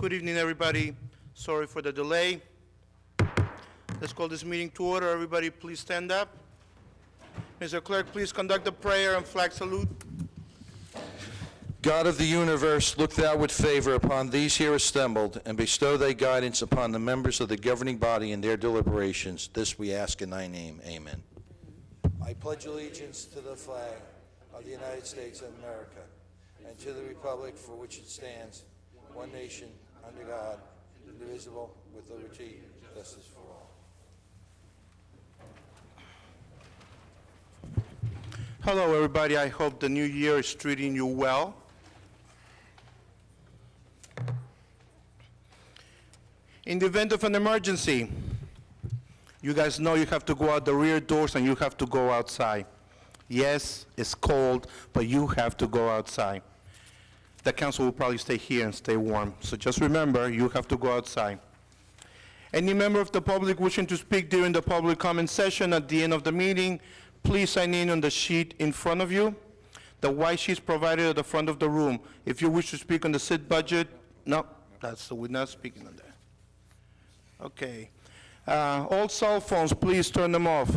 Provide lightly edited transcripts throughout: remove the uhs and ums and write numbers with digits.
Good evening, everybody. Sorry for the delay. Let's call this meeting to order. Everybody, please stand up. Mr. Clerk, please conduct the prayer and flag salute. God of the universe, look thou with favor upon these here assembled, and bestow thy guidance upon the members of the governing body in their deliberations. This we ask in thy name. Amen. I pledge allegiance to the flag of the United States of America, and to the republic for which it stands, one nation, under God, indivisible, with liberty and justice for all. Hello, everybody. I hope the new year is treating you well. In the event of an emergency, you guys know you have to go out the rear doors and you have to go outside. Yes, it's cold, but you have to go outside. The council will probably stay here and stay warm. So just remember, you have to go outside. Any member of the public wishing to speak during the public comment session at the end of the meeting, please sign in on the sheet in front of you. The white sheet is provided at the front of the room. If you wish to speak on the city budget, no, we're not speaking on that. Okay. All cell phones, please turn them off.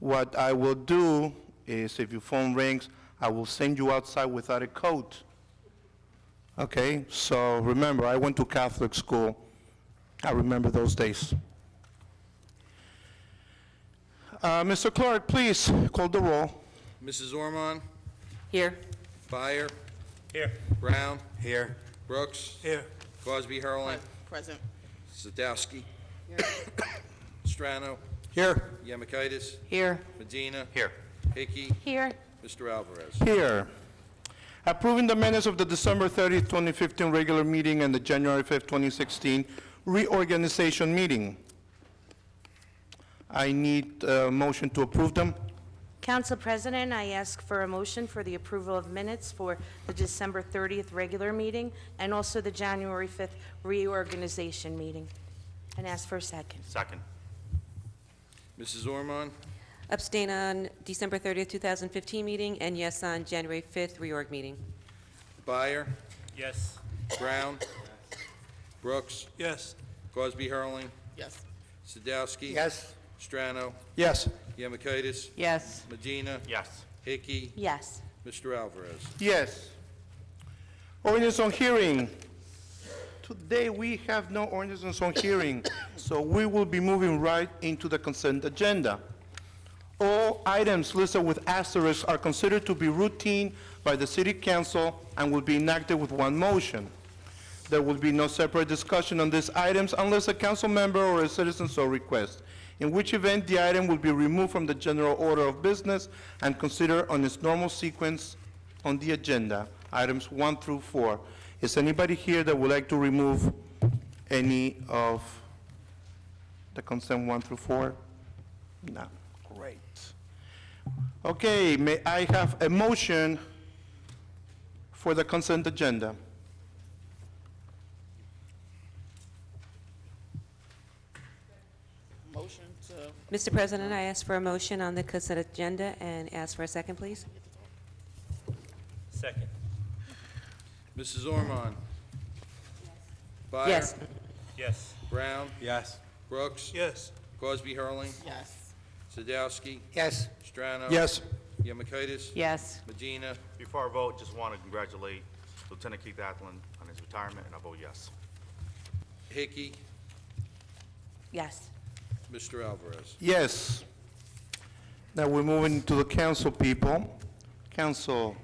What I will do is, if your phone rings, I will send you outside without a coat. Okay, so remember, I went to Catholic school. I remember those days. Mr. Clerk, please call the roll. Mrs. Ormond? Here. Byer? Here. Brown? Here. Brooks? Here. Crosby Hurling? Present. Sadowski? Strano? Here. Yemakaitis? Here. Medina? Here. Hickey? Here. Mr. Alvarez? Here. Approving the minutes of the December 30th, 2015 regular meeting and the January 5th, 2016 reorganization meeting. I need a motion to approve them. Council President, I ask for a motion for the approval of minutes for the December 30th regular meeting and also the January 5th reorganization meeting, and ask for a second. Second. Mrs. Ormond? Abstain on December 30th, 2015 meeting, and yes on January 5th reorg meeting. Byer? Yes. Brown? Brooks? Yes. Crosby Hurling? Yes. Sadowski? Yes. Strano? Yes. Yemakaitis? Yes. Medina? Yes. Hickey? Yes. Mr. Alvarez? Yes. Ordinance on hearing. Today, we have no ordinance on hearing, so we will be moving right into the consent agenda. All items listed with asterisks are considered to be routine by the City Council and will be enacted with one motion. There will be no separate discussion on these items unless a council member or a citizen so requests, in which event the item will be removed from the general order of business and considered on its normal sequence on the agenda, items 1 through 4. Is anybody here that would like to remove any of the consent 1 through 4? No. Great. Okay, may I have a motion for the consent agenda? Motion to... Mr. President, I ask for a motion on the consent agenda and ask for a second, please. Second. Mrs. Ormond? Byer? Yes. Yes. Brown? Yes. Brooks? Yes. Crosby Hurling? Yes. Sadowski? Yes. Strano? Yes. Yemakaitis? Yes. Medina? Before I vote, just want to congratulate Lieutenant Keith Athlon on his retirement, and I vote yes. Hickey? Yes. Mr. Alvarez? Yes. Now we're moving to the council, people. Council,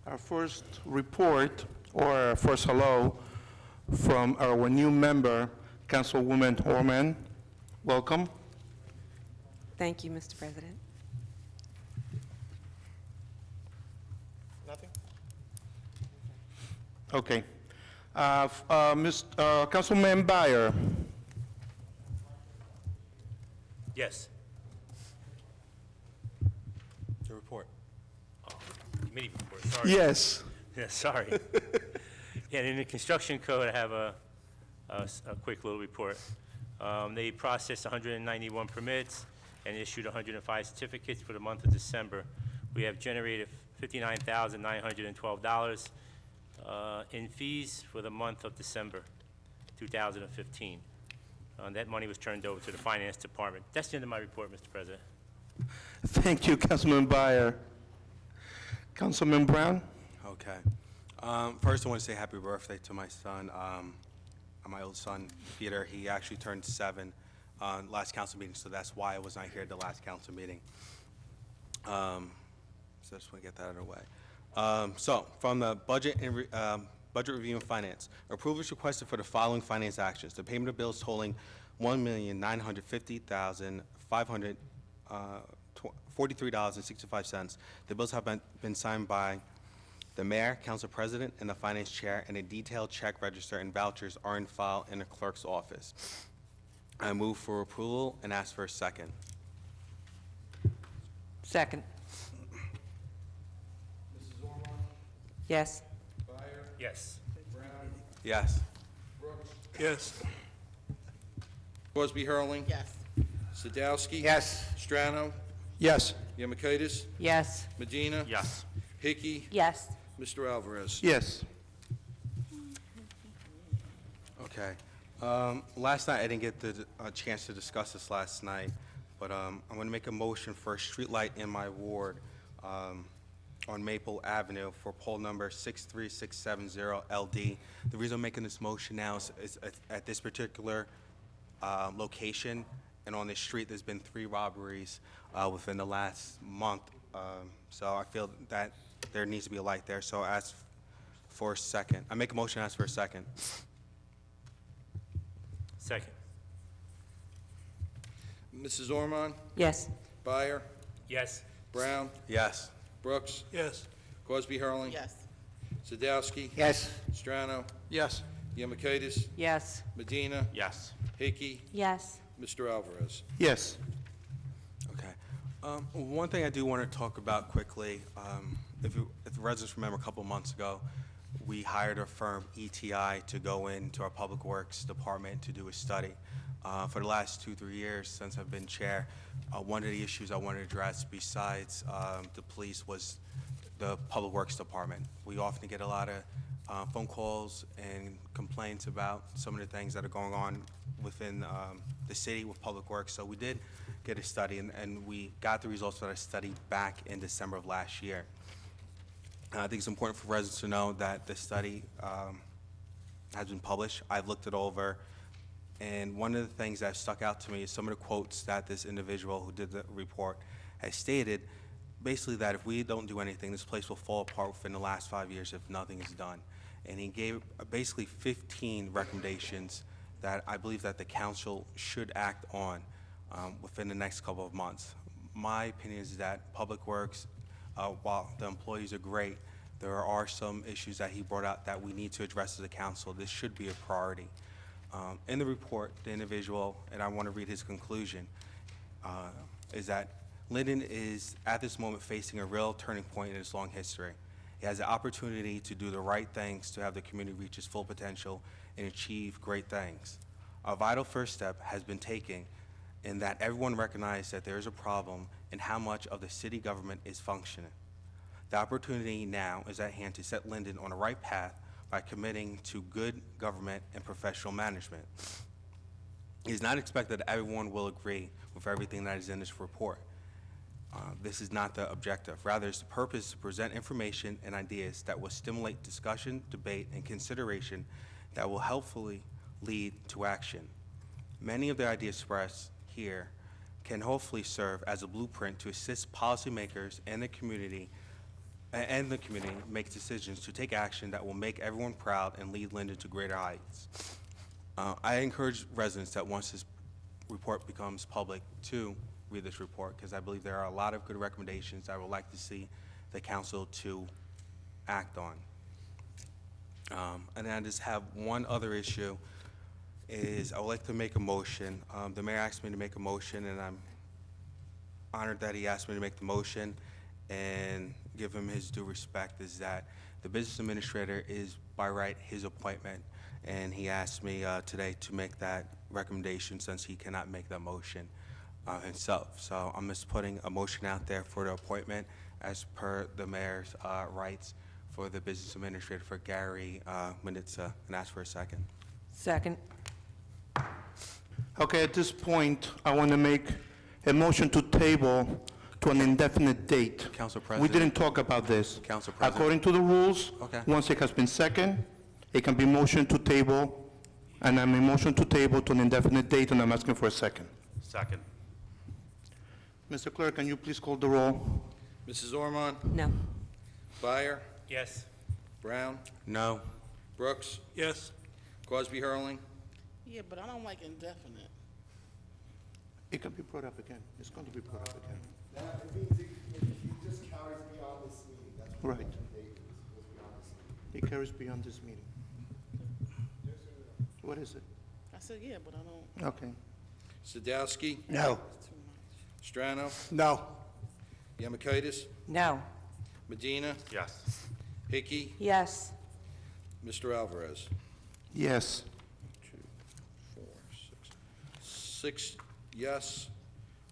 our first report, or our first hello, from our new member, Councilwoman Orman. Welcome. Thank you, Mr. President. Nothing? Okay. Councilman Byer. Yes. The report. Oh, committee report, sorry. Yes. Yeah, sorry. Yeah, in the construction code, I have a quick little report. They processed 191 permits and issued 105 certificates for the month of December. We have generated $59,912 in fees for the month of December. 2015. That money was turned over to the Finance Department. That's the end of my report, Mr. President. Thank you, Councilman Byer. Councilman Brown? Okay. First, I want to say happy birthday to my son, my old son, Peter. He actually turned 7 last council meeting, so that's why I was not here at the last council meeting. So I just want to get that out of the way. So, from the Budget Review and Finance, approval is requested for the following finance actions. The payment of bills totaling $1,950,543.65. The bills have been signed by the mayor, council president, and the finance chair, and a detailed check register and vouchers are in file in the clerk's office. I move for approval and ask for a second. Second. Yes. Yes. Yes. Yes. Crosby Hurling. Yes. Sadowski. Yes. Strano. Yes. Yemakaitis. Yes. Medina. Yes. Hickey. Yes. Mr. Alvarez. Yes. Okay. Last night, I didn't get the chance to discuss this last night, but I'm going to make a motion for a streetlight in my ward on Maple Avenue for pole number 63670 LD. The reason I'm making this motion now is at this particular location and on this street, there's been 3 robberies within the last month. So I feel that there needs to be a light there, so I ask for a second. I make a motion, ask for a second. Second. Mrs. Ormond. Yes. Byer. Yes. Brown. Yes. Brooks. Yes. Crosby Hurling. Yes. Sadowski. Yes. Strano. Yes. Yemakaitis. Yes. Medina. Yes. Hickey. Yes. Mr. Alvarez. Yes. Okay. One thing I do want to talk about quickly, if the residents remember, a couple months ago, we hired a firm, ETI, to go into our Public Works Department to do a study. For the last 2-3 years since I've been chair, one of the issues I wanted to address besides the police was the Public Works Department. We often get a lot of phone calls and complaints about some of the things that are going on within the city with Public Works. So we did get a study, and we got the results of that study back in December of last year. I think it's important for residents to know that the study has been published. I've looked it over, and one of the things that stuck out to me is some of the quotes that this individual who did the report has stated, basically that if we don't do anything, this place will fall apart within the last 5 years if nothing is done. And he gave basically 15 recommendations that I believe that the council should act on within the next couple of months. My opinion is that Public Works, while the employees are great, there are some issues that he brought out that we need to address as a council. This should be a priority. In the report, the individual, and I want to read his conclusion, is that Linden is at this moment facing a real turning point in its long history. It has the opportunity to do the right things to have the community reach its full potential and achieve great things. A vital first step has been taken in that everyone recognized that there is a problem in how much of the city government is functioning. The opportunity now is at hand to set Linden on the right path by committing to good government and professional management. It is not expected that everyone will agree with everything that is in this report. This is not the objective. Rather, it's the purpose to present information and ideas that will stimulate discussion, debate, and consideration that will helpfully lead to action. Many of the ideas expressed here can hopefully serve as a blueprint to assist policymakers and the community make decisions to take action that will make everyone proud and lead Linden to greater heights. I encourage residents that once this report becomes public to read this report, because I believe there are a lot of good recommendations I would like to see the council to act on. And then I just have one other issue, is I would like to make a motion. The mayor asked me to make a motion, and I'm honored that he asked me to make the motion and give him his due respect, is that the business administrator is by right his appointment, and he asked me today to make that recommendation since he cannot make that motion himself. So I'm just putting a motion out there for the appointment as per the mayor's rights for the business administrator for Gary Manitza, and ask for a second. Second. Okay, at this point, I want to make a motion to table to an indefinite date. Council We President. didn't talk about this. Council President. According to the rules, Okay. once it has been second, it can be motion to table, and I'm a motion to table to an indefinite date, and I'm asking for a second. Second. Mr. Clerk, can you please call the roll? Mrs. Ormond? No. Byer? Yes. Brown? No. Brooks? Yes. Crosby Hurling? Yeah, but I don't like indefinite. It can be brought up again. It's going to be brought up again. That means it just carries beyond this meeting. That's what Right. the date goes beyond this meeting. It carries beyond this meeting. What is it? I said, yeah, but I don't, Okay. Sadowski? No. it's too much. Strano? No. Yamakaitis? No. Medina? Yes. Hickey? Yes. Mr. Alvarez? Yes. 2, 4, 6. 6 yes,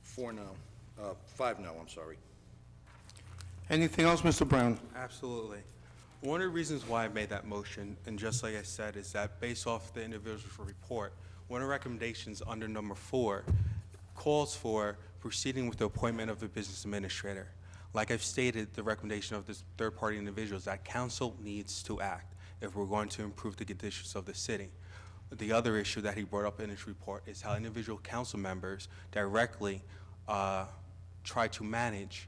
4 no. 5 no, I'm sorry. Anything else, Mr. Brown? Absolutely. One of the reasons why I made that motion, and just like I said, is that based off the individual's report, one of the recommendations under number 4 calls for proceeding with the appointment of the business administrator. Like I've stated, the recommendation of this third-party individual is that council needs to act if we're going to improve the conditions of the city. The other issue that he brought up in his report is how individual council members directly try to manage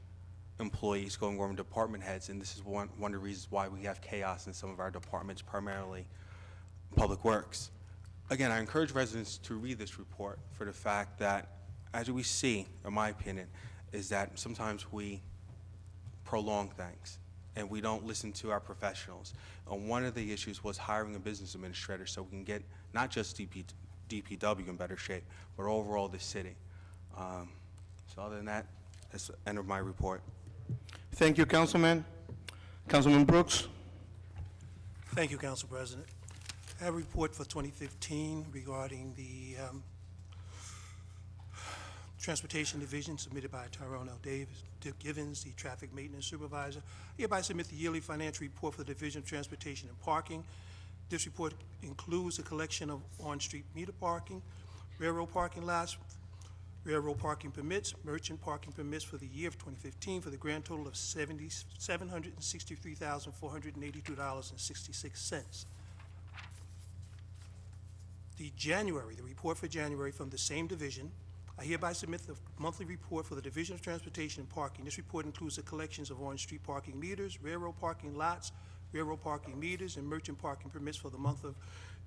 employees going over department heads, and this is one of the reasons why we have chaos in some of our departments, primarily Public Works. Again, I encourage residents to read this report for the fact that, as we see, in my opinion, is that sometimes we prolong things and we don't listen to our professionals. And one of the issues was hiring a business administrator so we can get not just DPW in better shape, but overall the city. So other than that, that's the end of my report. Thank you, Councilman. Councilman Brooks? Thank you, Council President. I have a report for 2015 regarding the Transportation Division submitted by Tyrone L. Davis, Dick Givens, the Traffic Maintenance Supervisor. Hereby submit the yearly financial report for the Division of Transportation and Parking. This report includes a collection of on-street meter parking, railroad parking lots, railroad parking permits, merchant parking permits for the year of 2015 for the grand total of $763,482.66. The report for January from the same division. I hereby submit the monthly report for the Division of Transportation and Parking. This report includes the collections of on-street parking meters, railroad parking lots, railroad parking meters, and merchant parking permits for the month of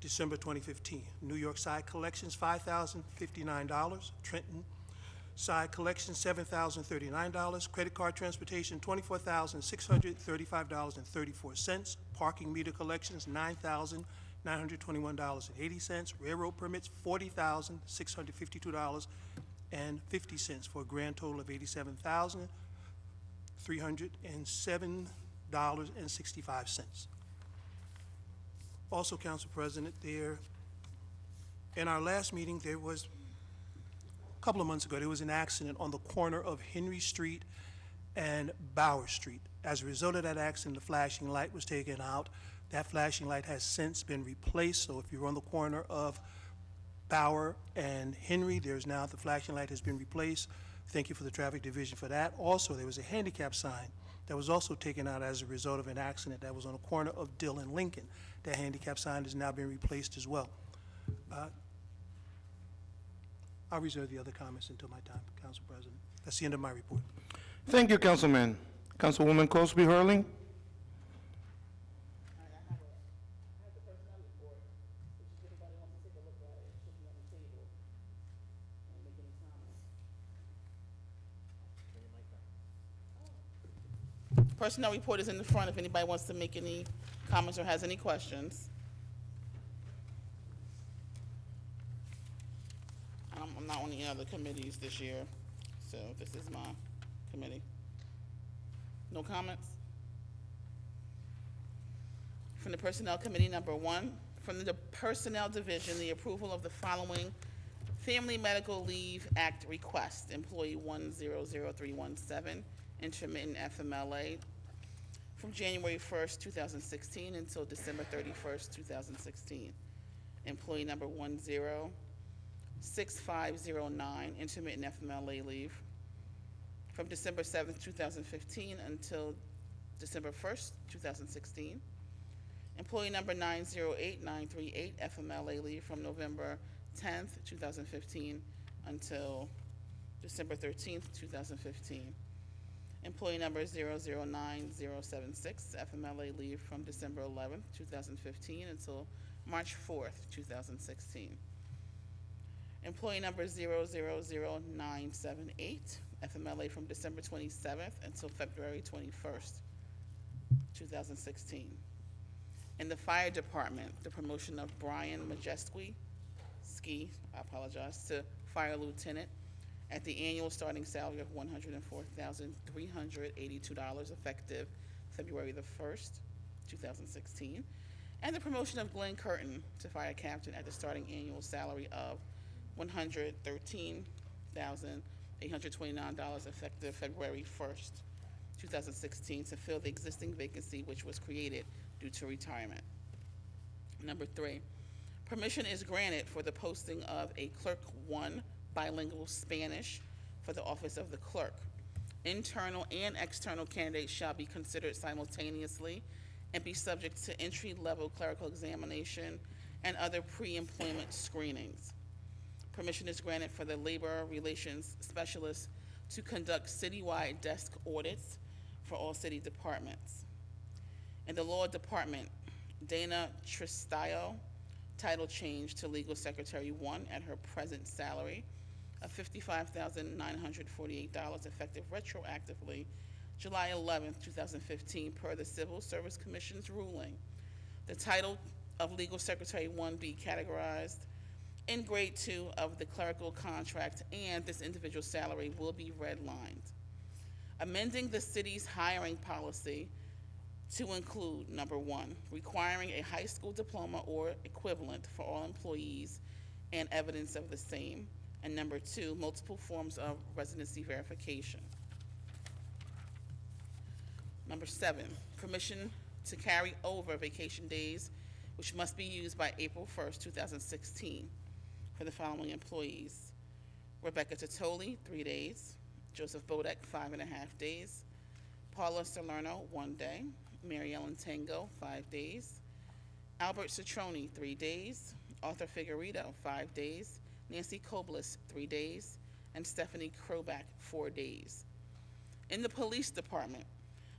December 2015. New York side collections, $5,059. Trenton side collections, $7,039. Credit card transportation, $24,635.34. Parking meter collections, $9,921.80. Railroad permits, $40,652.50 for a grand total of $87,307.65. Also, Council President, in our last meeting, there was, a couple of months ago, there was an accident on the corner of Henry Street and Bauer Street. As a result of that accident, the flashing light was taken out. That flashing light has since been replaced, so if you're on the corner of Bauer and Henry, the flashing light has been replaced. Thank you for the Traffic Division for that. Also, there was a handicap sign that was also taken out as a result of an accident that was on the corner of Dill and Lincoln. That handicap sign has now been replaced as well. I'll reserve the other comments until my time, Council President. That's the end of my report. Thank you, Councilman. Councilwoman Crosby Hurling? Personnel report is in the front if anybody wants to make any comments or has any questions. I'm not on any other committees this year, so this is my committee. No comments? From the Personnel Committee, number 1, from the Personnel Division, the approval of the following Family Medical Leave Act request, employee 100317, intermittent FMLA, from January 1st, 2016 until December 31st, 2016. employee number 106509, intermittent FMLA leave from December 7th, 2015 until December 1st, 2016. Employee number 908938, FMLA leave from November 10th, 2015 until December 13th, 2015. Employee number 009076, FMLA leave from December 11th, 2015 until March 4th, 2016. Employee number 000978, FMLA from December 27th until February 21st, 2016. In the fire department, the promotion of Brian Majeski, to fire lieutenant at the annual starting salary of $104,382 effective February the 1st, 2016. And the promotion of Glenn Curtin to fire captain at the starting annual salary of $113,829 effective February 1st, 2016 to fill the existing vacancy which was created due to retirement. Number 3, permission is granted for the posting of a Clerk 1 bilingual Spanish for the office of the clerk. Internal and external candidates shall be considered simultaneously and be subject to entry-level clerical examination and other pre-employment screenings. Permission is granted for the labor relations specialist to conduct citywide desk audits for all city departments. In the law department, Dana Tristillo, title change to legal secretary 1 at her present salary of $55,948 effective retroactively July 11th, 2015 per the Civil Service Commission's ruling. The title of legal secretary 1 be categorized in grade 2 of the clerical contract, and this individual salary will be redlined. Amending the city's hiring policy to include, number 1, requiring a high school diploma or equivalent for all employees and evidence of the same, and number 2, multiple forms of residency verification. Number 7, permission to carry over vacation days, which must be used by April 1st, 2016, for the following employees: Rebecca Totoli, 3 days; Joseph Bodek, 5.5 days; Paula Salerno, 1 day; Mary Ellen Tango, 5 days; Albert Citroni, 3 days; Arthur Figueredo, 5 days; Nancy Koblis, 3 days; and Stephanie Kroback, 4 days. In the police department,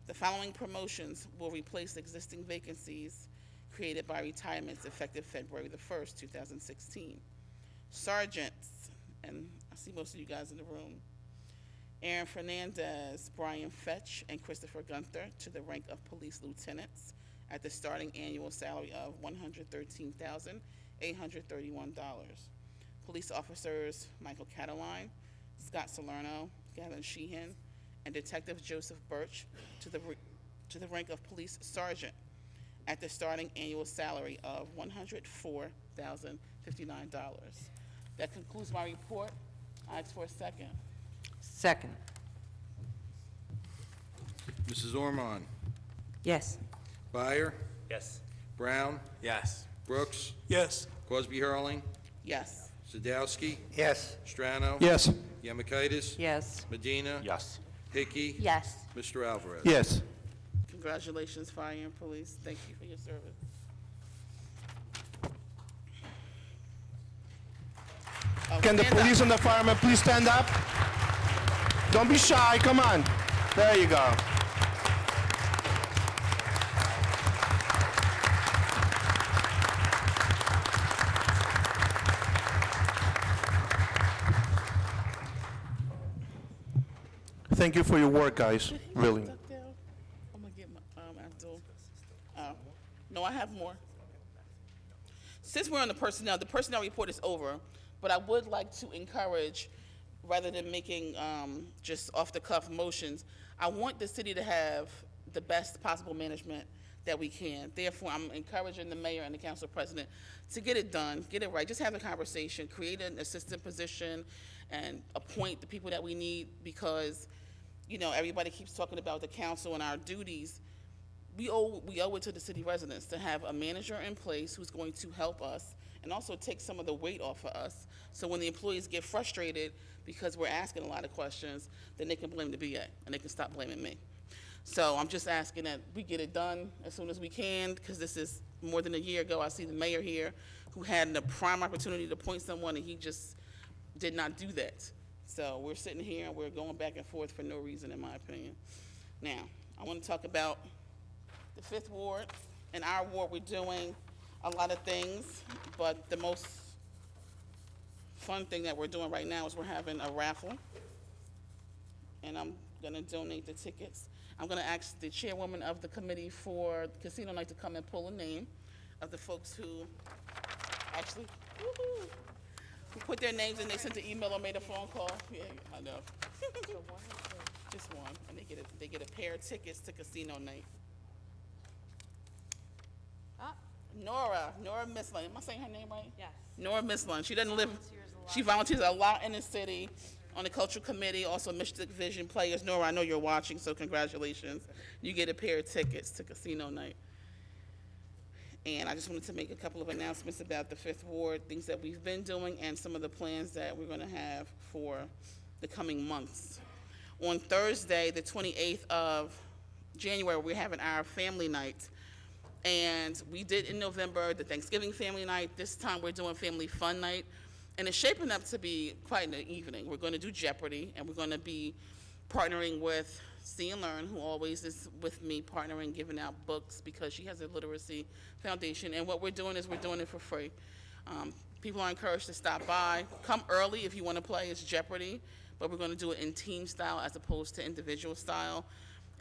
the following promotions will replace existing vacancies created by retirements effective February the 1st, 2016. Sergeants, and I see most of you guys in the room: Aaron Fernandez, Brian Fetch, and Christopher Gunther to the rank of police lieutenants at the starting annual salary of $113,831. Police officers Michael Cataline, Scott Salerno, Gavin Sheehan, and Detective Joseph Birch to the rank of police sergeant at the starting annual salary of $104,059. That concludes my report. I ask for a second. Second. Mrs. Ormond, Yes. Byer, Yes. Brown, Yes. Brooks, Yes. Crosby Hurling, Yes. Zadowski, Yes. Strano. Yes. Yamakaitis. Yes. Medina. Yes. Hickey. Yes. Mr. Alvarez. Yes. Congratulations, fire and police. Thank you for your service. Can the Stand up. police and the firemen please stand up? Don't be shy, come on. There you go. Thank you for your work, guys, really. Duck down. I'm gonna get my, Abdul. No, I have more. Since we're on the personnel report is over, but I would like to encourage, rather than making just off-the-cuff motions, I want the city to have the best possible management that we can. Therefore, I'm encouraging the mayor and the council president to get it done, get it right, just have a conversation, create an assistant position, and appoint the people that we need, because, you know, everybody keeps talking about the council and our duties. We owe it to the city residents to have a manager in place who's going to help us and also take some of the weight off of us. So when the employees get frustrated because we're asking a lot of questions, then they can blame the BA, and they can stop blaming me. So I'm just asking that we get it done as soon as we can, because this is more than a year ago. I see the mayor here who had the prime opportunity to appoint someone, and he just did not do that. So we're sitting here and we're going back and forth for no reason, in my opinion. Now, I want to talk about the 5th Ward. In our ward, we're doing a lot of things, but the most fun thing that we're doing right now is we're having a raffle, and I'm gonna donate the tickets. I'm gonna ask the chairwoman of the committee for casino night to come and pull a name of the folks who actually, woo-hoo, who put their names in, they sent an email or made a phone call. Yeah, I know. Just one, and they get a pair of tickets to casino night. Nora Mislin. Am I saying her name right? Yes. Nora Mislin. She doesn't live. She volunteers a lot in the city on the cultural committee. Also, Mystic Vision players. Nora, I know you're watching, so congratulations. You get a pair of tickets to casino night. And I just wanted to make a couple of announcements about the 5th Ward, things that we've been doing, and some of the plans that we're going to have for the coming months. On Thursday, the 28th of January, we're having our family night. And we did in November the Thanksgiving family night. This time we're doing family fun night. And it's shaping up to be quite an evening. We're going to do Jeopardy, and we're going to be partnering with See and Learn, who always is with me, partnering, giving out books, because she has a literacy foundation. And what we're doing is we're doing it for free. People are encouraged to stop by. Come early if you want to play. It's Jeopardy, but we're going to do it in team style as opposed to individual style.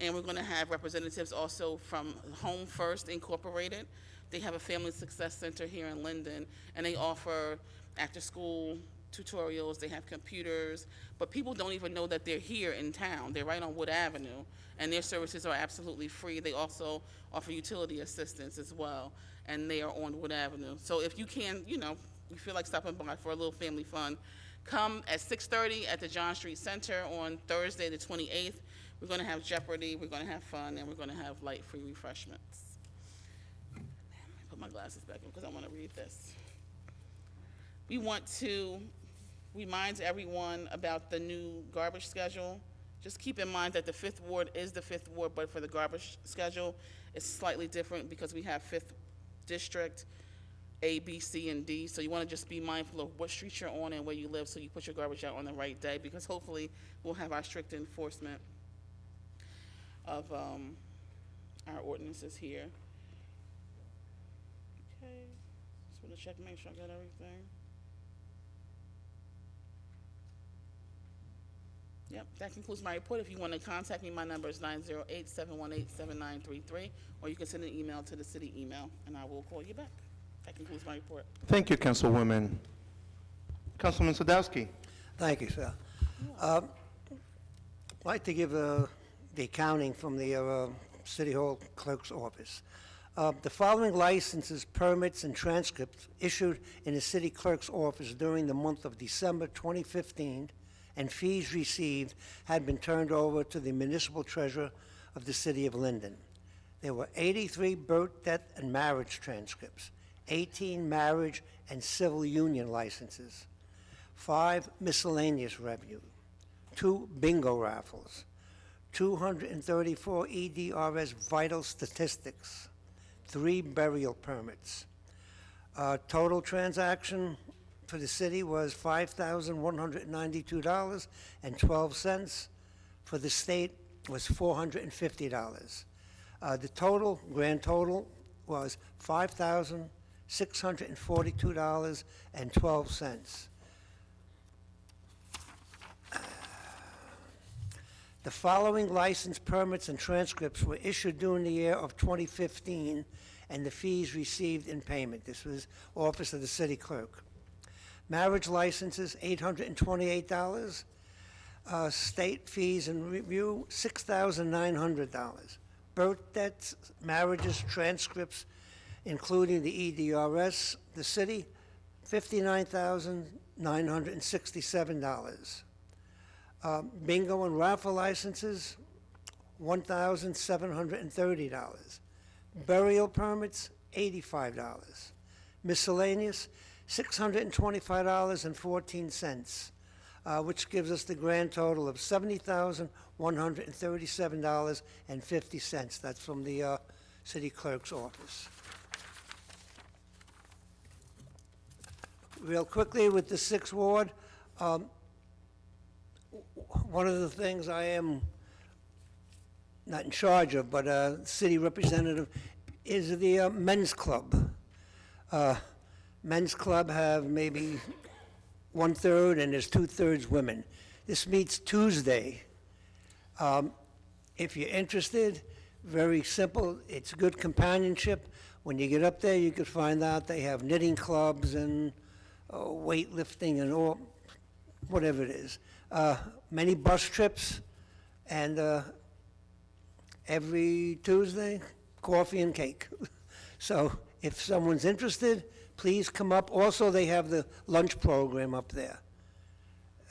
And we're going to have representatives also from Home First Incorporated. They have a family success center here in Linden, and they offer after-school tutorials. They have computers, but people don't even know that they're here in town. They're right on Wood Avenue, and their services are absolutely free. They also offer utility assistance as well, and they are on Wood Avenue. So if you can, you feel like stopping by for a little family fun, come at 6:30 at the John Street Center on Thursday the 28th. We're going to have Jeopardy, we're going to have fun, and we're going to have light free refreshments. Let me put my glasses back on because I want to read this. We want to remind everyone about the new garbage schedule. Just keep in mind that the 5th Ward is the 5th Ward, but for the garbage schedule, it's slightly different because we have 5th District, A, B, C, and D. So you want to just be mindful of what street you're on and where you live so you put your garbage out on the right day, because hopefully we'll have our strict enforcement of our ordinances here. Okay, just want to check, make sure I got everything. Yep, that concludes my report. If you want to contact me, my number is 908-718-7933, or you can send an email to the city email, and I will call you back. That concludes my report. Thank you, Councilwoman. Councilman Sadowski. Thank you, sir. I'd like to give the accounting from the City Hall Clerk's Office. The following licenses, permits, and transcripts issued in the City Clerk's Office during the month of December 2015 and fees received had been turned over to the municipal treasurer of the City of Linden. There were 83 birth, death, and marriage transcripts, 18 marriage and civil union licenses, 5 miscellaneous revenue, 2 bingo raffles, 234 EDRS vital statistics, 3 burial permits. Total transaction for the city was $5,192.12. For the state was $450. The grand total was $5,642.12. The following license permits and transcripts were issued during the year of 2015, and the fees received in payment. This was Office of the City Clerk. Marriage licenses, $828. State fees and review, $6,900. Birth deaths, marriages, transcripts, including the EDRS, the city, $59,967. Bingo and raffle licenses, $1,730. Burial permits, $85. Miscellaneous, $625.14, which gives us the grand total of $70,137.50. That's from the city clerk's office. Real quickly with the 6th Ward, one of the things I am not in charge of, but a city representative, is the men's club. Men's club have maybe 1/3 and there's 2/3 women. This meets Tuesday. If you're interested, very simple, it's good companionship. When you get up there, you can find out they have knitting clubs and weightlifting and all, whatever it is. Many bus trips, and every Tuesday, coffee and cake. So if someone's interested, please come up. Also, they have the lunch program up there.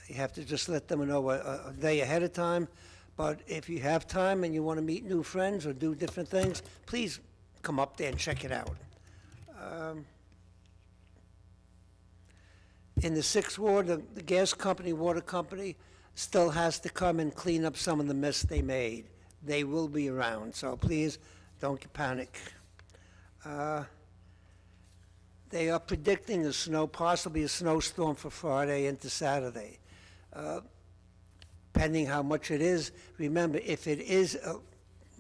You have to just let them know a day ahead of time. But if you have time and you want to meet new friends or do different things, please come up there and check it out. In the 6th Ward, the gas company, water company, still has to come and clean up some of the mess they made. They will be around, so please don't panic. They are predicting possibly a snowstorm for Friday into Saturday. Depending how much it is, remember, if it is, I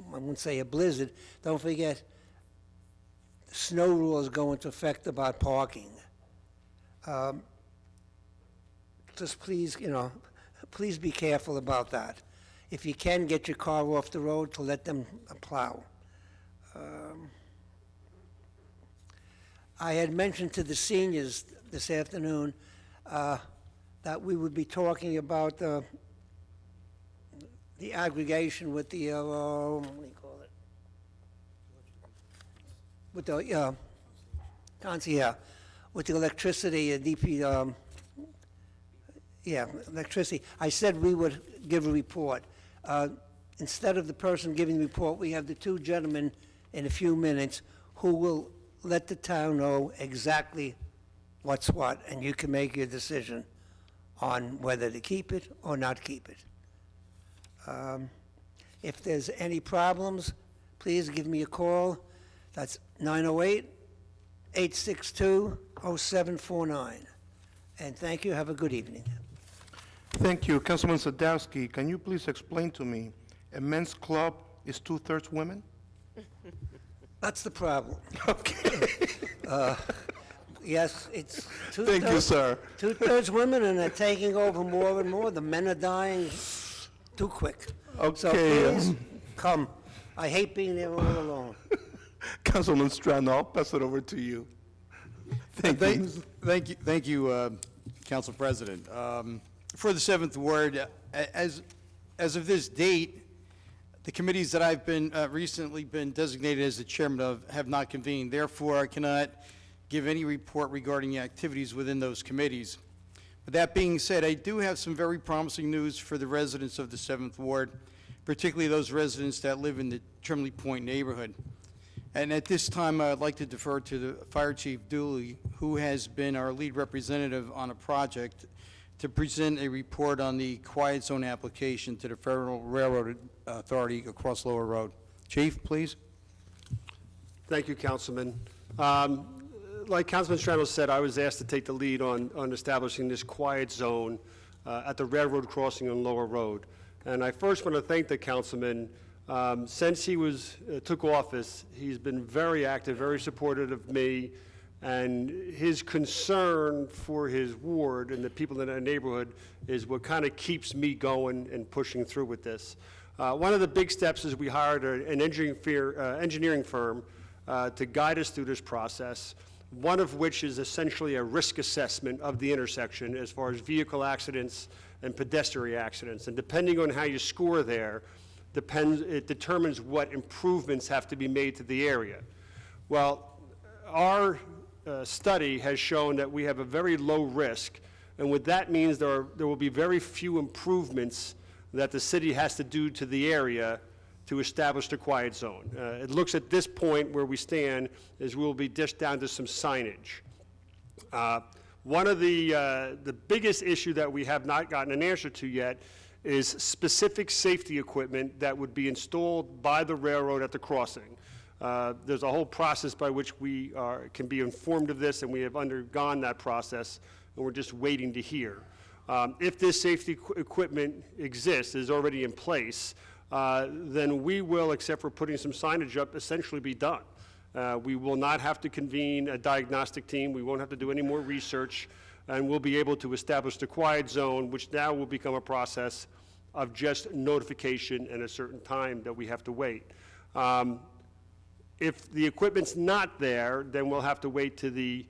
wouldn't say a blizzard, don't forget, snow rules go into effect about parking. Just please, please be careful about that. If you can, get your car off the road to let them plow. I had mentioned to the seniors this afternoon that we would be talking about the aggregation with the, what do you call it? With the, with the electricity, DP, electricity. I said we would give a report. Instead of the person giving the report, we have the 2 gentlemen in a few minutes who will let the town know exactly what's what, and you can make your decision on whether to keep it or not keep it. If there's any problems, please give me a call. That's 908-862-0749. And thank you. Have a good evening. Thank you. Councilman Sadowski, can you please explain to me, a men's club is 2/3 women? That's the problem. Okay. Yes, it's Thank you, sir. 2/3 women, and they're taking over more and more. The men are dying too quick. So Okay, please, come. I hate being there all alone. Councilman Strano, I'll pass it over to you. Thank you, Council President. For the 7th Ward, as of this date, the committees that I've been recently been designated as the chairman of have not convened. Therefore, I cannot give any report regarding the activities within those committees. With that being said, I do have some very promising news for the residents of the 7th Ward, particularly those residents that live in the Trimley Point neighborhood. And at this time, I'd like to defer to the Fire Chief Dooley, who has been our lead representative on a project, to present a report on the quiet zone application to the Federal Railroad Authority across Lower Road. Chief, please. Thank you, Councilman. Like Councilman Strano said, I was asked to take the lead on establishing this quiet zone at the railroad crossing on Lower Road. And I first want to thank the councilman. Since he took office, he's been very active, very supportive of me, and his concern for his ward and the people in that neighborhood is what kind of keeps me going and pushing through with this. One of the big steps is we hired an engineering firm to guide us through this process, one of which is essentially a risk assessment of the intersection as far as vehicle accidents and pedestrian accidents. And depending on how you score there, it determines what improvements have to be made to the area. Well, our study has shown that we have a very low risk, and what that means, there will be very few improvements that the city has to do to the area to establish the quiet zone. It looks at this point where we stand as we'll be dished down to some signage. One of the biggest issue that we have not gotten an answer to yet is specific safety equipment that would be installed by the railroad at the crossing. There's a whole process by which we can be informed of this, and we have undergone that process, and we're just waiting to hear. If this safety equipment exists, is already in place, then we will, except for putting some signage up, essentially be done. We will not have to convene a diagnostic team. We won't have to do any more research, and we'll be able to establish the quiet zone, which now will become a process of just notification and a certain time that we have to wait. If the equipment's not there, then we'll have to wait till the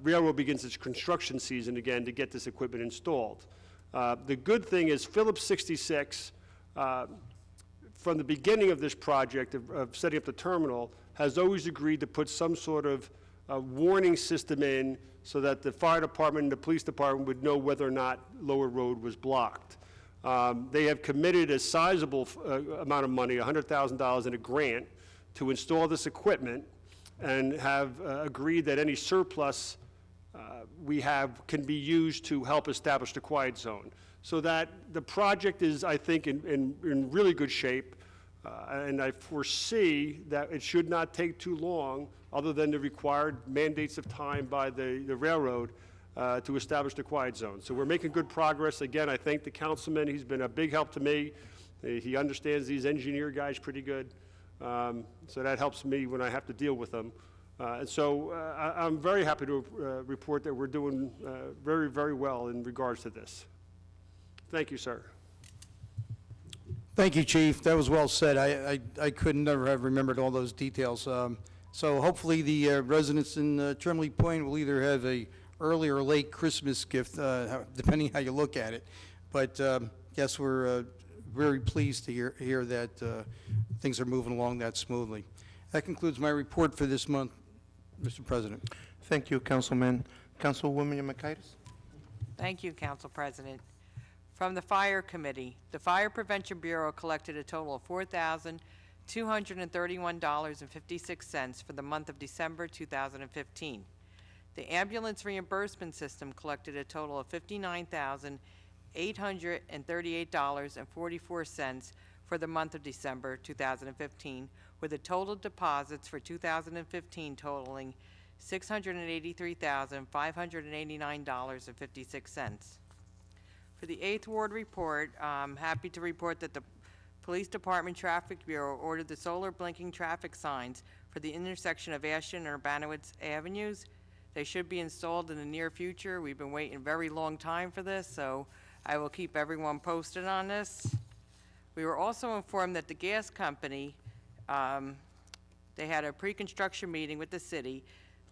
railroad begins its construction season again to get this equipment installed. The good thing is Phillips 66, from the beginning of this project of setting up the terminal, has always agreed to put some sort of warning system in so that the fire department and the police department would know whether or not Lower Road was blocked. They have committed a sizable amount of money, $100,000 in a grant, to install this equipment, and have agreed that any surplus we have can be used to help establish the quiet zone. So that the project is, I think, in really good shape, and I foresee that it should not take too long, other than the required mandates of time by the railroad, to establish the quiet zone. So we're making good progress. Again, I thank the councilman. He's been a big help to me. He understands these engineer guys pretty good. So that helps me when I have to deal with them. And so I'm very happy to report that we're doing very, very well in regards to this. Thank you, sir. Thank you, Chief. That was well said. I could never have remembered all those details. So hopefully the residents in Trimley Point will either have a early or late Christmas gift, depending how you look at it. But yes, we're very pleased to hear that things are moving along that smoothly. That concludes my report for this month, Mr. President. Thank you, Councilman. Councilwoman Yamakitis? Thank you, Council President. From the Fire Committee, the Fire Prevention Bureau collected a total of $4,231.56 for the month of December 2015. The ambulance reimbursement system collected a total of $59,838.44 for the month of December 2015, with the total deposits for 2015 totaling $683,589.56. For the 8th Ward report, I'm happy to report that the Police Department Traffic Bureau ordered the solar blinking traffic signs for the intersection of Ashton and Urbanowitz Avenues. They should be installed in the near future. We've been waiting a very long time for this, so I will keep everyone posted on this. We were also informed that the gas company, they had a pre-construction meeting with the city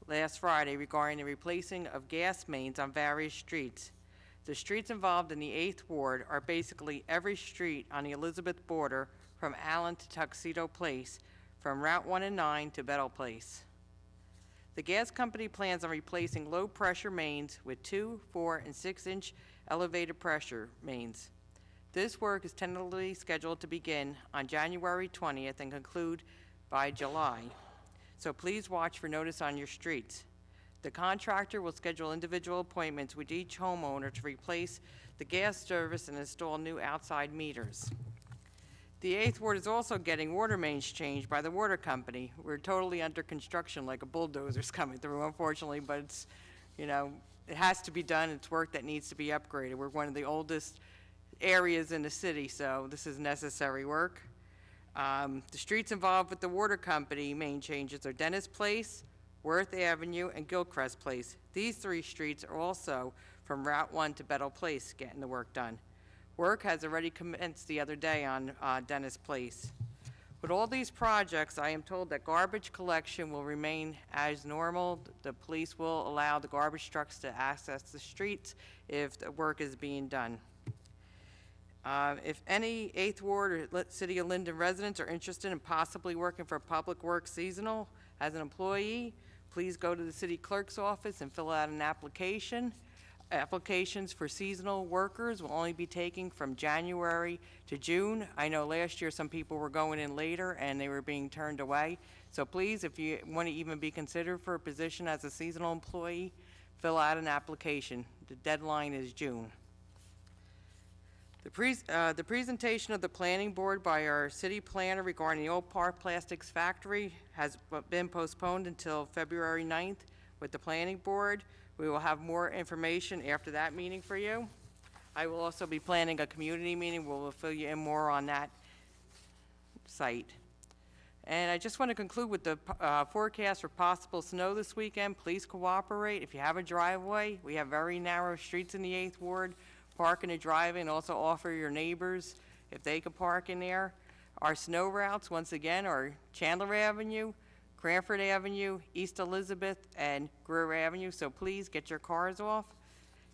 last Friday regarding the replacing of gas mains on various streets. The streets involved in the 8th Ward are basically every street on the Elizabeth border from Allen to Tuxedo Place, from Route 1 and 9 to Bedell Place. The gas company plans on replacing low-pressure mains with 2, 4, and 6-inch elevated pressure mains. This work is tentatively scheduled to begin on January 20th and conclude by July. So please watch for notice on your streets. The contractor will schedule individual appointments with each homeowner to replace the gas service and install new outside meters. The 8th Ward is also getting water mains changed by the water company. We're totally under construction, like a bulldozer's coming through, unfortunately, but it's, you know, it has to be done. It's work that needs to be upgraded. We're one of the oldest areas in the city, so this is necessary work. The streets involved with the water company main changes are Dennis Place, Worth Avenue, and Gilchrist Place. These 3 streets are also from Route 1 to Bedell Place getting the work done. Work has already commenced the other day on Dennis Place. With all these projects, I am told that garbage collection will remain as normal. The police will allow the garbage trucks to access the streets if the work is being done. If any 8th Ward or City of Linden residents are interested in possibly working for Public Works Seasonal as an employee, please go to the city clerk's office and fill out an application. Applications for seasonal workers will only be taken from January to June. I know last year some people were going in later and they were being turned away. So please, if you want to even be considered for a position as a seasonal employee, fill out an application. The deadline is June. The presentation of the planning board by our city planner regarding the Old Park Plastics Factory has been postponed until February 9th with the planning board. We will have more information after that meeting for you. I will also be planning a community meeting where we'll fill you in more on that site. And I just want to conclude with the forecast for possible snow this weekend. Please cooperate. If you have a driveway, we have very narrow streets in the 8th Ward. Park in the driveway and also offer your neighbors if they could park in there. Our snow routes, once again, are Chandler Avenue, Cranford Avenue, East Elizabeth, and Greer Avenue, so please get your cars off.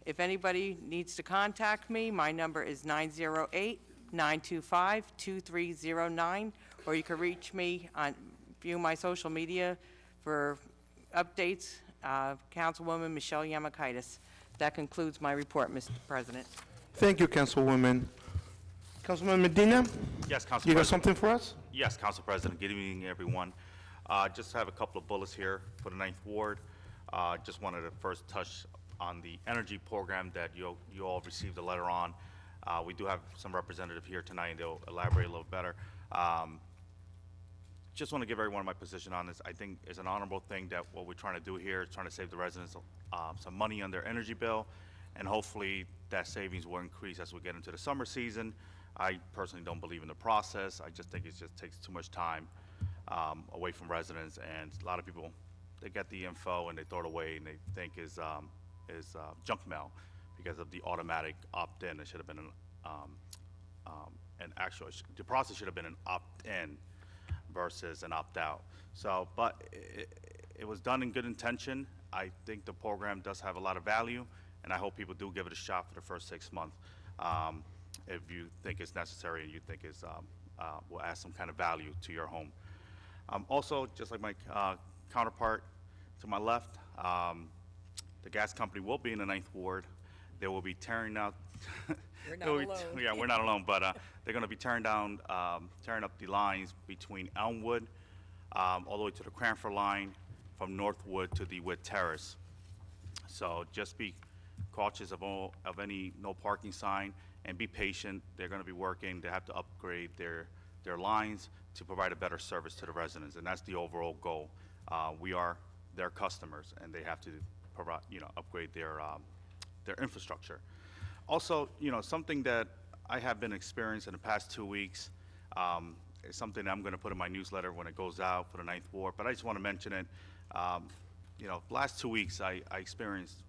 If anybody needs to contact me, my number is 908-925-2309, or you can reach me on via my social media for updates. Councilwoman Michelle Yamakaitis. That concludes my report, Mr. President. Thank you, Councilwoman. Councilman Medina? Yes, Council You got President. something for us? Yes, Council President. Good evening, everyone. Just have a couple of bullets here for the 9th Ward. Just wanted to first touch on the energy program that you all received a letter on. We do have some representative here tonight, and they'll elaborate a little better. Just want to give everyone my position on this. I think it's an honorable thing that what we're trying to do here is trying to save the residents some money on their energy bill, and hopefully that savings will increase as we get into the summer season. I personally don't believe in the process. I just think it just takes too much time away from residents, and a lot of people, they get the info and they throw it away and they think is junk mail because of the automatic opt-in. It should have been the process should have been an opt-in versus an opt-out. So, but it was done in good intention. I think the program does have a lot of value, and I hope people do give it a shot for the first 6 months. If you think it's necessary and you think it's will add some kind of value to your home. Also, just like my counterpart to my left, the gas company will be in the 9th Ward. They will be tearing out. We're not alone. Yeah, we're not alone, but they're going to be tearing up the lines between Elmwood all the way to the Cranford line, from Northwood to the Wood Terrace. So just be cautious of any no parking sign, and be patient. They're going to be working. They have to upgrade their lines to provide a better service to the residents, and that's the overall goal. We are their customers, and they have to provide, upgrade their infrastructure. Also, something that I have been experiencing in the past 2 weeks is something that I'm going to put in my newsletter when it goes out for the 9th Ward, but I just want to mention it. Last 2 weeks I experienced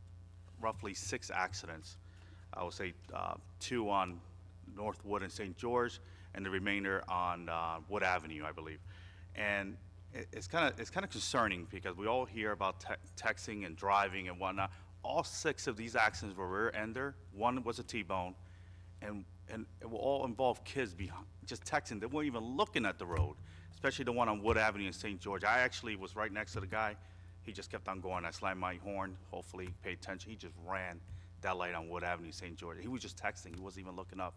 roughly 6 accidents. I would say 2 on Northwood and St. George, and the remainder on Wood Avenue, I believe. And it's kind of concerning because we all hear about texting and driving and whatnot. All 6 of these accidents were rear-ender. 1 was a T-bone, and it will all involve kids just texting. They weren't even looking at the road, especially the one on Wood Avenue in St. George. I actually was right next to the guy. He just kept on going. I slammed my horn. Hopefully he paid attention. He just ran that light on Wood Avenue, St. George. He was just texting. He wasn't even looking up.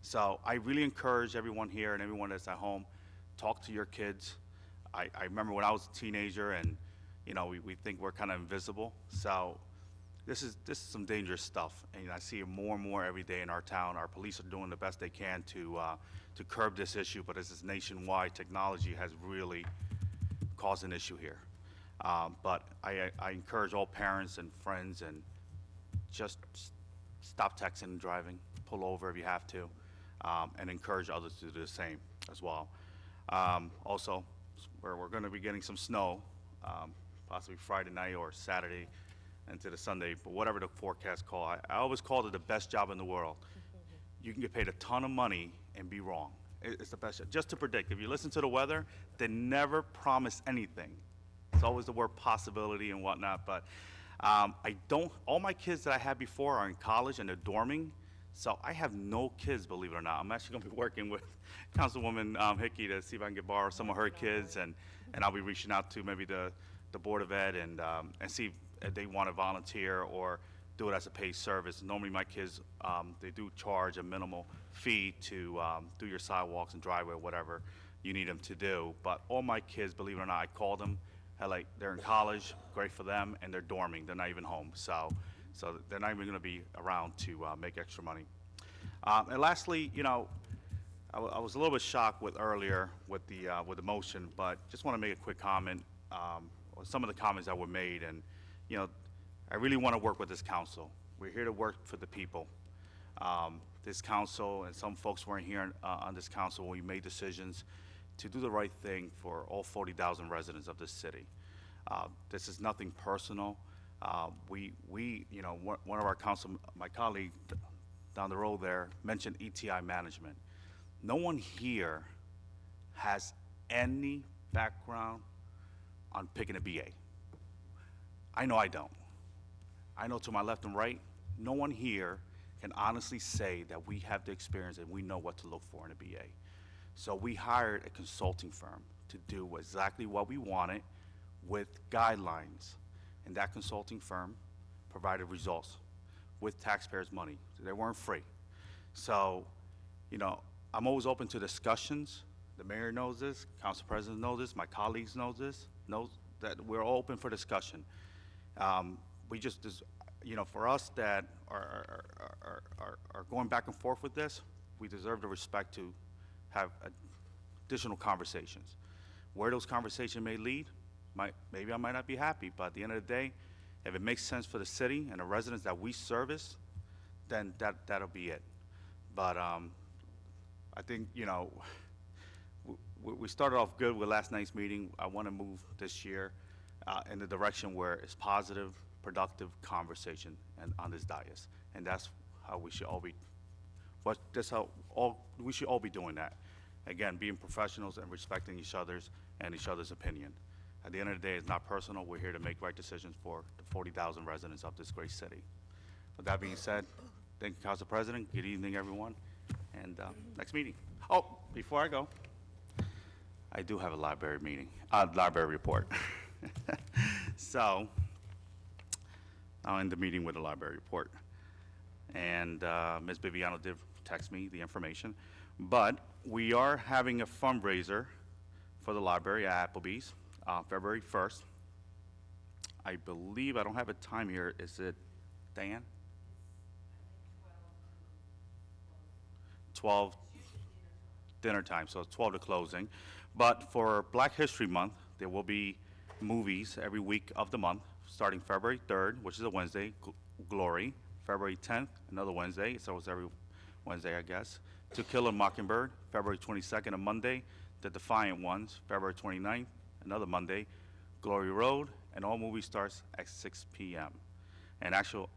So I really encourage everyone here and everyone that's at home, talk to your kids. I remember when I was a teenager, and we think we're kind of invisible. So this is some dangerous stuff, and I see it more and more every day in our town. Our police are doing the best they can to curb this issue, but as this nationwide, technology has really caused an issue here. But I encourage all parents and friends, and just stop texting and driving. Pull over if you have to, and encourage others to do the same as well. Also, we're going to be getting some snow, possibly Friday night or Saturday into the Sunday, but whatever the forecast call. I always called it the best job in the world. You can get paid a ton of money and be wrong. It's the best job. Just to predict. If you listen to the weather, they never promise anything. It's always the word possibility and whatnot, but all my kids that I had before are in college and they're dorming, so I have no kids, believe it or not. I'm actually going to be working with Councilwoman Hickey to see if I can borrow some of her kids, and I'll be reaching out to maybe the Board of Ed and see if they want to volunteer or do it as a paid service. Normally my kids, they do charge a minimal fee to do your sidewalks and driveway, whatever you need them to do. But all my kids, believe it or not, I call them, like, they're in college, great for them, and they're dorming, they're not even home. So they're not even gonna be around to make extra money. And lastly, you know, I was a little bit shocked earlier with the motion, but just want to make a quick comment on some of the comments that were made. And, you know, I really want to work with this council. We're here to work for the people. This council, and some folks weren't here on this council when we made decisions to do the right thing for all 40,000 residents of this city. This is nothing personal. We you know, one of our my colleague down the road there mentioned ETI management. No one here has any background on picking a BA. I know I don't. I know to my left and right, no one here can honestly say that we have the experience and we know what to look for in a BA. So we hired a consulting firm to do exactly what we wanted with guidelines. And that consulting firm provided results with taxpayers' money. They weren't free. So, you know, I'm always open to discussions. The mayor knows this, council president knows this, my colleagues knows this, knows that we're all open for discussion. We just, you know, for us that are going back and forth with this, we deserve the respect to have additional conversations. Where those conversations may lead, maybe I might not be happy, but at the end of the day, if it makes sense for the city and the residents that we service, then that'll be it. But I think, you know, we started off good with last night's meeting. I want to move this year in the direction where it's positive, productive conversation on this dais, and that's how we should all be. We should all be doing that. Again, being professionals and respecting each other's opinion. At the end of the day, it's not personal. We're here to make right decisions for the 40,000 residents of this great city. With that being said, thank you, Council President. Good evening, everyone. And next meeting. Oh, before I go, I do have a library report. So, I'll end the meeting with a library report. And Ms. Bibiano did text me the information. But we are having a fundraiser for the library at Applebee's, February 1st. I believe, I don't have a time here. Is it Diane? 12 dinner time, so it's 12 to closing. But for Black History Month, there will be movies every week of the month, starting February 3rd, which is a Wednesday, Glory. February 10th, another Wednesday, so it's every Wednesday, I guess. To Kill a Mockingbird, February 22nd, a Monday. The Defiant Ones, February 29th, another Monday. Glory Road, and all movie starts at 6 p.m. And actually,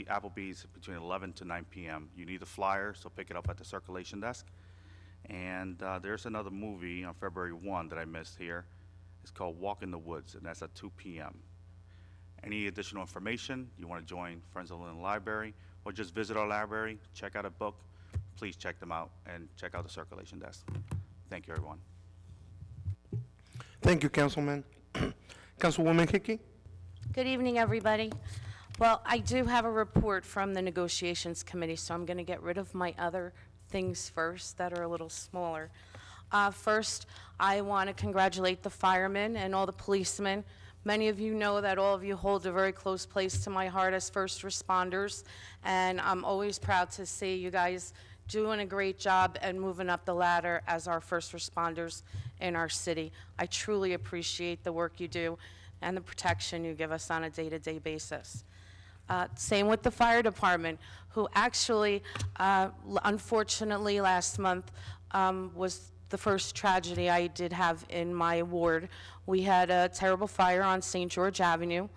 Applebee's between 11 to 9 p.m. You need a flyer, so pick it up at the circulation desk. And there's another movie on February 1 that I missed here. It's called Walk in the Woods, and that's at 2 p.m. Any additional information, you want to join Friends of the Linden Library, or just visit our library, check out a book, please check them out and check out the circulation desk. Thank you, everyone. Thank you, Councilman. Councilwoman Hickey? Good evening, everybody. Well, I do have a report from the Negotiations Committee, so I'm going to get rid of my other things first that are a little smaller. First, I want to congratulate the firemen and all the policemen. Many of you know that all of you hold a very close place to my heart as first responders, and I'm always proud to see you guys doing a great job and moving up the ladder as our first responders in our city. I truly appreciate the work you do and the protection you give us on a day-to-day basis. Same with the fire department, who actually, unfortunately, last month was the first tragedy I did have in my ward. We had a terrible fire on St. George Avenue,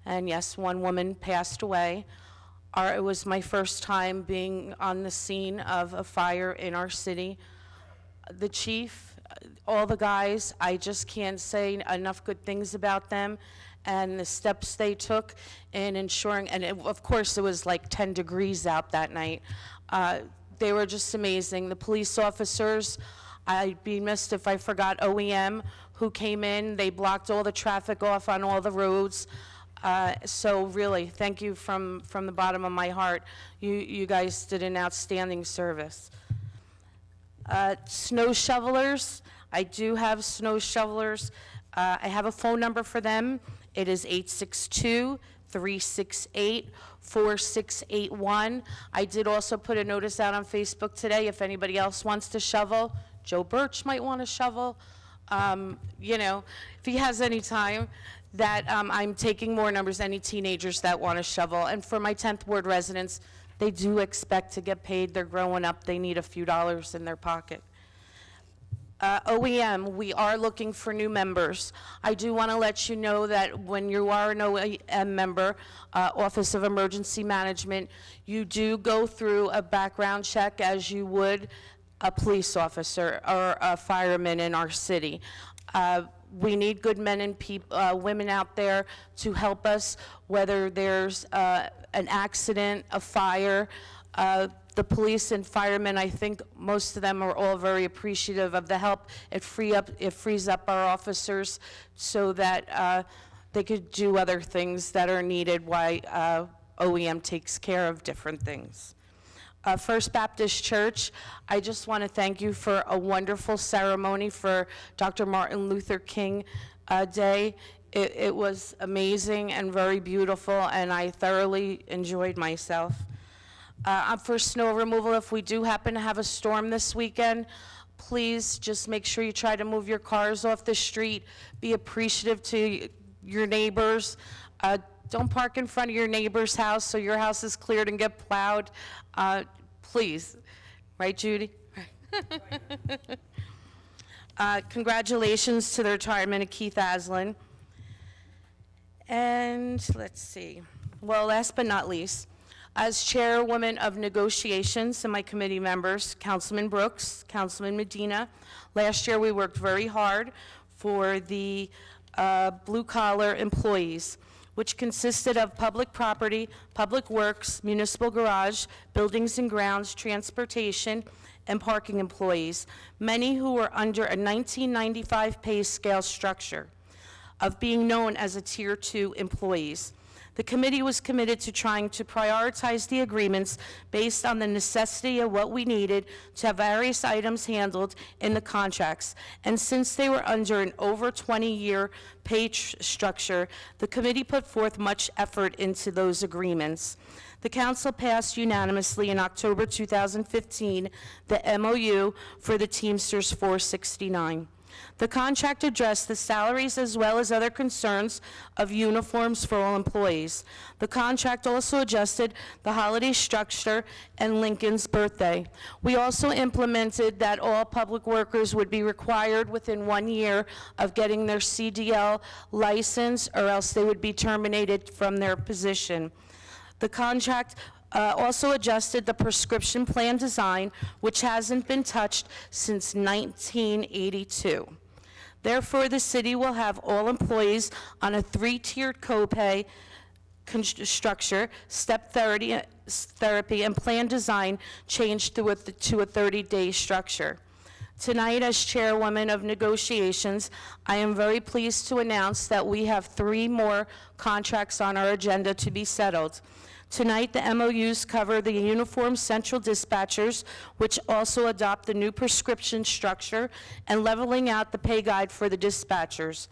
and yes, one woman passed away. It was my first time being on the scene of a fire in our city. The chief, all the guys, I just can't say enough good things about them and the steps they took in ensuring, and of course it was like 10 degrees out that night. They were just amazing. The police officers, I'd be missed if I forgot OEM, who came in. They blocked all the traffic off on all the roads. So really, thank you from the bottom of my heart. You guys did an outstanding service. Snow shovelers, I do have snow shovelers. I have a phone number for them. It is 862-368-4681. I did also put a notice out on Facebook today if anybody else wants to shovel. Joe Birch might want to shovel. You know, if he has any time, that I'm taking more numbers, any teenagers that want to shovel. And for my 10th Ward residents, they do expect to get paid. They're growing up. They need a few dollars in their pocket. OEM, we are looking for new members. I do want to let you know that when you are an OEM member, Office of Emergency Management, you do go through a background check as you would a police officer or a fireman in our city. We need good men and women out there to help us, whether there's an accident, a fire. The police and firemen, I think most of them are all very appreciative of the help. It frees up our officers so that they could do other things that are needed while OEM takes care of different things. First Baptist Church, I just want to thank you for a wonderful ceremony for Dr. Martin Luther King Day. It was amazing and very beautiful, and I thoroughly enjoyed myself. For snow removal, if we do happen to have a storm this weekend, please just make sure you try to move your cars off the street. Be appreciative to your neighbors. Don't park in front of your neighbor's house so your house is cleared and get plowed. Please. Right, Judy? Congratulations to the retirement of Keith Aslan. And let's see. Well, last but not least, as chairwoman of negotiations and my committee members, Councilman Brooks, Councilman Medina, last year we worked very hard for the blue-collar employees, which consisted of public property, public works, municipal garage, buildings and grounds, transportation, and parking employees, many who were under a 1995 pay scale structure of being known as a Tier 2 employees. The committee was committed to trying to prioritize the agreements based on the necessity of what we needed to have various items handled in the contracts. And since they were under an over 20-year pay structure, the committee put forth much effort into those agreements. The council passed unanimously in October 2015 the MOU for the Teamsters 469. The contract addressed the salaries as well as other concerns of uniforms for all employees. The contract also adjusted the holiday structure and Lincoln's birthday. We also implemented that all public workers would be required within 1 year of getting their CDL license, or else they would be terminated from their position. The contract also adjusted the prescription plan design, which hasn't been touched since 1982. Therefore, the city will have all employees on a 3-tiered copay structure, step therapy, and plan design changed to a 30-day structure. Tonight, as chairwoman of negotiations, I am very pleased to announce that we have 3 more contracts on our agenda to be settled. Tonight, the MOUs cover the uniform central dispatchers, which also adopt the new prescription structure and leveling out the pay guide for the dispatchers.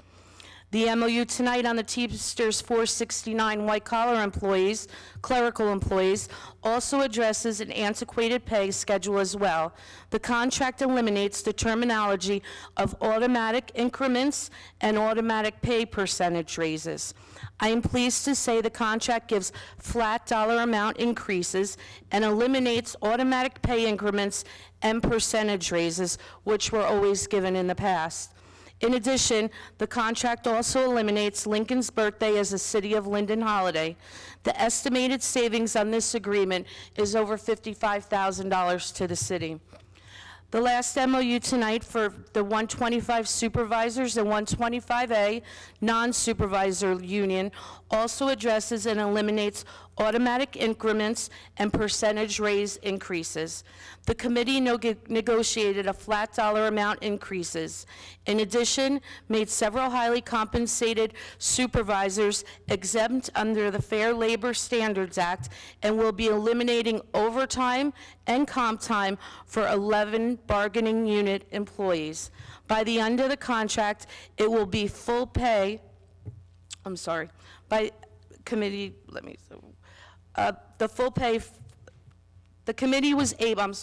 The MOU tonight on the Teamsters 469 white-collar employees, clerical employees, also addresses an antiquated pay schedule as well. The contract eliminates the terminology of automatic increments and automatic pay percentage raises. I am pleased to say the contract gives flat dollar amount increases and eliminates automatic pay increments and percentage raises, which were always given in the past. In addition, the contract also eliminates Lincoln's birthday as a City of Linden holiday. The estimated savings on this agreement is over $55,000 to the city. The last MOU tonight for the 125 supervisors and 125A non-supervisor union also addresses and eliminates automatic increments and percentage raise increases. The committee negotiated a flat dollar amount increases. In addition, made several highly compensated supervisors exempt under the Fair Labor Standards Act and will be eliminating overtime and comp time for 11 bargaining unit employees. By the end of the contract, it will be full pay, I'm sorry, by committee, the full pay, the committee was able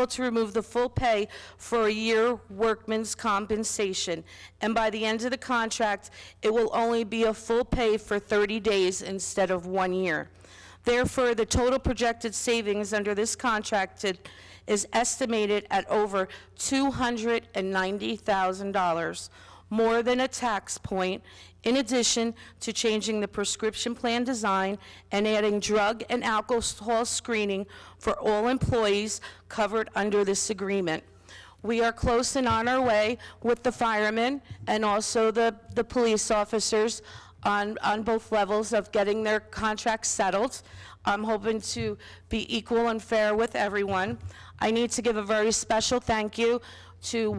to remove the full pay for a year workman's compensation, and by the end of the contract, it will only be a full pay for 30 days instead of 1 year. Therefore, the total projected savings under this contract is estimated at over $290,000, more than a tax point, in addition to changing the prescription plan design and adding drug and alcohol screening for all employees covered under this agreement. We are close and on our way with the firemen and also the police officers on both levels of getting their contracts settled. I'm hoping to be equal and fair with everyone. I need to give a very special thank you to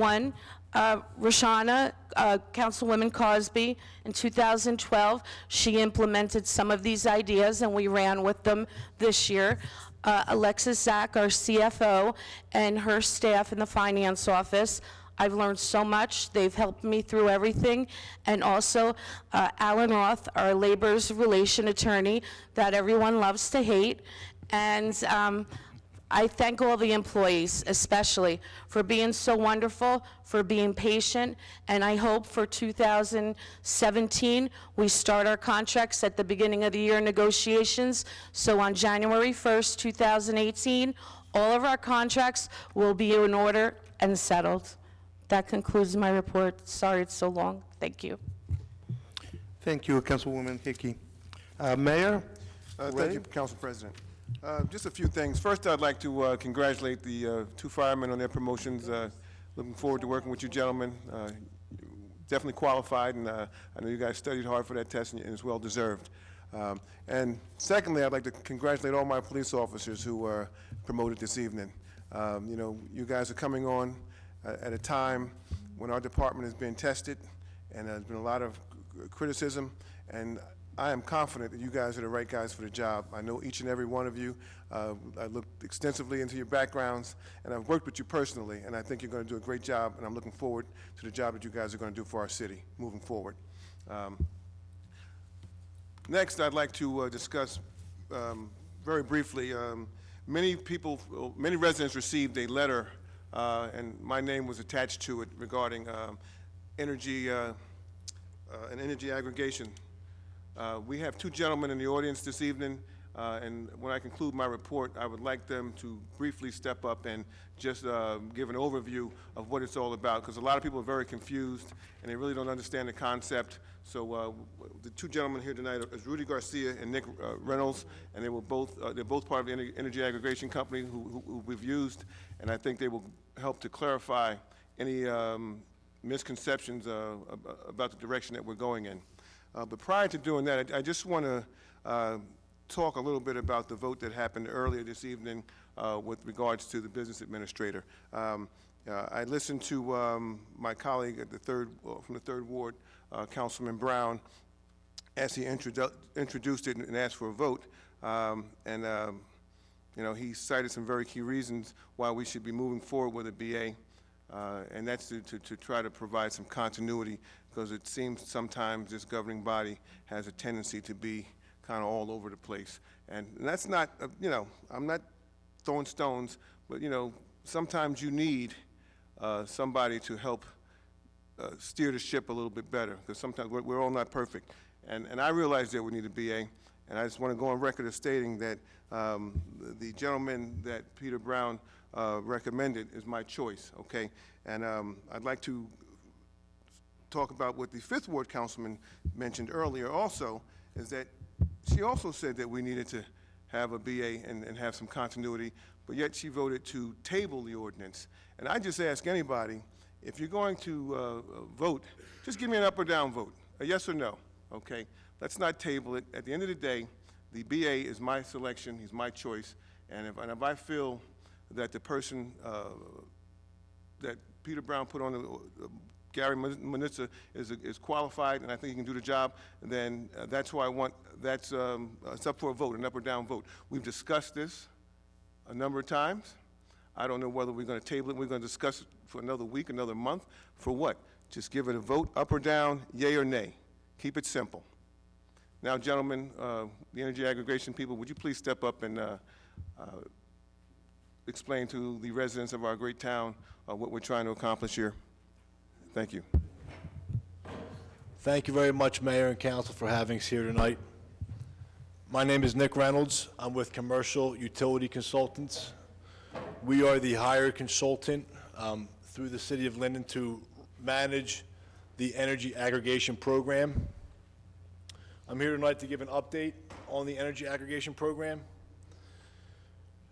Roshana, Councilwoman Cosby. In 2012, she implemented some of these ideas, and we ran with them this year. Alexis Zak, our CFO, and her staff in the finance office. I've learned so much. They've helped me through everything. And also, Alan Roth, our labor's relation attorney that everyone loves to hate. And I thank all the employees, especially, for being so wonderful, for being patient, and I hope for 2017, we start our contracts at the beginning of the year negotiations, so on January 1st, 2018, all of our contracts will be in order and settled. That concludes my report. Sorry it's so long. Thank you. Thank you, Councilwoman Hickey. Mayor? Thank you, Council President. Just a few things. First, I'd like to congratulate the two firemen on their promotions. Looking forward to working with you gentlemen. Definitely qualified, and I know you guys studied hard for that test, and it's well deserved. And secondly, I'd like to congratulate all my police officers who were promoted this evening. You know, you guys are coming on at a time when our department has been tested, and there's been a lot of criticism, and I am confident that you guys are the right guys for the job. I know each and every one of you. I looked extensively into your backgrounds, and I've worked with you personally, and I think you're going to do a great job, and I'm looking forward to the job that you guys are going to do for our city moving forward. Next, I'd like to discuss very briefly, many residents received a letter, and my name was attached to it regarding energy and energy aggregation. We have two gentlemen in the audience this evening, and when I conclude my report, I would like them to briefly step up and just give an overview of what it's all about, because a lot of people are very confused and they really don't understand the concept. So the two gentlemen here tonight is Rudy Garcia and Nick Reynolds, and they're both part of the energy aggregation company who we've used, and I think they will help to clarify any misconceptions about the direction that we're going in. But prior to doing that, I just want to talk a little bit about the vote that happened earlier this evening with regards to the business administrator. I listened to my colleague at from the 3rd Ward, Councilman Brown, as he introduced it and asked for a vote. You know, he cited some very key reasons why we should be moving forward with a BA, and that's to try to provide some continuity, because it seems sometimes this governing body has a tendency to be kind of all over the place. And that's not, you know, I'm not throwing stones, but, you know, sometimes you need somebody to help steer the ship a little bit better, because sometimes we're all not perfect. And I realize that we need a BA, and I just want to go on record as stating that the gentleman that Peter Brown recommended is my choice, okay? And I'd like to talk about what the 5th Ward Councilman mentioned earlier also, is that she also said that we needed to have a BA and have some continuity, but yet she voted to table the ordinance. And I just ask anybody, if you're going to vote, just give me an up or down vote, a yes or no, okay? Let's not table it. At the end of the day, the BA is my selection, he's my choice, and if I feel that the person that Peter Brown put on the Gary Manitza is qualified, and I think he can do the job, then that's who I want. That's it's up for a vote, an up or down vote. We've discussed this a number of times. I don't know whether we're going to table it. We're going to discuss for another week, another month? For what? Just give it a vote, up or down, yay or nay. Keep it simple. Now, gentlemen, the energy aggregation people, would you please step up and explain to the residents of our great town what we're trying to accomplish here? Thank you. Thank you very much, Mayor and Council, for having us here tonight. My name is Nick Reynolds. I'm with Commercial Utility Consultants. We are the hired consultant through the City of Linden to manage the energy aggregation program. I'm here tonight to give an update on the energy aggregation program.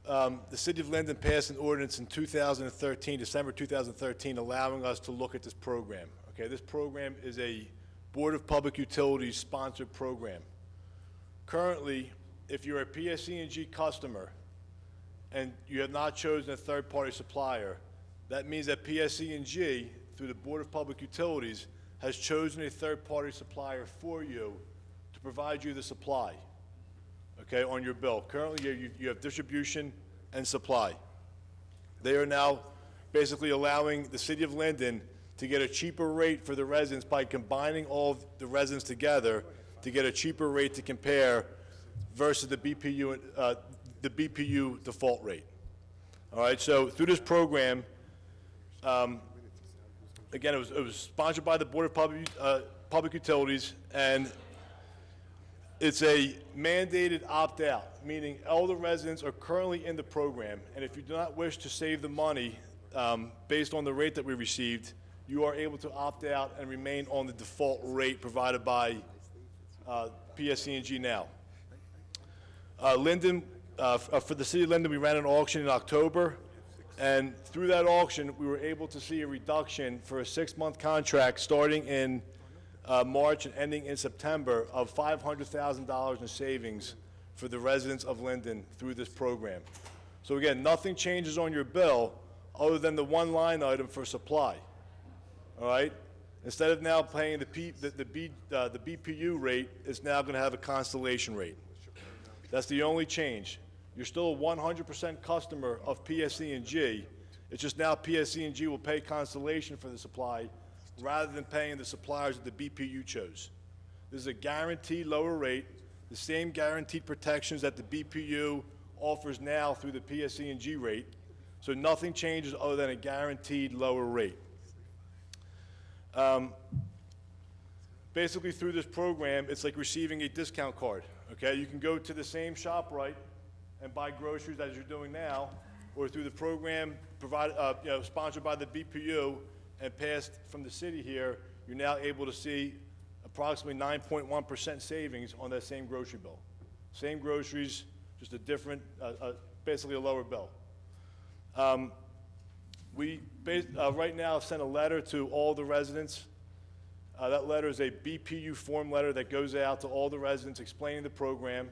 The City of Linden passed an ordinance in 2013, December 2013, allowing us to look at this program. Okay, this program is a Board of Public Utilities sponsored program. Currently, if you're a PSE&G customer and you have not chosen a third-party supplier, that means that PSE&G, through the Board of Public Utilities, has chosen a third-party supplier for you to provide you the supply, okay, on your bill. Currently, you have distribution and supply. They are now basically allowing the City of Linden to get a cheaper rate for the residents by combining all of the residents together to get a cheaper rate to compare versus the BPU default rate. All right, so through this program, again, it was sponsored by the Board of Public Utilities, and it's a mandated opt-out, meaning all the residents are currently in the program, and if you do not wish to save the money based on the rate that we received, you are able to opt out and remain on the default rate provided by PSE&G now. Linden, for the City of Linden, we ran an auction in October, and through that auction, we were able to see a reduction for a 6-month contract starting in March and ending in September of $500,000 in savings for the residents of Linden through this program. So again, nothing changes on your bill other than the one line item for supply. All right? Instead of now paying the BPU rate, it's now going to have a Constellation rate. That's the only change. You're still a 100% customer of PSE&G. It's just now PSE&G will pay Constellation for the supply rather than paying the suppliers that the BPU chose. This is a guaranteed lower rate, the same guaranteed protections that the BPU offers now through the PSE&G rate. So nothing changes other than a guaranteed lower rate. Basically, through this program, it's like receiving a discount card, okay? You can go to the same ShopRite and buy groceries as you're doing now, or through the program sponsored by the BPU and passed from the city here, you're now able to see approximately 9.1% savings on that same grocery bill. Same groceries, just a different, basically a lower bill. We right now have sent a letter to all the residents. That letter is a BPU form letter that goes out to all the residents explaining the program.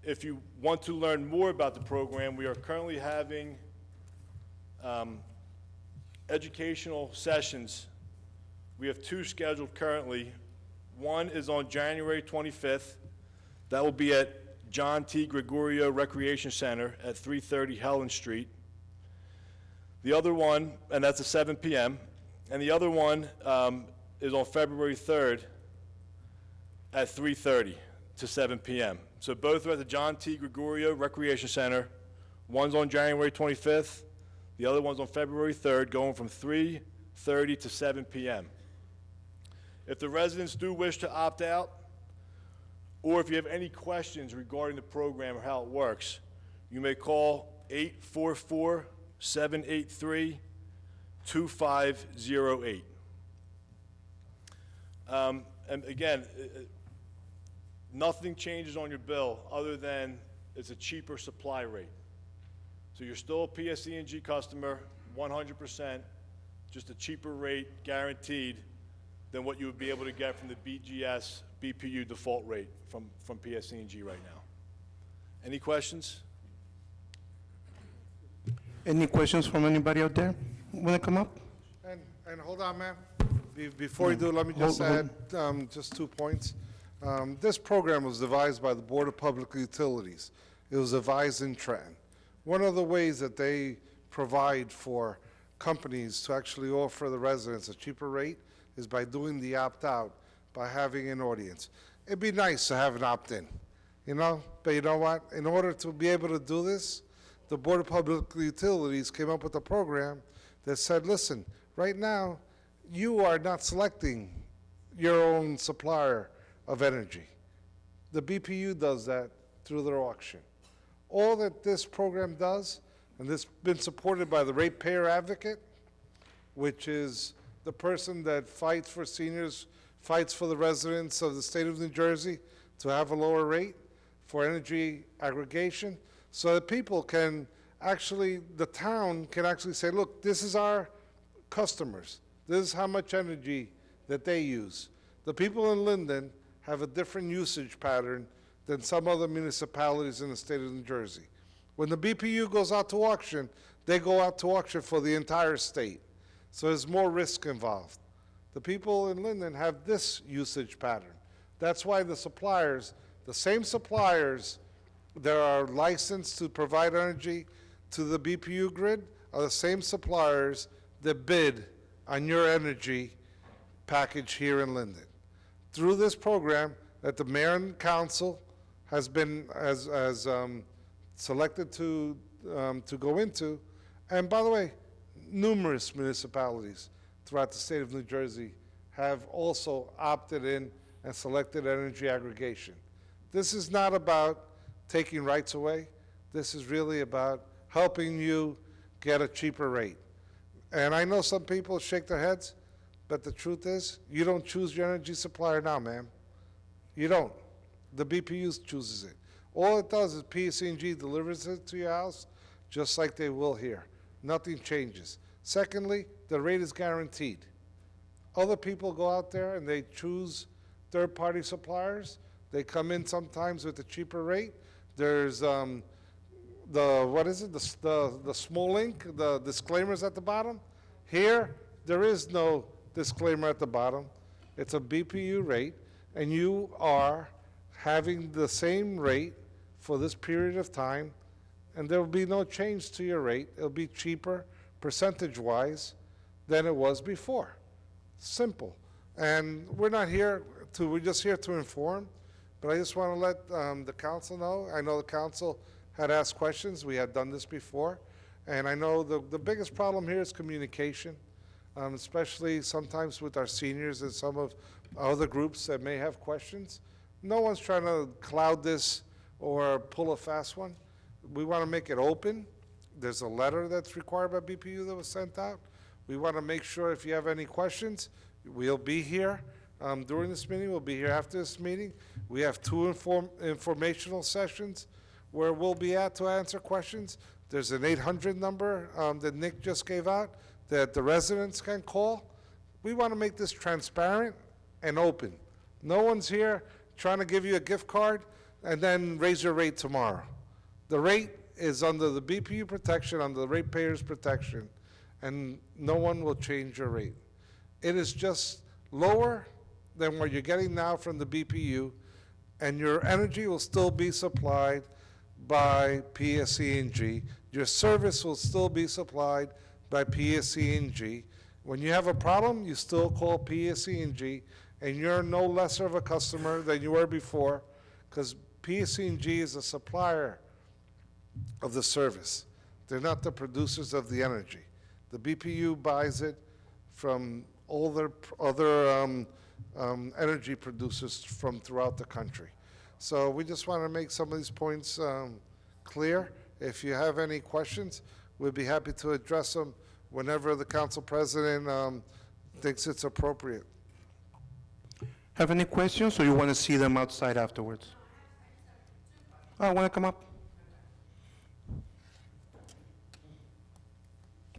If you want to learn more about the program, we are currently having educational sessions. We have 2 scheduled currently. One is on January 25th. That will be at John T. Gregorio Recreation Center at 330 Helen Street. The other one, and that's at 7 p.m., and the other one is on February 3rd at 3:30 to 7 p.m. So both are at the John T. Gregorio Recreation Center. One's on January 25th, the other one's on February 3rd, going from 3:30 to 7 p.m. If the residents do wish to opt out, or if you have any questions regarding the program or how it works, you may call 844-783-2508. And again, nothing changes on your bill other than it's a cheaper supply rate. So you're still a PSE&G customer, 100%, just a cheaper rate guaranteed than what you would be able to get from the BGS BPU default rate from PSE&G right now. Any questions? Any questions from anybody out there? Want to come up? And hold on, ma'am. Before you do, let me just add just 2 points. This program was devised by the Board of Public Utilities. It was devised in Trenton. One of the ways that they provide for companies to actually offer the residents a cheaper rate is by doing the opt-out, by having an audience. It'd be nice to have an opt-in, but you know what? In order to be able to do this, the Board of Public Utilities came up with a program that said, listen, right now, you are not selecting your own supplier of energy. The BPU does that through their auction. All that this program does, and this has been supported by the ratepayer advocate, which is the person that fights for seniors, fights for the residents of the state of New Jersey to have a lower rate for energy aggregation, so that people can actually, the town can actually say, look, this is our customers. This is how much energy that they use. The people in Linden have a different usage pattern than some other municipalities in the state of New Jersey. When the BPU goes out to auction, they go out to auction for the entire state. So there's more risk involved. The people in Linden have this usage pattern. That's why the suppliers, the same suppliers that are licensed to provide energy to the BPU grid are the same suppliers that bid on your energy package here in Linden. Through this program that the mayor and council has been selected to go into, and by the way, numerous municipalities throughout the state of New Jersey have also opted in and selected energy aggregation. This is not about taking rights away. This is really about helping you get a cheaper rate. And I know some people shake their heads, but the truth is, you don't choose your energy supplier now, ma'am. You don't. The BPU chooses it. All it does is PSE&G delivers it to your house, just like they will here. Nothing changes. Secondly, the rate is guaranteed. Other people go out there and they choose third-party suppliers. They come in sometimes with a cheaper rate. There's the small link, the disclaimers at the bottom. Here, there is no disclaimer at the bottom. It's a BPU rate, and you are having the same rate for this period of time, and there will be no change to your rate. It'll be cheaper percentage-wise than it was before. Simple. And we're just here to inform, but I just want to let the council know. I know the council had asked questions. We had done this before. And I know the biggest problem here is communication, especially sometimes with our seniors and some of other groups that may have questions. No one's trying to cloud this or pull a fast one. We want to make it open. There's a letter that's required by BPU that was sent out. We want to make sure if you have any questions, we'll be here during this meeting. We'll be here after this meeting. We have two informational sessions where we'll be at to answer questions. There's an 800 number that Nick just gave out that the residents can call. We want to make this transparent and open. No one's here trying to give you a gift card and then raise your rate tomorrow. The rate is under the BPU protection, under the ratepayers protection, and no one will change your rate. It is just lower than what you're getting now from the BPU, and your energy will still be supplied by PSE&G. Your service will still be supplied by PSE&G. When you have a problem, you still call PSE&G, and you're no lesser of a customer than you were before, because PSE&G is a supplier of the service. They're not the producers of the energy. The BPU buys it from all their other energy producers from throughout the country. So we just want to make some of these points clear. If you have any questions, we'd be happy to address them whenever the council president thinks it's appropriate. Have any questions, or you want to see them outside afterwards? Oh, want to come up?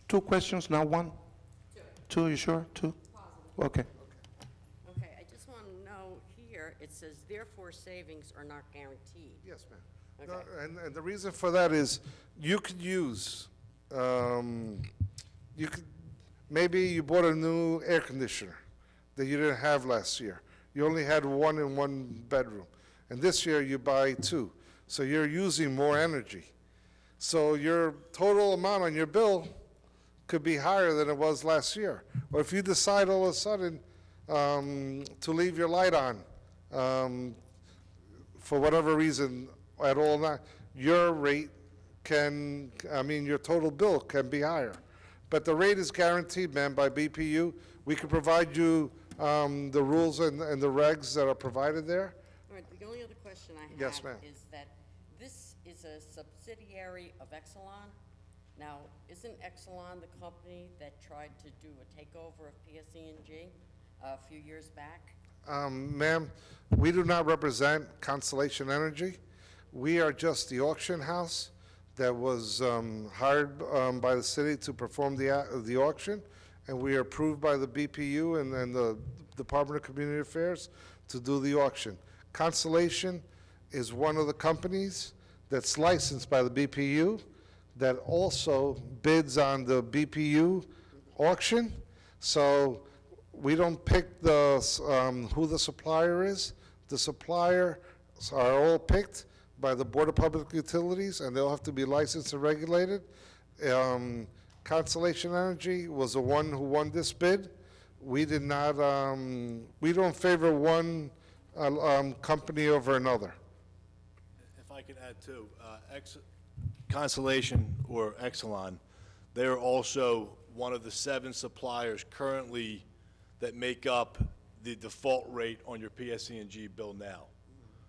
Two questions, not one? Two, you sure? Two? Okay. Okay, I just want to know here, it says therefore savings are not guaranteed. Yes, ma'am. Okay. No, and the reason for that is you could use, maybe you bought a new air conditioner that you didn't have last year. You only had one in one bedroom. And this year you buy two. So you're using more energy. So your total amount on your bill could be higher than it was last year. Or if you decide all of a sudden to leave your light on, for whatever reason at all night, your rate can, your total bill can be higher. But the rate is guaranteed, ma'am, by BPU. We can provide you the rules and the regs that are provided there. All right, the only other question I have Yes, ma'am. is that this is a subsidiary of Exelon. Now, isn't Exelon the company that tried to do a takeover of PSE&G a few years back? Ma'am, we do not represent Constellation Energy. We are just the auction house that was hired by the city to perform the auction, and we are approved by the BPU and the Department of Community Affairs to do the auction. Constellation is one of the companies that's licensed by the BPU that also bids on the BPU auction. So we don't pick who the supplier is. The suppliers are all picked by the Board of Public Utilities, and they'll have to be licensed and regulated. Constellation Energy was the one who won this bid. We did not, we don't favor one company over another. If I could add too, Constellation or Exelon, they are also one of the 7 suppliers currently that make up the default rate on your PSE&G bill now.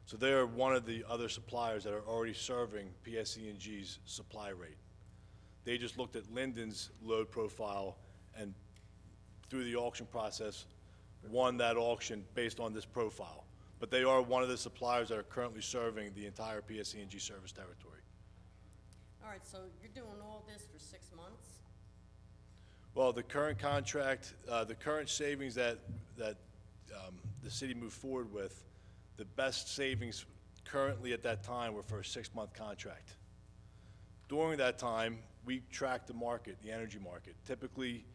So they are one of the other suppliers that are already serving PSE&G's supply rate. They just looked at Linden's load profile and through the auction process, won that auction based on this profile. But they are one of the suppliers that are currently serving the entire PSE&G service territory. All right, so you're doing all this for 6 months? Well, the current contract, the current savings that the city moved forward with, the best savings currently at that time were for a 6-month contract. During that time, we tracked the market, the energy market. Typically,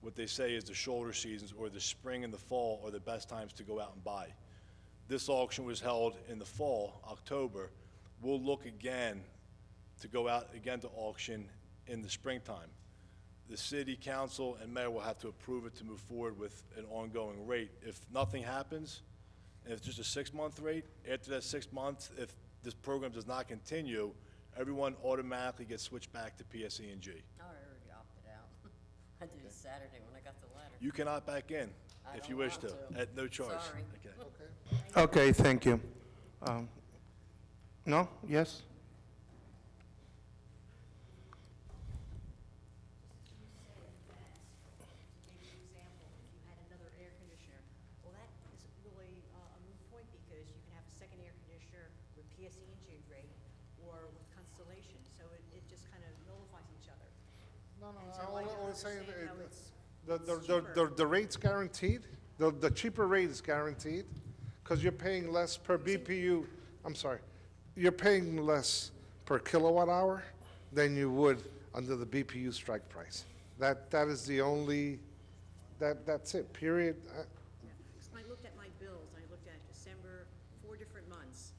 what they say is the shoulder seasons or the spring and the fall are the best times to go out and buy. This auction was held in the fall, October. We'll look again to go out again to auction in the springtime. The city council and mayor will have to approve it to move forward with an ongoing rate. If nothing happens, and it's just a 6-month rate, after that 6 months, if this program does not continue, everyone automatically gets switched back to PSE&G. Oh, I already opted out. I did it Saturday when I got the letter. You can opt back in I if don't you wish want to, at no charge. Sorry. Okay. Okay, thank you. No? Yes? Example, if you had another air conditioner, well, that is really a moot point because you can have a second air conditioner with PSE&G rate or with Constellation, so it just kind of nullifies each other. No, And so I don't was saying understand how it's the rate's guaranteed. The cheaper rate is guaranteed because you're paying less per BPU. I'm sorry, you're paying less per kilowatt hour than you would under the BPU strike price. That is the only. That's it. Period. Because when I looked at my bills, I looked at December, 4 different months,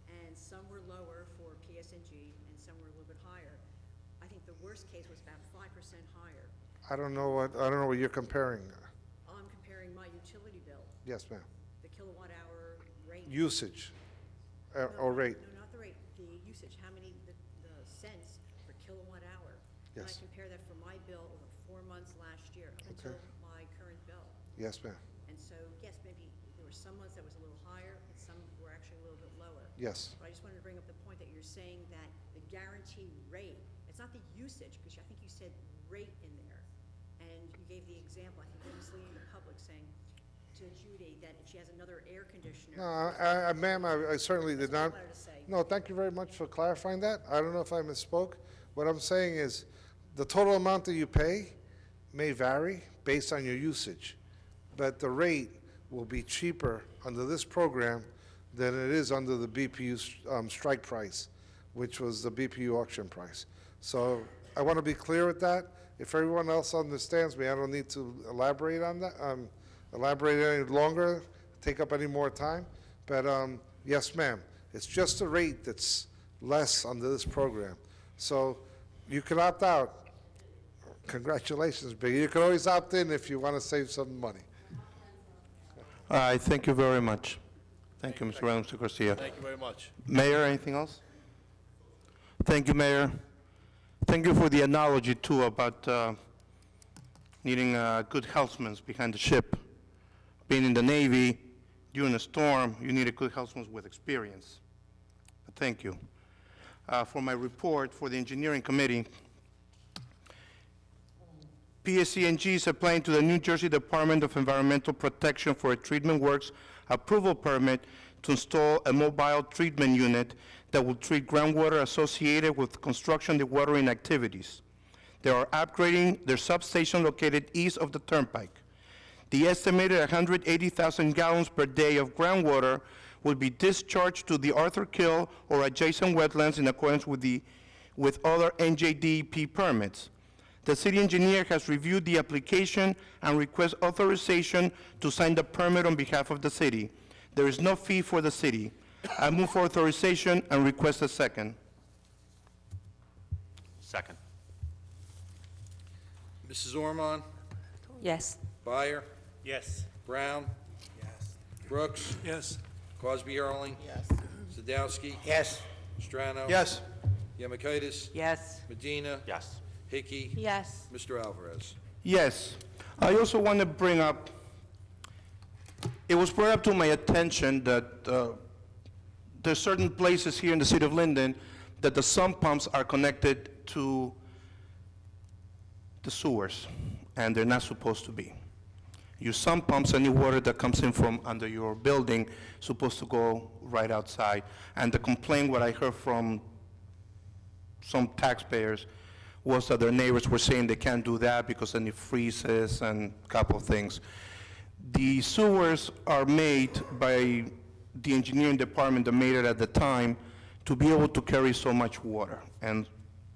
and some were lower for PSNG and some were a little bit higher. I think the worst case was about 5% higher. I don't know what you're comparing. I'm comparing my utility bill, Yes, ma'am. the kilowatt hour rate. Usage or No, rate. No, not the rate, the usage, how many, the cents per kilowatt hour. And I Yes. compare that for my bill over 4 months last year, up until my current bill. Yes, ma'am. And so, yes, maybe there were some months that was a little higher, and some were actually a little bit lower. Yes. But I just wanted to bring up the point that you're saying that the guarantee rate, it's not the usage, because I think you said rate in there. And you gave the example, I think it was misleading the public, saying to Judy that if she has another air conditioner. No, ma'am, I certainly did not. That's what I wanted to say. No, thank you very much for clarifying that. I don't know if I misspoke. What I'm saying is the total amount that you pay may vary based on your usage, but the rate will be cheaper under this program than it is under the BPU strike price, which was the BPU auction price. So I want to be clear with that. If everyone else understands me, I don't need to elaborate on that, elaborate any longer, take up any more time. But yes, ma'am, it's just the rate that's less under this program. So you can opt out Congratulations, Biggie. You can always opt in if you want to save some money. All right, thank you very much. Thank you, Mr. Reynolds, Mr. Garcia. Thank you very much. Mayor, anything else? Thank you, Mayor. Thank you for the analogy, too, about needing good helmsmen behind the ship. Being in the Navy, during a storm, you need a good helmsman with experience. Thank you. For my report for the Engineering Committee, PSE&G is applying to the New Jersey Department of Environmental Protection for a treatment works approval permit to install a mobile treatment unit that will treat groundwater associated with construction dewatering activities. They are upgrading their substation located east of the turnpike. The estimated 180,000 gallons per day of groundwater will be discharged to the Arthur Kill or adjacent wetlands in accordance with other NJDEP permits. The city engineer has reviewed the application and requests authorization to sign the permit on behalf of the city. There is no fee for the city. I move for authorization and request a second. Second. Mrs. Ormond? Yes. Byer? Yes. Brown? Yes. Brooks? Yes. Cosby Erling? Yes. Sadowski? Yes. Strano? Yes. Yemakaitis? Yes. Medina? Yes. Hickey? Yes. Mr. Alvarez? Yes. I also want to bring up, it was brought up to my attention that there's certain places here in the city of Linden that the sump pumps are connected to the sewers, and they're not supposed to be. Your sump pumps, any water that comes in from under your building, supposed to go right outside. And the complaint, what I heard from some taxpayers, was that their neighbors were saying they can't do that because then it freezes and a couple of things. The sewers are made by the engineering department that made it at the time to be able to carry so much water and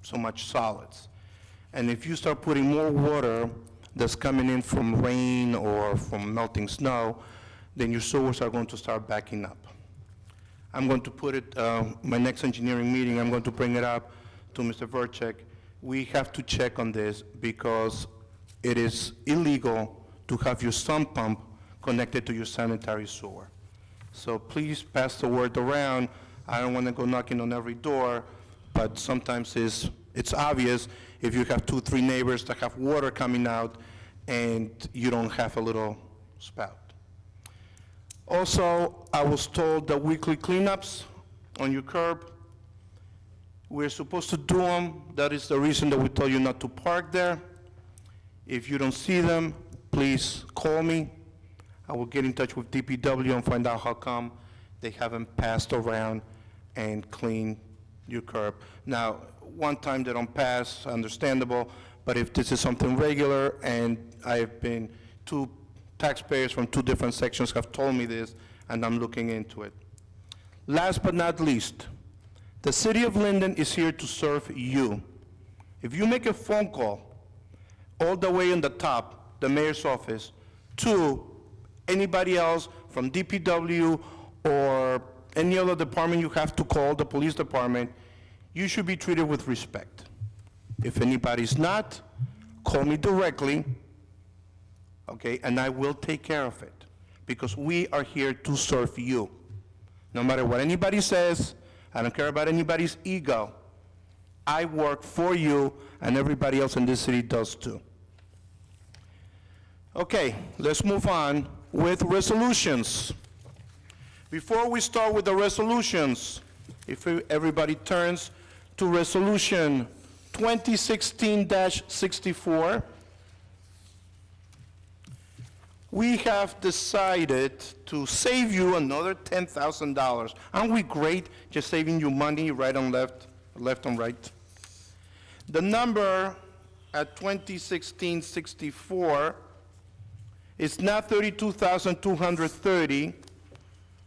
so much solids. And if you start putting more water that's coming in from rain or from melting snow, then your sewers are going to start backing up. I'm going to put it, my next engineering meeting, I'm going to bring it up to Mr. Verchek. We have to check on this because it is illegal to have your sump pump connected to your sanitary sewer. So please pass the word around. I don't want to go knocking on every door, but sometimes it's obvious if you have 2, 3 neighbors that have water coming out and you don't have a little spout. Also, I was told that weekly cleanups on your curb, we're supposed to do them. That is the reason that we tell you not to park there. If you don't see them, please call me. I will get in touch with DPW and find out how come they haven't passed around and cleaned your curb. Now, one time they don't pass, understandable, but if this is something regular, and I have been, 2 taxpayers from 2 different sections have told me this, and I'm looking into it. Last but not least, the city of Linden is here to serve you. If you make a phone call all the way on the top, the mayor's office, to anybody else from DPW or any other department you have to call, the police department, you should be treated with respect. If anybody's not, call me directly, okay, and I will take care of it, because we are here to serve you. No matter what anybody says, I don't care about anybody's ego. I work for you, and everybody else in this city does too. Okay, let's move on with resolutions. Before we start with the resolutions, if everybody turns to Resolution 2016-64, we have decided to save you another $10,000. Aren't we great just saving you money right and left and right? The number at 2016-64 is not 32,230,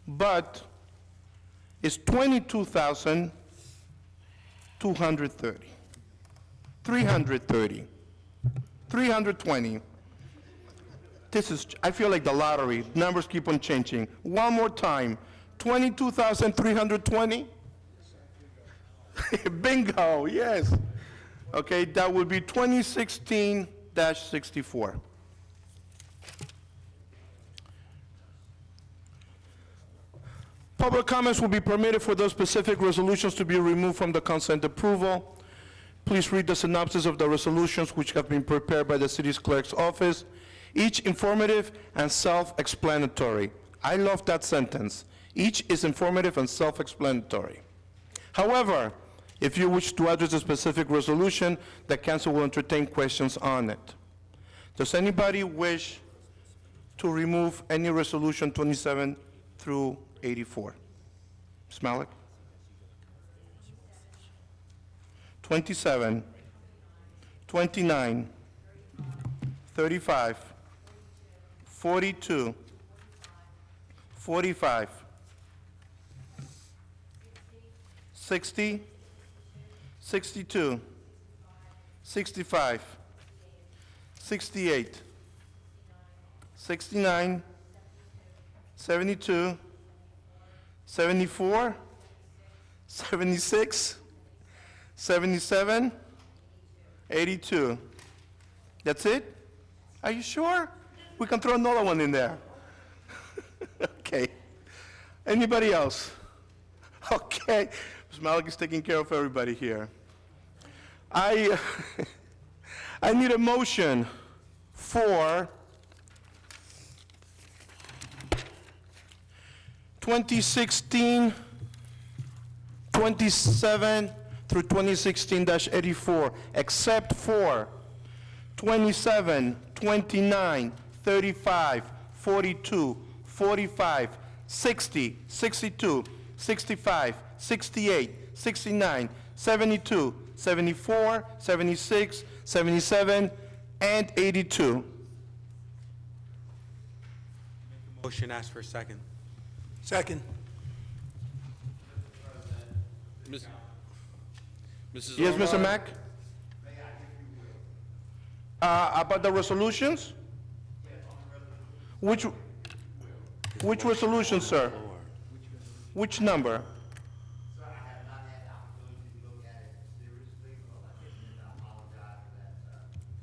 but it's 22,230. 330. 320. This is, I feel like the lottery. Numbers keep on changing. One more time. 22,320? Bingo, yes. Okay, that would be 2016-64. Public comments will be permitted for those specific resolutions to be removed from the consent approval. Please read the synopsis of the resolutions which have been prepared by the city's clerk's office, each informative and self-explanatory. I love that sentence. Each is informative and self-explanatory. However, if you wish to address a specific resolution, the council will entertain questions on it. Does anybody wish to remove any resolution 27 through 84? Ms. Malik? 27, 29, 35, 42, 45, 60, 62, 65, 68, 69, 72, 74, 76, 77, 82. That's it? Are you sure? We can throw another one in there. Okay. Anybody else? Okay. Ms. Malik is taking care of everybody here. I need a motion for 2016, 27 through 2016-84, except for 27, 29, 35, 42, 45, 60, 62, 65, 68, 69, 72, 74, 76, 77, and 82. Motion, ask for a second. Second. Mrs. Yes, Mr. Ormar? Mack? About the resolutions? Which resolution, sir? Which number? Is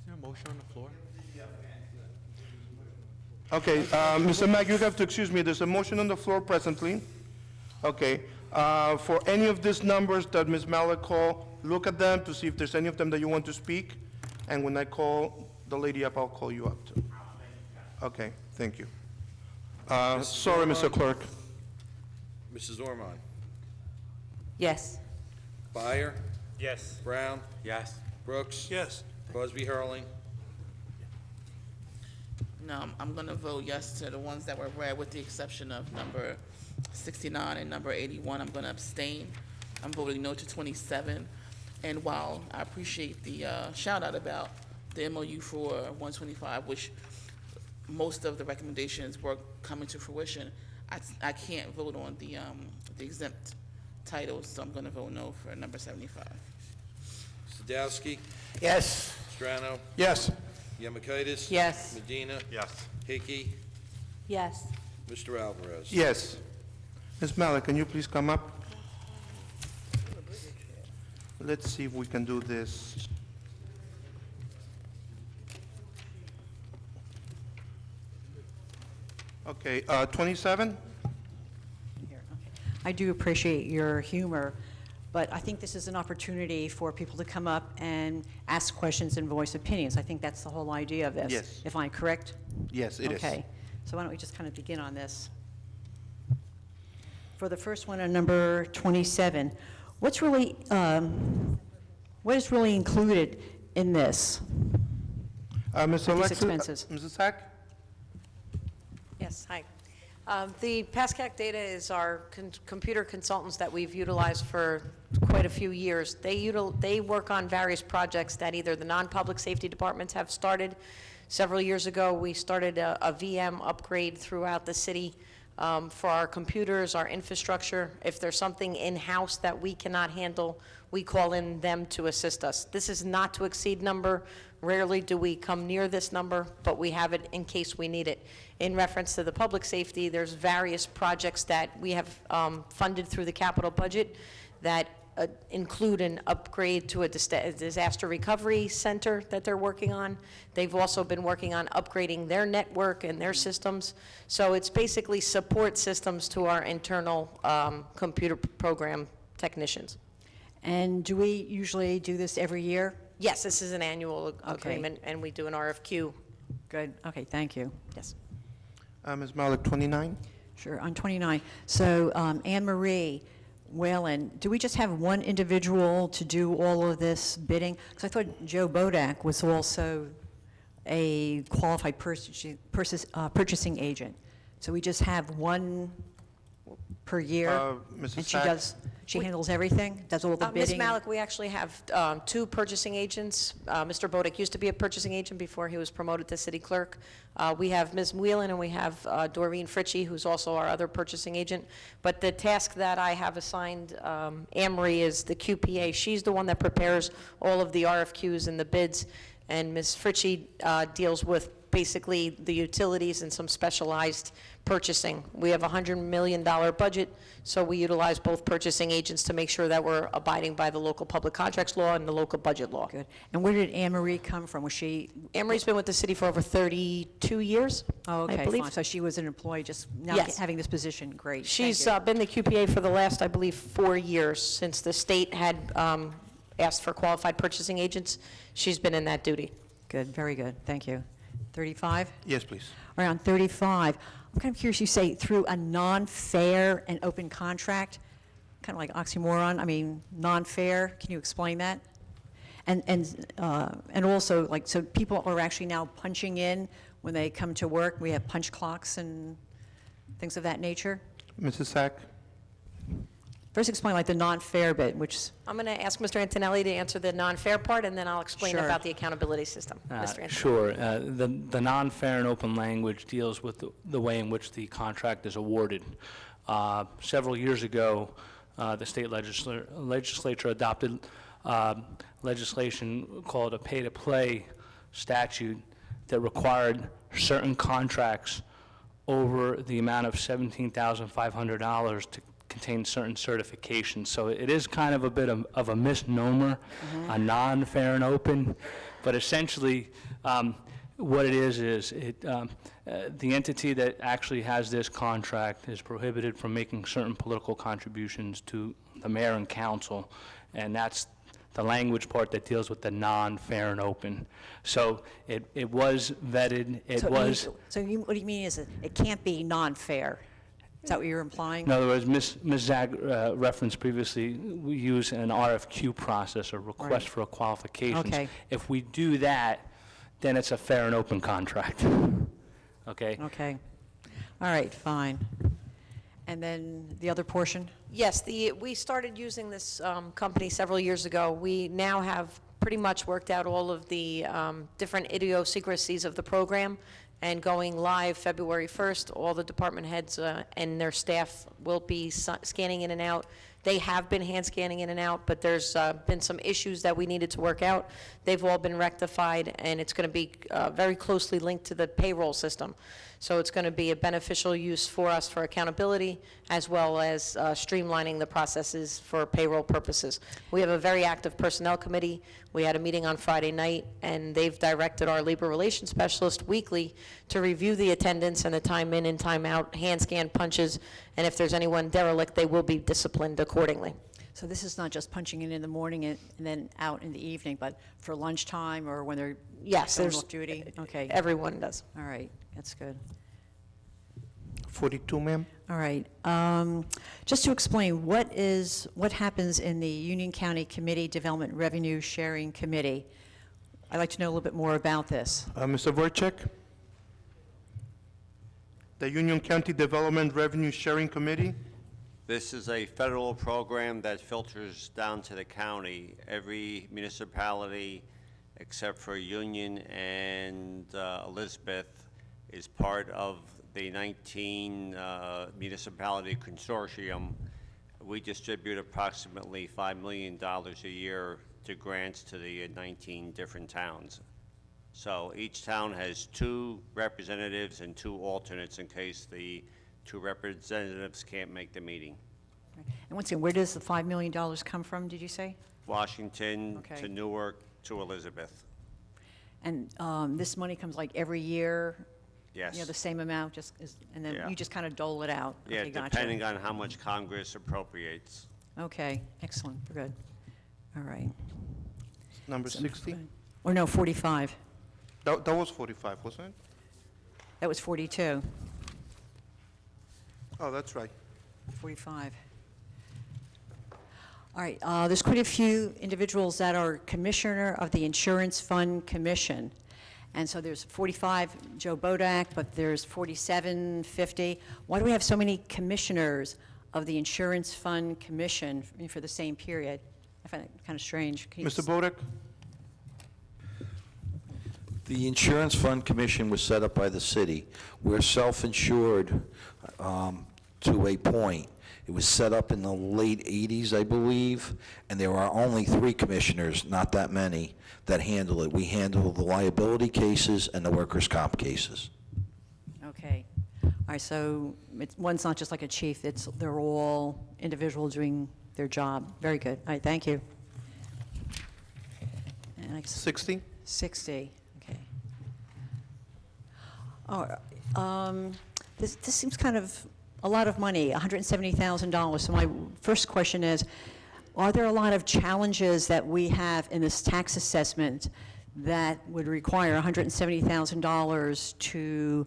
there a motion on the floor? Okay, Mr. Mack, you have to excuse me. There's a motion on the floor presently. Okay, for any of these numbers that Ms. Malik called, look at them to see if there's any of them that you want to speak. And when I call the lady up, I'll call you up too. Okay, thank you. Sorry, Mr. Clerk. Mrs. Ormond? Yes. Byer? Yes. Brown? Yes. Brooks? Yes. Crosby Hurling? No, I'm going to vote yes to the ones that were read, with the exception of number 69 and number 81. I'm going to abstain. I'm voting no to 27. And while I appreciate the shout-out about the MOU for 125, which most of the recommendations were coming to fruition, I can't vote on the exempt titles, so I'm going to vote no for number 75. Sadowski? Yes. Strano? Yes. Yemakaitis? Yes. Medina? Yes. Hickey? Yes. Mr. Alvarez? Yes. Ms. Malik, can you please come up? Let's see if we can do this. Okay, 27? I do appreciate your humor, but I think this is an opportunity for people to come up and ask questions and voice opinions. I think that's the whole idea of this. Yes. If I'm correct? Yes, it is. Okay, so why don't we just kind of begin on this? For the first one on number 27, what is really included in this? Ms. These Alexis, expenses. Mrs. Sack? Yes, hi. The PASCAC data is our computer consultants that we've utilized for quite a few years. They work on various projects that either the non-public safety departments have started. Several years ago, we started a VM upgrade throughout the city for our computers, our infrastructure. If there's something in-house that we cannot handle, we call in them to assist us. This is not to exceed number. Rarely do we come near this number, but we have it in case we need it. In reference to the public safety, there's various projects that we have funded through the capital budget that include an upgrade to a disaster recovery center that they're working on. They've also been working on upgrading their network and their systems. So it's basically support systems to our internal computer program technicians. And do we usually do this every year? Yes, this is an annual agreement, and we do an RFQ. Good, okay, thank you. Yes. Ms. Malik, 29? Sure, on 29. So Anne Marie Whalen, do we just have one individual to do all of this bidding? Because I thought Joe Bodak was also a qualified purchasing agent. So we just have one per year? Mrs. And Sachs? she handles everything, does all the bidding? Ms. Malik, we actually have 2 purchasing agents. Mr. Bodak used to be a purchasing agent before he was promoted to city clerk. We have Ms. Whelan and we have Doreen Fritchie, who's also our other purchasing agent. But the task that I have assigned Amory is the QPA. She's the one that prepares all of the RFQs and the bids, and Ms. Fritchie deals with basically the utilities and some specialized purchasing. We have a $100 million budget, so we utilize both purchasing agents to make sure that we're abiding by the local public contracts law and the local budget law. Good. And where did Anne Marie come from? Was she? Anne Marie's been with the city for over 32 years, Oh, I okay, believe. fine. So she was an employee, just now Yes. having this position. Great. She's Thank you. been the QPA for the last, I believe, 4 years, since the state had asked for qualified purchasing agents. She's been in that duty. Good, very good. Thank you. 35? Yes, please. All right, on 35, I'm kind of curious, you say through a non-fair and open contract, kind of like oxymoron, I mean, non-fair, can you explain that? And also, like, so people are actually now punching in when they come to work, we have punch clocks and things of that nature? Mrs. Sack? First explain like the non-fair bit, which, I'm going to ask Mr. Antonelli to answer the non-fair part, and then I'll explain Sure. about the accountability system. Mr. Antonelli. Sure. The non-fair and open language deals with the way in which the contract is awarded. Several years ago, the state legislature adopted legislation called a pay-to-play statute that required certain contracts over the amount of $17,500 to contain certain certifications. So it is kind of a bit of a misnomer, a non-fair and open, but essentially what it is the entity that actually has this contract is prohibited from making certain political contributions to the mayor and council, and that's the language part that deals with the non-fair and open. So it was vetted, what do you mean is it can't be non-fair? Is that what you're implying? In other words, Ms. Zag referenced previously, we use an RFQ process, a request Right. for qualifications. Okay. If we do that, then it's a fair and open contract. Okay? Okay. All right, fine. And then the other portion? Yes, we started using this company several years ago. We now have pretty much worked out all of the different idiosyncrasies of the program, and going live February 1st, all the department heads and their staff will be scanning in and out. They have been hand scanning in and out, but there's been some issues that we needed to work out. They've all been rectified, and it's going to be very closely linked to the payroll system. So it's going to be a beneficial use for us for accountability, as well as streamlining the processes for payroll purposes. We have a very active personnel committee. We had a meeting on Friday night, and they've directed our labor relations specialist weekly to review the attendance and the time in and time out, hand scan punches, and if there's anyone derelict, they will be disciplined accordingly. So this is not just punching in the morning and then out in the evening, but for lunchtime or when they're Yes, going there's- off duty? Okay. Everyone does. All right, that's good. 42, ma'am? All right. Just to explain, what happens in the Union County Committee Development Revenue Sharing Committee? I'd like to know a little bit more about this. Mr. Vorchek? The Union County Development Revenue Sharing Committee? This is a federal program that filters down to the county. Every municipality, except for Union and Elizabeth, is part of the 19 municipality consortium. We distribute approximately $5 million a year to grants to the 19 different towns. So each town has 2 representatives and 2 alternates in case the 2 representatives can't make the meeting. And once again, where does the $5 million come from, did you say? Washington Okay. to Newark to Elizabeth. And this money comes like every year? Yes. You know, the same amount, and then Yeah. you just kind of dole it out? Yeah, Okay, gotcha. depending on how much Congress appropriates. Okay, excellent, we're good. All right. Number 60? Or no, 45. That was 45, wasn't it? That was 42, Oh, that's right. 45. All right, there's quite a few individuals that are Commissioner of the Insurance Fund Commission. And so there's 45 Joe Bodak, but there's 47, 50. Why do we have so many commissioners of the Insurance Fund Commission for the same period? I find it kind of strange. Can you Mr. just- Bodak? The Insurance Fund Commission was set up by the city. We're self-insured to a point. It was set up in the late 80s, I believe, and there are only 3 commissioners, not that many, that handle it. We handle the liability cases and the workers' comp cases. Okay. All right, so one's not just like a chief, they're all individuals doing their job. Very good. All right, thank you. And 60? 60, okay. This seems kind of a lot of money, $170,000. So my first question is, are there a lot of challenges that we have in this tax assessment that would require $170,000 to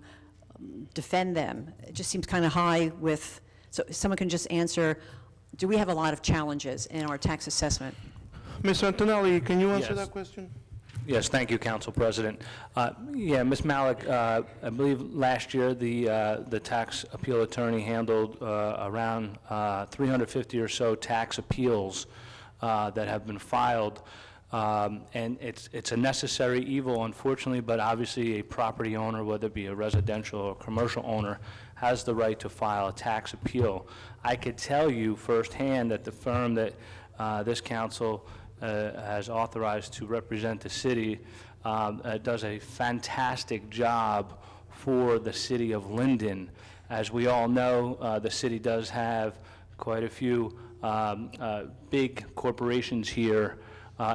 defend them? It just seems kind of high with, so if someone can just answer, do we have a lot of challenges in our tax assessment? Ms. Antonelli, can you answer Yes. that question? Yes, thank you, Council President. Yeah, Ms. Malik, I believe last year the tax appeal attorney handled around 350 or so tax appeals that have been filed. And it's a necessary evil, unfortunately, but obviously a property owner, whether it be a residential or commercial owner, has the right to file a tax appeal. I could tell you firsthand that the firm that this council has authorized to represent the city does a fantastic job for the city of Linden. As we all know, the city does have quite a few big corporations here,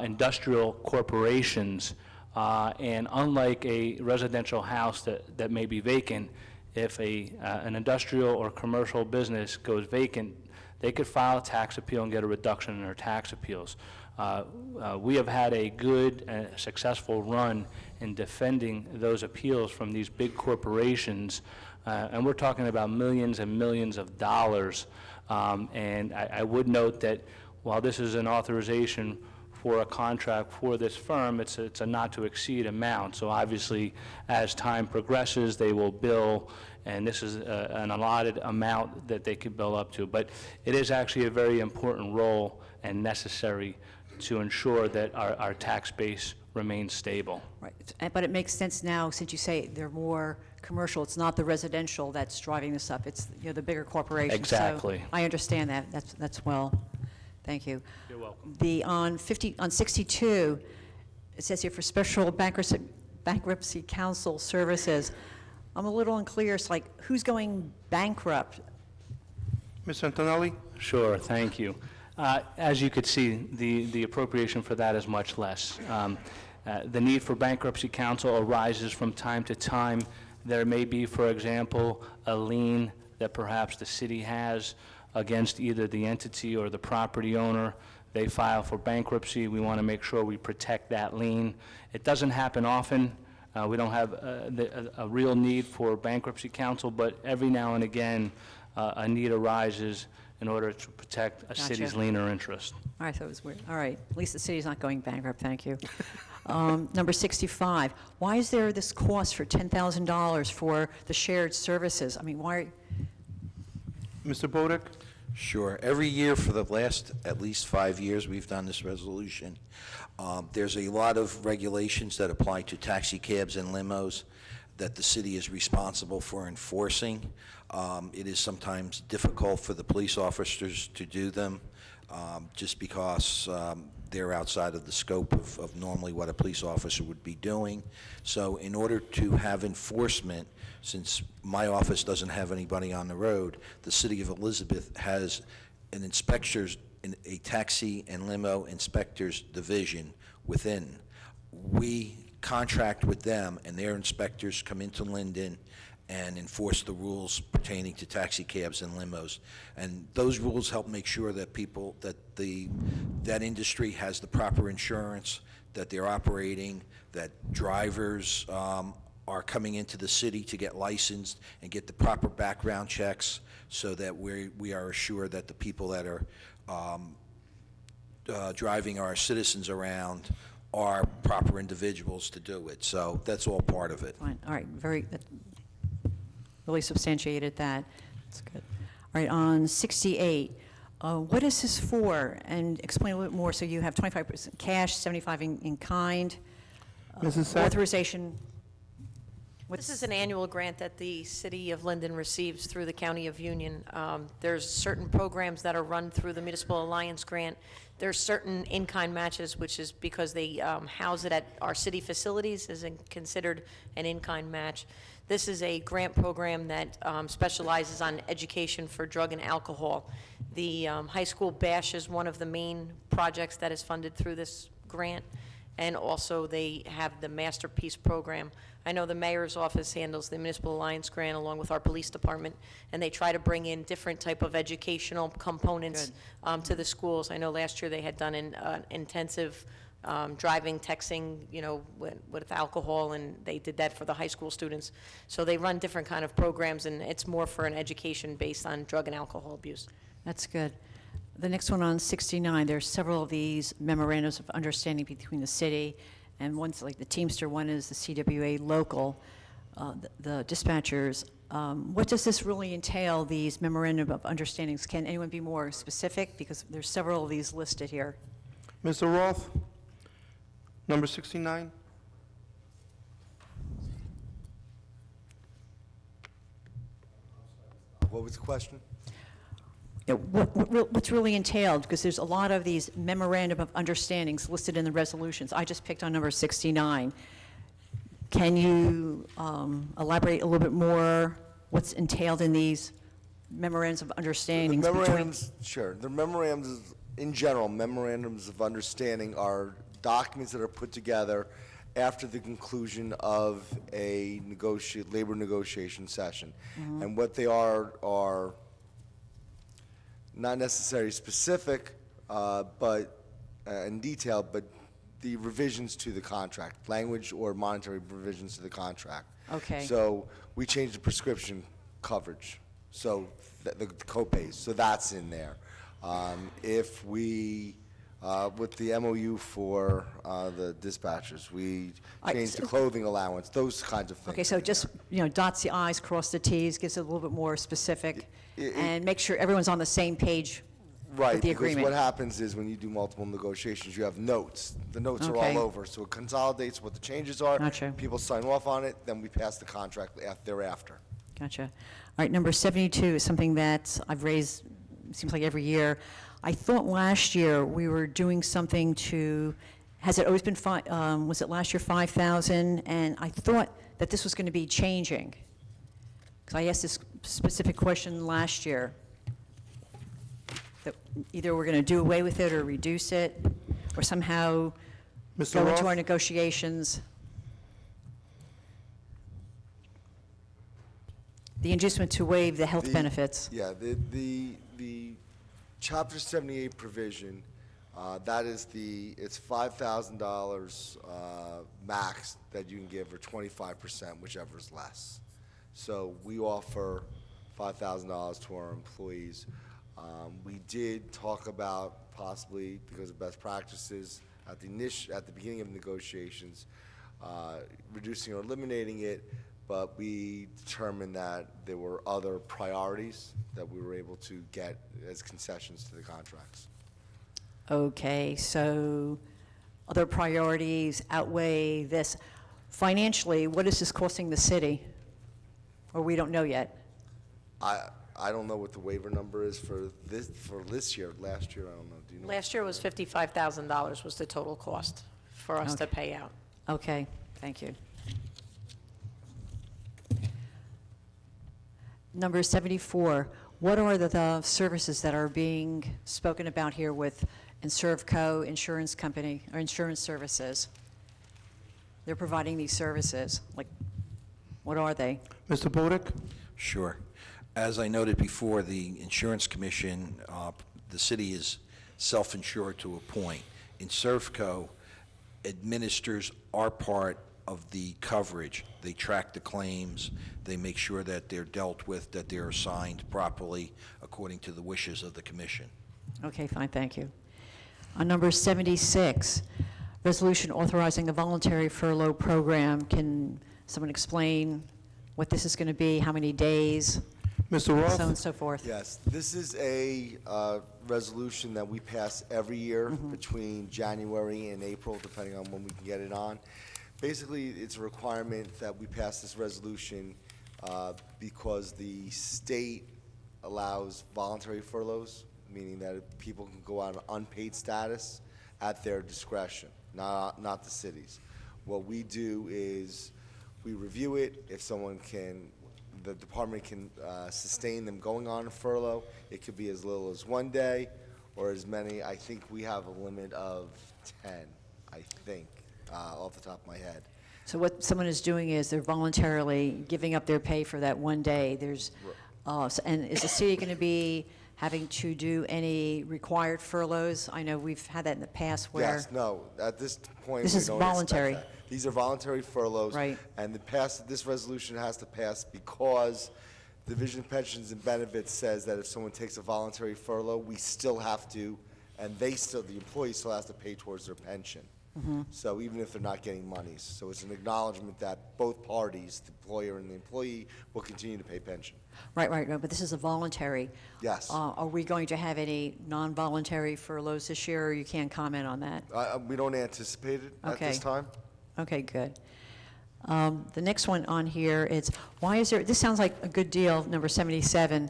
industrial corporations, and unlike a residential house that may be vacant, if an industrial or commercial business goes vacant, they could file a tax appeal and get a reduction in their tax appeals. We have had a good and successful run in defending those appeals from these big corporations, and we're talking about millions and millions of dollars. And I would note that while this is an authorization for a contract for this firm, it's a not-to-exceed amount. So obviously, as time progresses, they will bill, and this is an allotted amount that they could bill up to. But it is actually a very important role and necessary to ensure that our tax base remains stable. Right, but it makes sense now, since you say they're more commercial, it's not the residential that's driving this up, it's, you know, the bigger corporations. So Exactly. I understand that, that's well, thank you. You're welcome. On 62, it says here for special bankruptcy counsel services. I'm a little unclear, it's like, who's going bankrupt? Ms. Antonelli? Sure, thank you. As you could see, the appropriation for that is much less. The need for bankruptcy counsel arises from time to time. There may be, for example, a lien that perhaps the city has against either the entity or the property owner. They file for bankruptcy. We want to make sure we protect that lien. It doesn't happen often. We don't have a real need for bankruptcy counsel, but every now and again, a need arises in order to protect a city's Gotcha. lien or interest. All right, that was weird. All right, at least the city's not going bankrupt, thank you. Number 65, why is there this cost for $10,000 for the shared services? I mean, why? Mr. Bodak? Sure. Every year for the last at least 5 years, we've done this resolution. There's a lot of regulations that apply to taxi cabs and limos that the city is responsible for enforcing. It is sometimes difficult for the police officers to do them just because they're outside of the scope of normally what a police officer would be doing. So in order to have enforcement, since my office doesn't have anybody on the road, the city of Elizabeth has an inspectors, a taxi and limo inspectors division within. We contract with them, and their inspectors come into Linden and enforce the rules pertaining to taxi cabs and limos. And those rules help make sure that people, that industry has the proper insurance, that they're operating, that drivers are coming into the city to get licensed and get the proper background checks, so that we are assured that the people that are driving our citizens around are proper individuals to do it. So that's all part of it. Fine, all right, that really substantiated that. That's good. All right, on 68, what is this for? And explain a little bit more. So you have 25% cash, 75 in kind, Mrs. Sack? authorization. This is an annual grant that the city of Linden receives through the County of Union. There's certain programs that are run through the Municipal Alliance Grant. There's certain in-kind matches, which is because they house it at our city facilities, is considered an in-kind match. This is a grant program that specializes on education for drug and alcohol. The high school bash is one of the main projects that is funded through this grant, and also they have the Masterpiece program. I know the mayor's office handles the Municipal Alliance Grant along with our police department, and they try to bring in different type of educational components to the schools. I know last year they had done an intensive driving, texting, with alcohol, and they did that for the high school students. So they run different kind of programs, and it's more for an education based on drug and alcohol abuse. That's good. The next one on 69, there's several of these memorandums of understanding between the city, and one's like the Teamster, one is the CWA local, the dispatchers. What does this really entail, these memorandum of understandings? Can anyone be more specific? Because there's several of these listed here. Mr. Roth, number 69. What was the question? Yeah, what's really entailed? Because there's a lot of these memorandum of understandings listed in the resolutions. I just picked on number 69. Can you elaborate a little bit more what's entailed in these memorandums of understandings? Sure. The memorandums, in general, memorandums of understanding are documents that are put together after the conclusion of a labor negotiation session. Mm-hmm. And what they are not necessarily specific, but in detail, but the revisions to the contract, language or monetary revisions to the contract. Okay. So we changed the prescription coverage, so the copays, so that's in there. If we, with the MOU for the dispatchers, we changed the clothing allowance, those kinds of things. Okay, so just, dots the i's, cross the t's, gives it a little bit more specific, and make sure everyone's on the same page with the agreement. Because what happens is when you do multiple negotiations, you have notes. The notes are Okay. all over, so it consolidates what the changes are. Gotcha. People sign off on it, then we pass the contract thereafter. Gotcha. All right, number 72 is something that I've raised, seems like every year. I thought last year we were doing something to, has it always been, was it last year 5,000? And I thought that this was going to be changing, because I asked this specific question last year, that either we're going to do away with it or reduce it, or somehow Mr. go Roth? into our negotiations. The inducement to waive the health benefits. Yeah, the Chapter 78 provision, that is it's $5,000 max that you can give, or 25%, whichever is less. So we offer $5,000 to our employees. We did talk about possibly, because of best practices, at the beginning of negotiations, reducing or eliminating it, but we determined that there were other priorities that we were able to get as concessions to the contracts. Okay, so other priorities outweigh this. Financially, what is this costing the city? Or we don't know yet? I don't know what the waiver number is for this year. Last year, I don't know. Do you know? Last year was $55,000 was the total cost for us to pay out. Okay, thank you. Number 74, What are the services that are being spoken about here with Inservco Insurance Company, or insurance services? They're providing these services, like, what are they? Mr. Burdick? Sure. As I noted before, the Insurance Commission, the city is self-insured to a point. Inservco administers our part of the coverage. They track the claims, they make sure that they're dealt with, that they're assigned properly according to the wishes of the commission. Okay, fine, thank you. On number 76, resolution authorizing a voluntary furlough program. Can someone explain what this is going to be, how many days? Mr. Roth? So on and so forth. Yes, this is a resolution that we pass every year between January and April, depending on when we can get it on. Basically, it's a requirement that we pass this resolution because the state allows voluntary furloughs, meaning that people can go on unpaid status at their discretion, not the cities. What we do is we review it. If someone can, the department can sustain them going on a furlough. It could be as little as 1 day or as many. I think we have a limit of 10, I think, off the top of my head. So what someone is doing is they're voluntarily giving up their pay for that 1 day. There's, and is the city going to be having to do any required furloughs? I know we've had that in the past where. Yes, no, at this point, This we is don't expect voluntary. that. These are voluntary furloughs. Right. And this resolution has to pass because the Division of Pensions and Benefits says that if someone takes a voluntary furlough, we still have to, and the employee still has to pay towards their pension. So even if they're not getting monies. So it's an acknowledgement that both parties, the employer and the employee, will continue to pay pension. Right, but this is a voluntary. Yes. Are we going to have any non-voluntary furloughs this year, or you can't comment on that? We don't anticipate it at this Okay. time. Okay, good. The next one on here is, why is there, this sounds like a good deal, number 77.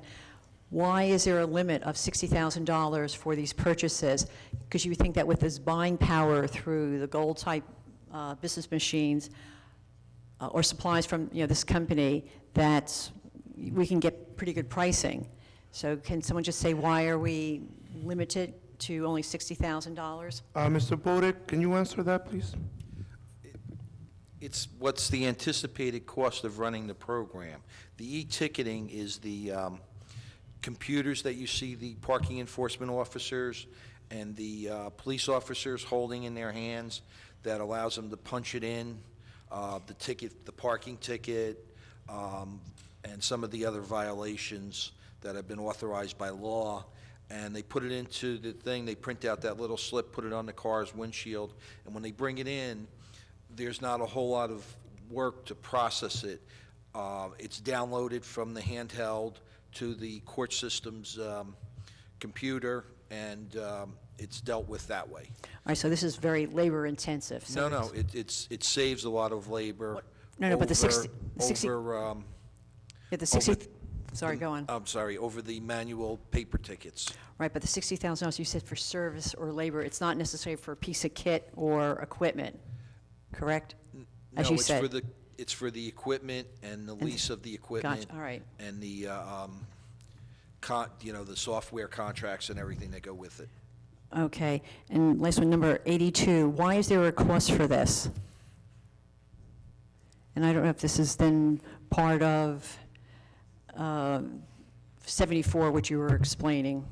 Why is there a limit of $60,000 for these purchases? Because you would think that with this buying power through the gold-type business machines or supplies from this company, that we can get pretty good pricing. So can someone just say, why are we limited to only $60,000? Mr. Burdick, can you answer that, please? It's what's the anticipated cost of running the program. The e-ticketing is the computers that you see the parking enforcement officers and the police officers holding in their hands that allows them to punch it in, the ticket, the parking ticket, and some of the other violations that have been authorized by law. And they put it into the thing, they print out that little slip, put it on the car's windshield, and when they bring it in, there's not a whole lot of work to process it. It's downloaded from the handheld to the court system's computer, and it's dealt with that way. All right, so this is very labor-intensive. So No, it saves a lot of labor. No, but the 60 over, Yeah, the 60, sorry, go on. I'm sorry, over the manual paper tickets. Right, but the $60,000 you said for service or labor, it's not necessarily for a piece of kit or equipment, correct? As No, you it's said. for it's for the equipment and the lease of the equipment. Gotcha, all right. And the, the software contracts and everything that go with it. Okay, and last one, number 82, why is there a cost for this? And I don't know if this is then part of 74, which you were explaining.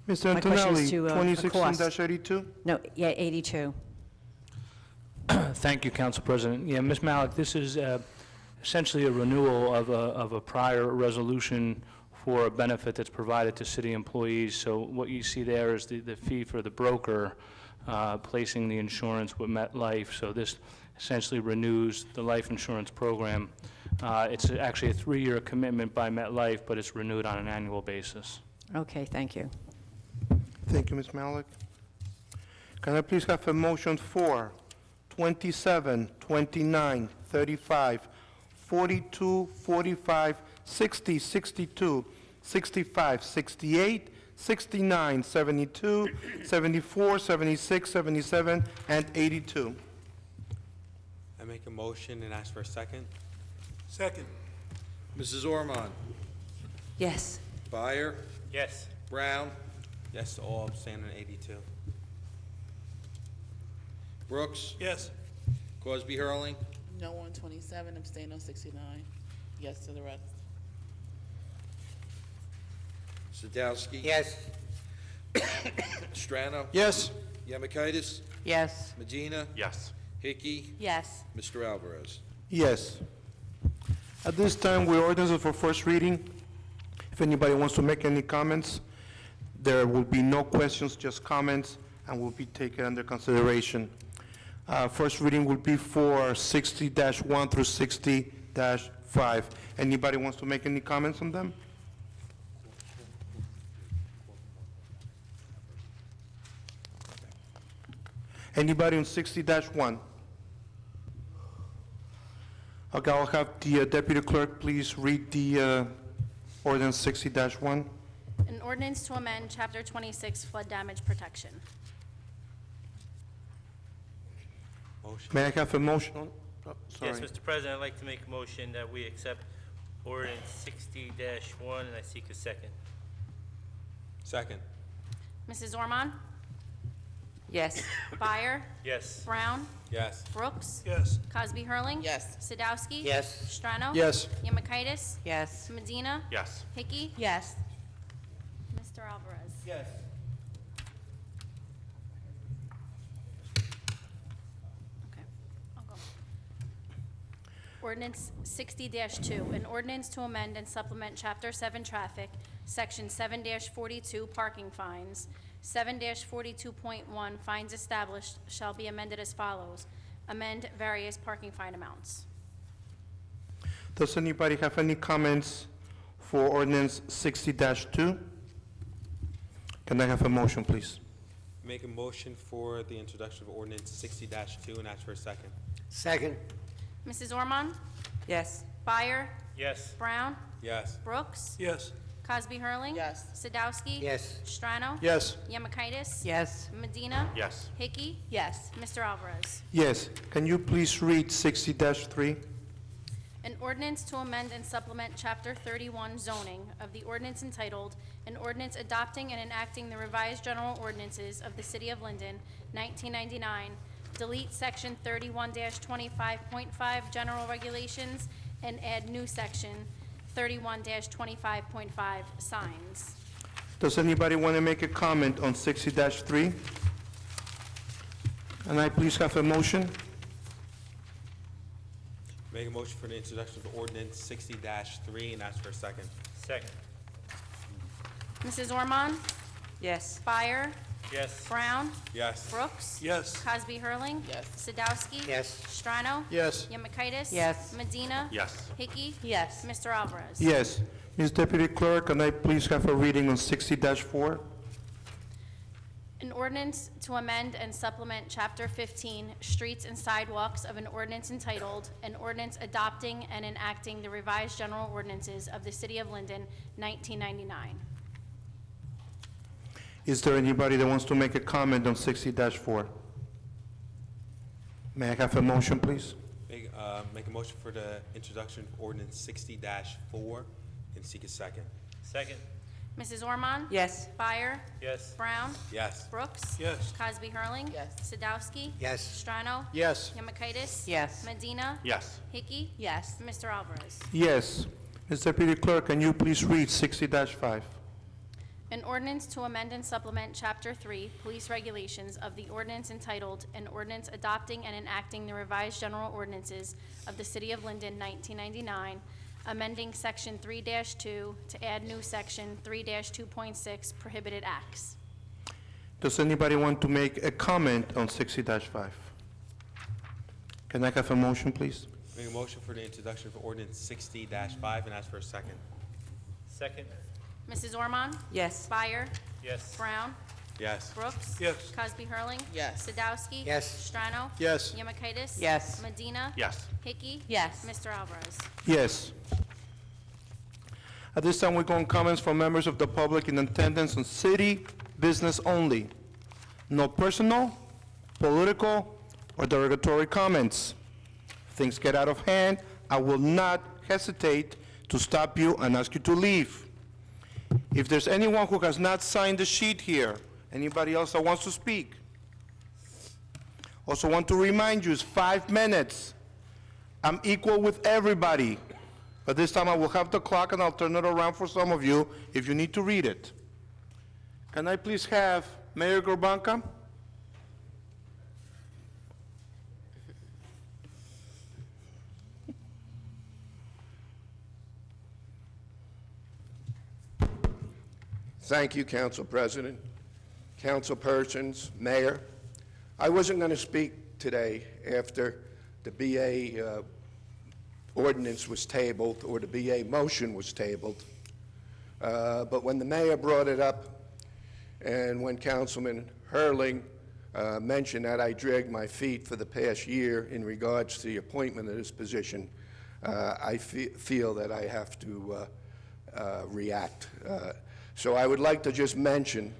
Mr. My question is Antonelli, to, a cost. 2016-82? No, yeah, 82. Thank you, Council President. Yeah, Ms. Malik, this is essentially a renewal of a prior resolution for a benefit that's provided to city employees. So what you see there is the fee for the broker placing the insurance with MetLife. So this essentially renews the life insurance program. It's actually a 3-year commitment by MetLife, but it's renewed on an annual basis. Okay, thank you. Thank you, Ms. Malik. Can I please have a motion for 27, 29, 35, 42, 45, 60, 62, 65, 68, 69, 72, 74, 76, 77, and 82? I make a motion and ask for a second. Second. Mrs. Ormond? Yes. Byer, Yes. Brown, Yes to all, abstain on 82. Brooks, Yes. Crosby, Hurling, No on 27, abstain on 69. Yes to the rest. Sadowski. Yes. Strano. Yes. Yemakaitis, Yes. Medina, Yes. Hickey, Yes. Mr. Alvarez. Yes. At this time, we ordinance for first reading. If anybody wants to make any comments, there will be no questions, just comments, and will be taken under consideration. First reading will be for 60-1 through 60-5. Anybody wants to make any comments on them? Anybody on 60-1? Okay, I'll have the deputy clerk please read the ordinance 60-1. An ordinance to amend Chapter 26 flood damage protection. Motion. May I have a motion? Oh, Yes, sorry. Mr. President, I'd like to make a motion that we accept ordinance 60-1, and I seek a second. Second. Mrs. Ormond? Yes. Byer? Yes. Brown? Yes. Brooks? Yes. Cosby Hurling? Yes. Sadowski? Yes. Strano? Yes. Yemakaitis? Yes. Medina? Yes. Hickey? Yes. Mr. Alvarez? Yes. Okay, I'll go. Ordinance 60-2, an ordinance to amend and supplement Chapter 7 Traffic, Section 7-42 Parking Fines. 7-42.1 fines established shall be amended as follows. Amend various parking fine amounts. Does anybody have any comments for ordinance 60-2? Can I have a motion, please? Make a motion for the introduction of ordinance 60-2 and ask for a second. Second. Mrs. Ormond? Yes. Byer? Yes. Brown? Yes. Brooks? Yes. Cosby Hurling? Yes. Sadowski? Yes. Strano? Yes. Yemakaitis? Yes. Medina? Yes. Hickey? Yes. Mr. Alvarez? Yes. Can you please read 60-3? An ordinance to amend and supplement Chapter 31 zoning of the ordinance entitled, An Ordinance Adopting and Enacting the Revised General Ordinances of the City of Linden, 1999, delete Section 31-25.5 General Regulations and add new Section 31-25.5 signs. Does anybody want to make a comment on 60-3? And I please have a motion? Make a motion for the introduction of ordinance 60-3 and ask for a second. Second. Mrs. Ormond? Yes. Byer? Yes. Brown? Yes. Brooks? Yes. Cosby Hurling? Yes. Sadowski? Yes. Strano? Yes. Yemakaitis? Yes. Medina? Yes. Hickey? Yes. Mr. Alvarez? Yes. Ms. Deputy Clerk, can I please have a reading on 60-4? An ordinance to amend and supplement Chapter 15, Streets and Sidewalks of an ordinance entitled, An Ordinance Adopting and Enacting the Revised General Ordinances of the City of Linden, 1999. Is there anybody that wants to make a comment on 60-4? May I have a motion, please? Make a motion for the introduction of ordinance 60-4 and seek a second. Second. Mrs. Ormond? Yes. Byer? Yes. Brown? Yes. Brooks? Yes. Cosby Hurling? Yes. Sadowski? Yes. Strano? Yes. Yemakaitis? Yes. Medina? Yes. Hickey? Yes. Mr. Alvarez? Yes. Ms. Deputy Clerk, can you please read 60-5? An ordinance to amend and supplement Chapter 3, Police Regulations of the ordinance entitled, An Ordinance Adopting and Enacting the Revised General Ordinances of the City of Linden, 1999, amending Section 3-2 to add new Section 3-2.6 Prohibited Acts. Does anybody want to make a comment on 60-5? Can I have a motion, please? Make a motion for the introduction of ordinance 60-5 and ask for a second. Second. Mrs. Ormond? Yes. Byer? Yes. Brown? Yes. Brooks? Yes. Cosby Hurling? Yes. Sadowski? Yes. Strano? Yes. Yemakaitis? Yes. Medina? Yes. Hickey? Yes. Mr. Alvarez? Yes. At this time, we go on comments from members of the public in attendance on city business only. No personal, political, or derogatory comments. If things get out of hand, I will not hesitate to stop you and ask you to leave. If there's anyone who has not signed the sheet here, anybody else that wants to speak? Also want to remind you, it's 5 minutes. I'm equal with everybody. But this time I will have the clock and I'll turn it around for some of you if you need to read it. Can I please have Mayor Gorbanka? Thank you, Council President, council persons, Mayor. I wasn't going to speak today after the BA ordinance was tabled or the BA motion was tabled, but when the mayor brought it up and when Councilman Hurling mentioned that I dragged my feet for the past year in regards to the appointment of this position, I feel that I have to react. So I would like to just mention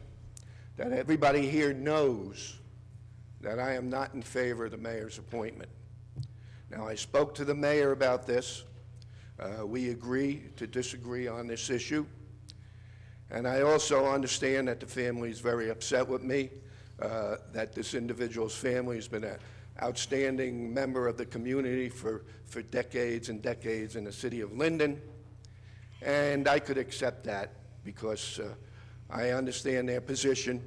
that everybody here knows that I am not in favor of the mayor's appointment. Now, I spoke to the mayor about this. We agree to disagree on this issue. And I also understand that the family is very upset with me, that this individual's family has been an outstanding member of the community for decades and decades in the city of Linden. And I could accept that because I understand their position.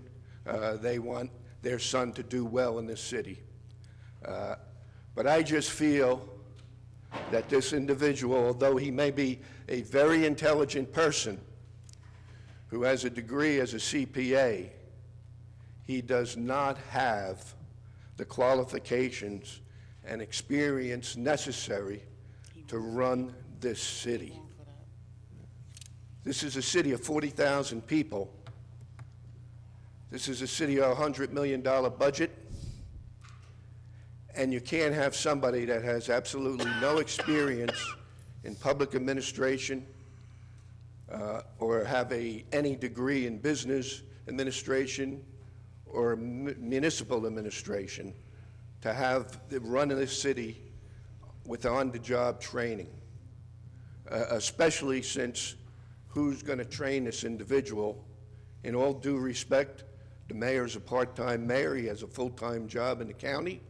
They want their son to do well in this city. But I just feel that this individual, although he may be a very intelligent person who has a degree as a CPA, he does not have the qualifications and experience necessary to run this city. This is a city of 40,000 people. This is a city of $100 million budget. And you can't have somebody that has absolutely no experience in public administration or have any degree in business administration or municipal administration to have the run of this city with on-the-job training, especially since who's going to train this individual? In all due respect, the mayor's a part-time mayor. He has a full-time job in the county.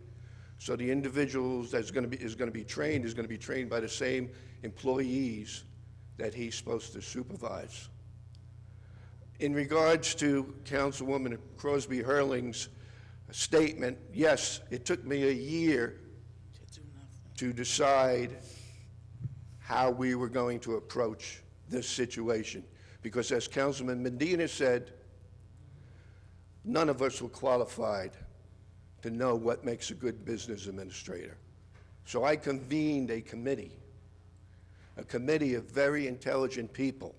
So the individuals is going to be trained by the same employees that he's supposed to supervise. In regards to Councilwoman Crosby Hurling's statement, yes, it took me a year to decide how we were going to approach this situation, because as Councilman Medina said, none of us were qualified to know what makes a good business administrator. So I convened a committee of very intelligent people,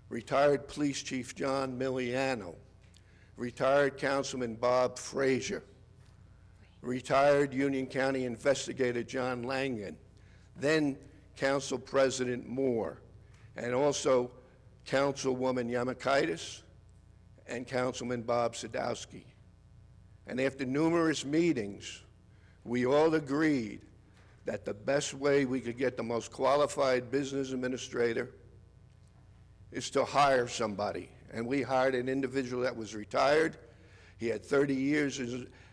retired Police Chief John Miliano, retired Councilman Bob Frazier, retired Union County Investigator John Langen, then Council President Moore, and also Councilwoman Yamakaitis and Councilman Bob Sadowski. And after numerous meetings, we all agreed that the best way we could get the most qualified business administrator is to hire somebody. And we hired an individual that was retired. He had 30 years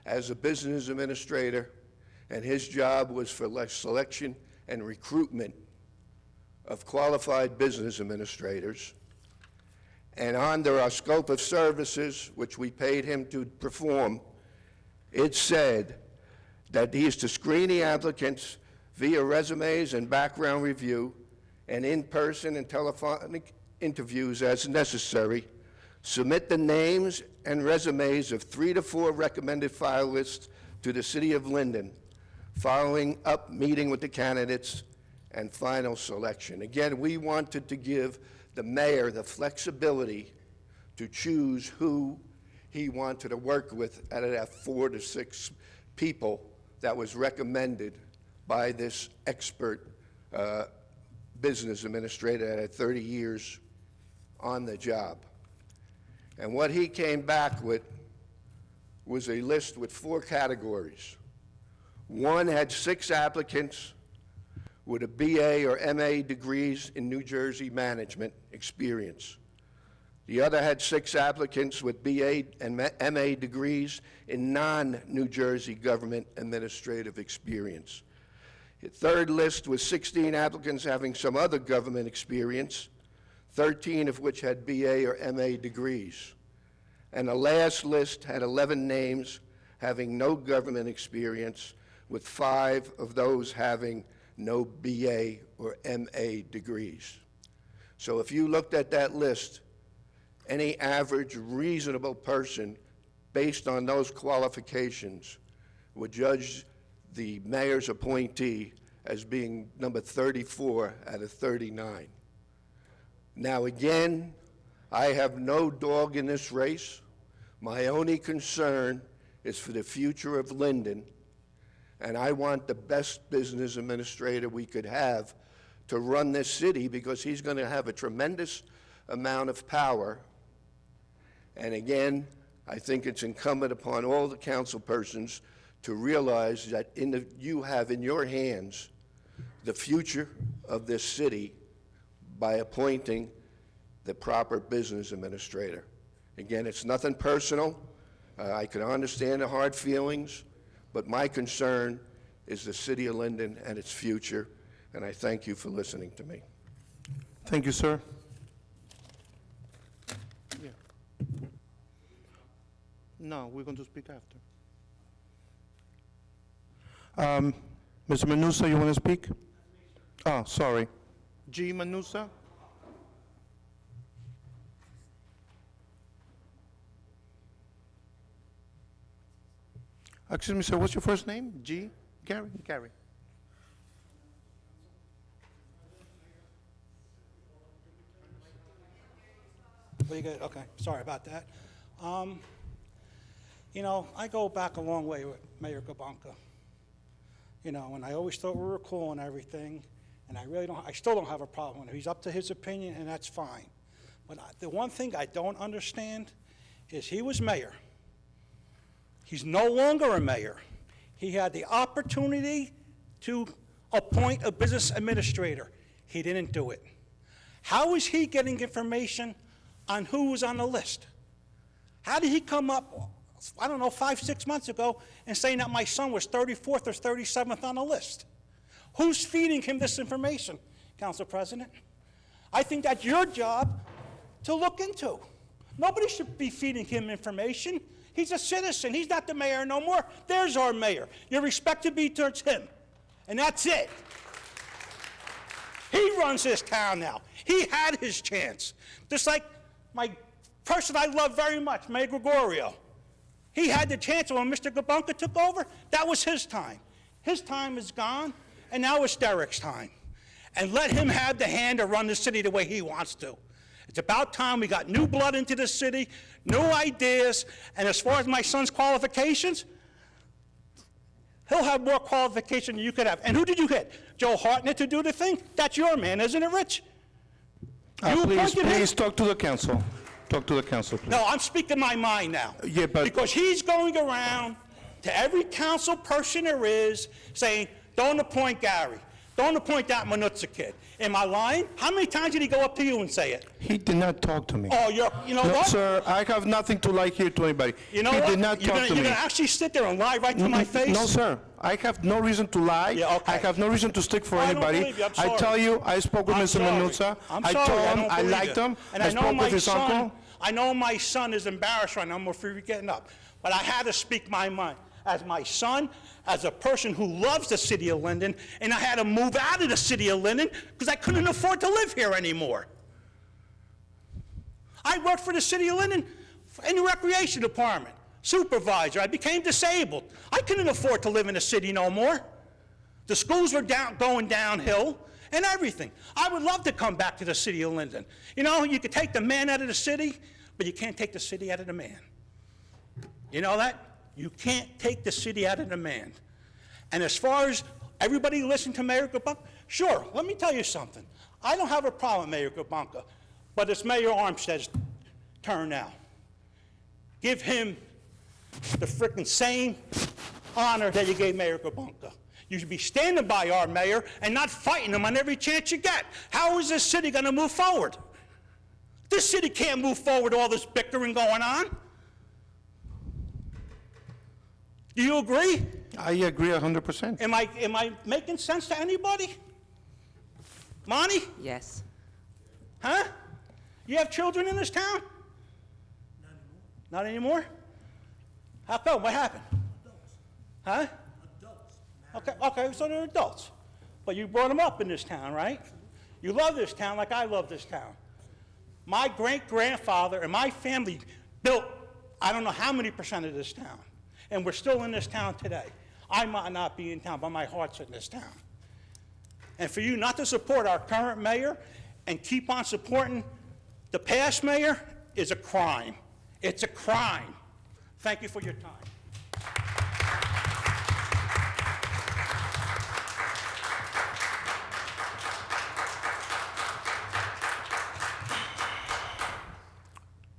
as a business administrator, and his job was for selection and recruitment of qualified business administrators. And under our scope of services, which we paid him to perform, it said that he is to screen the applicants via resumes and background review and in-person and telephonic interviews as necessary, submit the names and resumes of 3 to 4 recommended finalists to the City of Linden, following up meeting with the candidates and final selection. Again, we wanted to give the mayor the flexibility to choose who he wanted to work with out of that 4 to 6 people that was recommended by this expert business administrator that had 30 years on the job. And what he came back with was a list with 4 categories. One had 6 applicants with a BA or MA degrees in New Jersey management experience. The other had 6 applicants with BA and MA degrees in non-New Jersey government administrative experience. The third list was 16 applicants having some other government experience, 13 of which had BA or MA degrees. And the last list had 11 names having no government experience, with 5 of those having no BA or MA degrees. So if you looked at that list, any average reasonable person, based on those qualifications, would judge the mayor's appointee as being number 34 out of 39. Now again, I have no dog in this race. My only concern is for the future of Linden, and I want the best business administrator we could have to run this city, because he's going to have a tremendous amount of power. And again, I think it's incumbent upon all the council persons to realize that you have in your hands the future of this city by appointing the proper business administrator. Again, it's nothing personal. I can understand the hard feelings, but my concern is the city of Linden and its future, and I thank you for listening to me. Thank you, sir. Yeah. No, we're going to speak after. Mr. Manusa, you want to speak? Oh, sorry. G. Manusa? Excuse me, sir, what's your first name? G? Gary? Gary. Well, you good? Okay, sorry about that. You know, I go back a long way with Mayor Gabanka. You know, and I always thought we were cool and everything, and I still don't have a problem with him. He's up to his opinion, and that's fine. But the one thing I don't understand is he was mayor. He's no longer a mayor. He had the opportunity to appoint a business administrator. He didn't do it. How is he getting information on who was on the list? How did he come up, I don't know, 5, 6 months ago and saying that my son was 34th or 37th on the list? Who's feeding him this information, Council President? I think that's your job to look into. Nobody should be feeding him information. He's a citizen. He's not the mayor no more. There's our mayor. Your respect to be towards him. And that's it. He runs this town now. He had his chance. Just like my person I love very much, Mayor Gregorio. He had the chance when Mr. Gabanka took over. That was his time. His time is gone, and now it's Derek's time. And let him have the hand to run the city the way he wants to. It's about time we got new blood into the city, new ideas, and as far as my son's qualifications, he'll have more qualification than you could have. And who did you hit? Joe Hartnett to do the thing? That's your man, isn't it, Rich? Please talk to the council. Talk to the council, please. No, I'm speaking my mind now. Yeah, but... Because he's going around to every council person there is saying, don't appoint Gary. Don't appoint that Manutza kid. Am I lying? How many times did he go up to you and say it? He did not talk to me. Oh, you know what? Sir, I have nothing to lie here to anybody. You know he what? did not talk to me. You're going to actually sit there and lie right to my face? No, sir. I have no reason to lie. Yeah, okay. I have no reason to stick for I don't anybody. believe you. I'm I sorry. tell you, I spoke with I'm Mr. sorry. Manuzza. I'm I sorry. told him don't I believe liked you. him. And I know spoke my with his son, uncle. I know my son is embarrassed right now for getting up. But I had to speak my mind. As my son, as a person who loves the city of Linden, and I had to move out of the city of Linden because I couldn't afford to live here anymore. I worked for the city of Linden in the recreation department, supervisor. I became disabled. I couldn't afford to live in the city no more. The schools were going downhill and everything. I would love to come back to the city of Linden. You know, you could take the man out of the city, but you can't take the city out of the man. You know that? You can't take the city out of the man. And as far as everybody listening to Mayor Gabanka, sure, let me tell you something. I don't have a problem with Mayor Gabanka, but it's Mayor Armstead's turn now. Give him the frickin' same honor that you gave Mayor Gabanka. You should be standing by our mayor and not fighting him on every chance you get. How is this city going to move forward? This city can't move forward with all this bickering going on. Do you agree? I agree 100%. Am I making sense to anybody? Monty? Yes. Huh? You have children in this town? Not anymore. How come? What happened? Huh? Okay, so they're adults. But you brought them up in this town, right? You love this town like I love this town. My great-grandfather and my family built I don't know how many percent of this town. And we're still in this town today. I might not be in town, but my heart's in this town. And for you not to support our current mayor and keep on supporting the past mayor is a crime. It's a crime. Thank you for your time.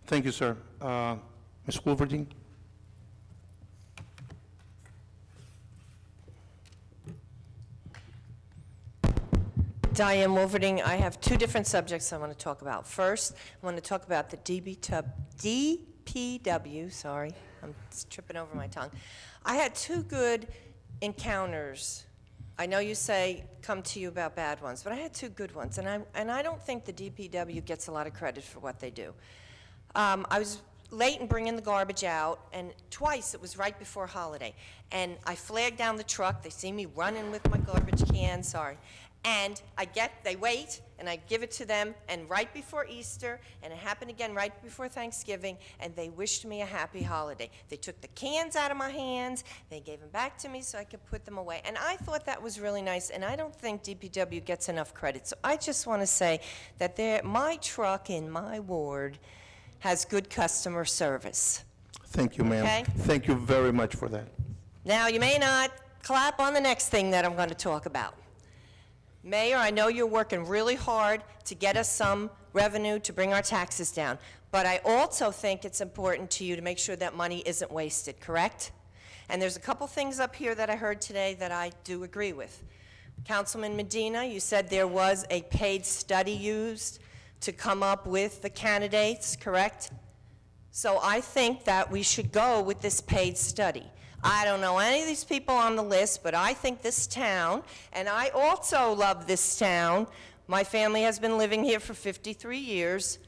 Thank you, sir. Ms. Wolverine? Diane Wolverding, I have two different subjects I want to talk about. First, I want to talk about the DPW, sorry, I'm tripping over my tongue. I had two good encounters. I know you say come to you about bad ones, but I had two good ones, and I don't think the DPW gets a lot of credit for what they do. I was late in bringing the garbage out, and twice it was right before holiday, and I flagged down the truck. They see me running with my garbage can, sorry. And they wait, and I give it to them, and right before Easter, and it happened again right before Thanksgiving, and they wished me a happy holiday. They took the cans out of my hands, they gave them back to me so I could put them away. And I thought that was really nice, and I don't think DPW gets enough credit. So I just want to say that my truck in my ward has good customer service. Thank you, ma'am. Okay. Thank you very much for that. Now, you may not clap on the next thing that I'm going to talk about. Mayor, I know you're working really hard to get us some revenue to bring our taxes down, but I also think it's important to you to make sure that money isn't wasted, correct? And there's a couple things up here that I heard today that I do agree with. Councilman Medina, you said there was a paid study used to come up with the candidates, correct? So I think that we should go with this paid study. I don't know any of these people on the list, but I think this town, and I also love this town. My family has been living here for 53 years,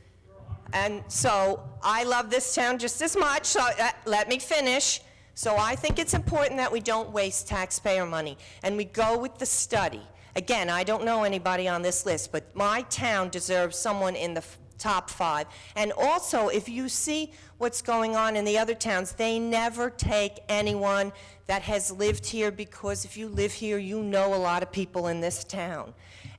and so I love this town just as much, so let me finish. So I think it's important that we don't waste taxpayer money, and we go with the study. Again, I don't know anybody on this list, but my town deserves someone in the top 5. And also, if you see what's going on in the other towns, they never take anyone that has lived here, because if you live here, you know a lot of people in this town.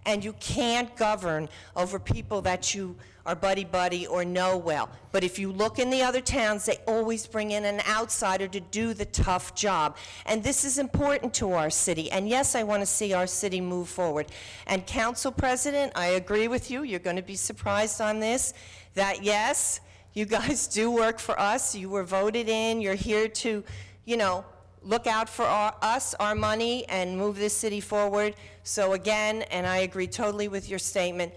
And you can't govern over people that you are buddy-buddy or know well. But if you look in the other towns, they always bring in an outsider to do the tough job. And this is important to our city. And yes, I want to see our city move forward. And Council President, I agree with you. You're going to be surprised on this, that yes, you guys do work for us. You were voted in. You're here to, look out for us, our money, and move this city forward. So again, and I agree totally with your statement,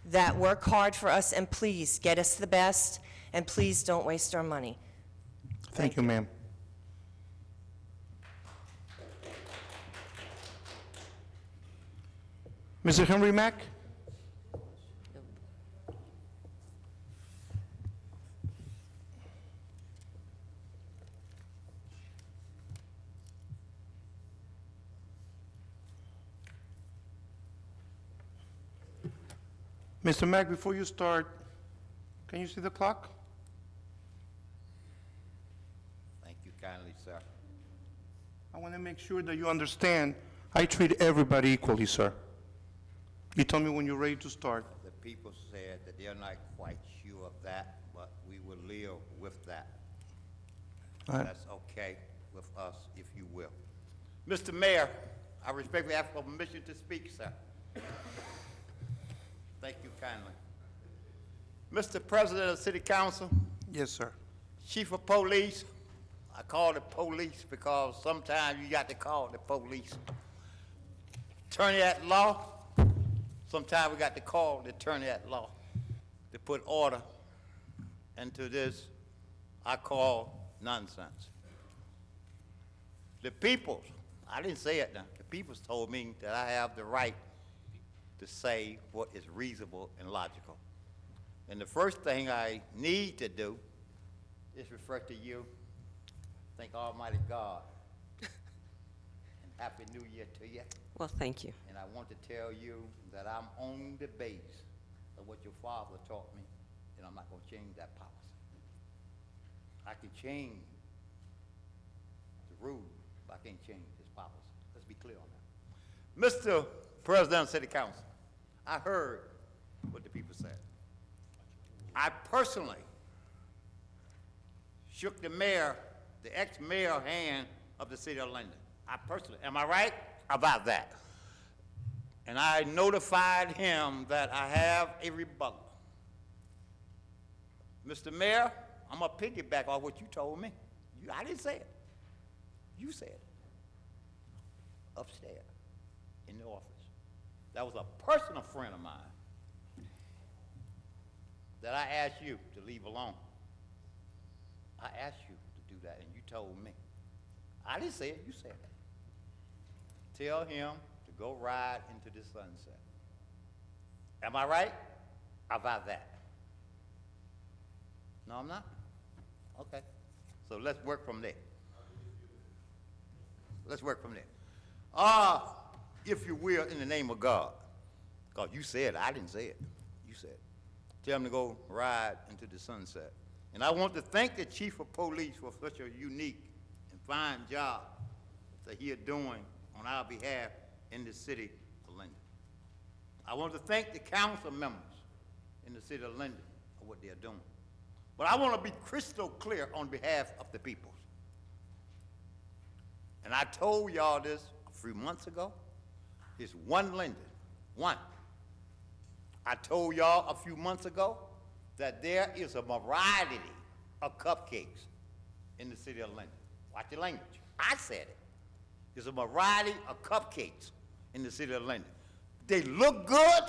that work hard for us, and please get us the best, and please don't waste our money. Thank you, ma'am. Mr. Henry Mack? Mr. Mack, before you start, can you see the clock? Thank you kindly, sir. I want to make sure that you understand, I treat everybody equally, sir. You tell me when you're ready to start. The people said that they're not quite sure of that, but we will live with that. All right. That's okay with us, if you will. Mr. Mayor, I respectfully ask for permission to speak, sir. Thank you kindly. Mr. President of the City Council. Yes, sir. Chief of Police. I call the police because sometimes you got to call the police. Attorney at law. Sometimes we got to call the attorney at law. The put order into this I call nonsense. The peoples, I didn't say it now, the peoples told me that I have the right to say what is reasonable and logical. And the first thing I need to do is refer to you, thank Almighty God, and Happy New Year to you. Well, thank you. And I want to tell you that I'm on the base of what your father taught me, and I'm not going to change that policy. I can change the rules, but I can't change this policy. Let's be clear on that. Mr. President of City Council, I heard what the people said. I personally shook the mayor, the ex-mayor hand of the city of Linden. I personally, am I right about that? And I notified him that I have a rebuttal. Mr. Mayor, I'm gonna piggyback off what you told me. I didn't say it. You said it. Upstairs, in the office. That was a personal friend of mine that I asked you to leave alone. I asked you to do that, and you told me. I didn't say it, you said it. Tell him to go ride into the sunset. Am I right about that? No, I'm not? Okay. So let's work from there. Let's work from there. If you will, in the name of God. God, you said it. I didn't say it. You said it. Tell him to go ride into the sunset. And I want to thank the chief of police for such a unique and fine job that he is doing on our behalf in the city of Linden. I want to thank the council members in the city of Linden for what they are doing. But I want to be crystal clear on behalf of the people. And I told y'all this a few months ago. It's one Linden, one. I told y'all a few months ago that there is a variety of cupcakes in the city of Linden. Watch your language. I said it. There's a variety of cupcakes in the city of Linden. They look good,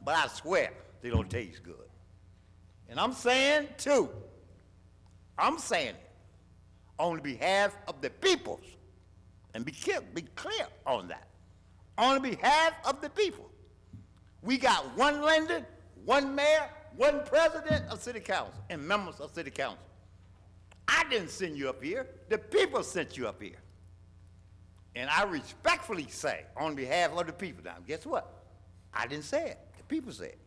but I swear they don't taste good. And I'm saying, too, I'm saying it on behalf of the peoples, and be clear on that. On behalf of the people. We got one Linden, one mayor, one president of city council, and members of city council. I didn't send you up here. The people sent you up here. And I respectfully say, on behalf of the people, now, guess what? I didn't say it. The people said it.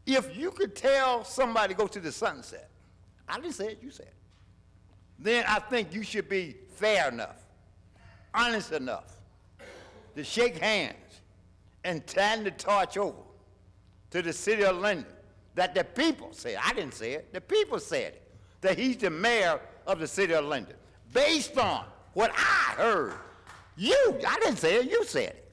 If you could tell somebody to go to the sunset, I didn't say it, you said it, then I think you should be fair enough, honest enough to shake hands and turn the torch over to the city of Linden that the people said. I didn't say it, the people said it, that he's the mayor of the city of Linden. Based on what I heard, I didn't say it, you said it.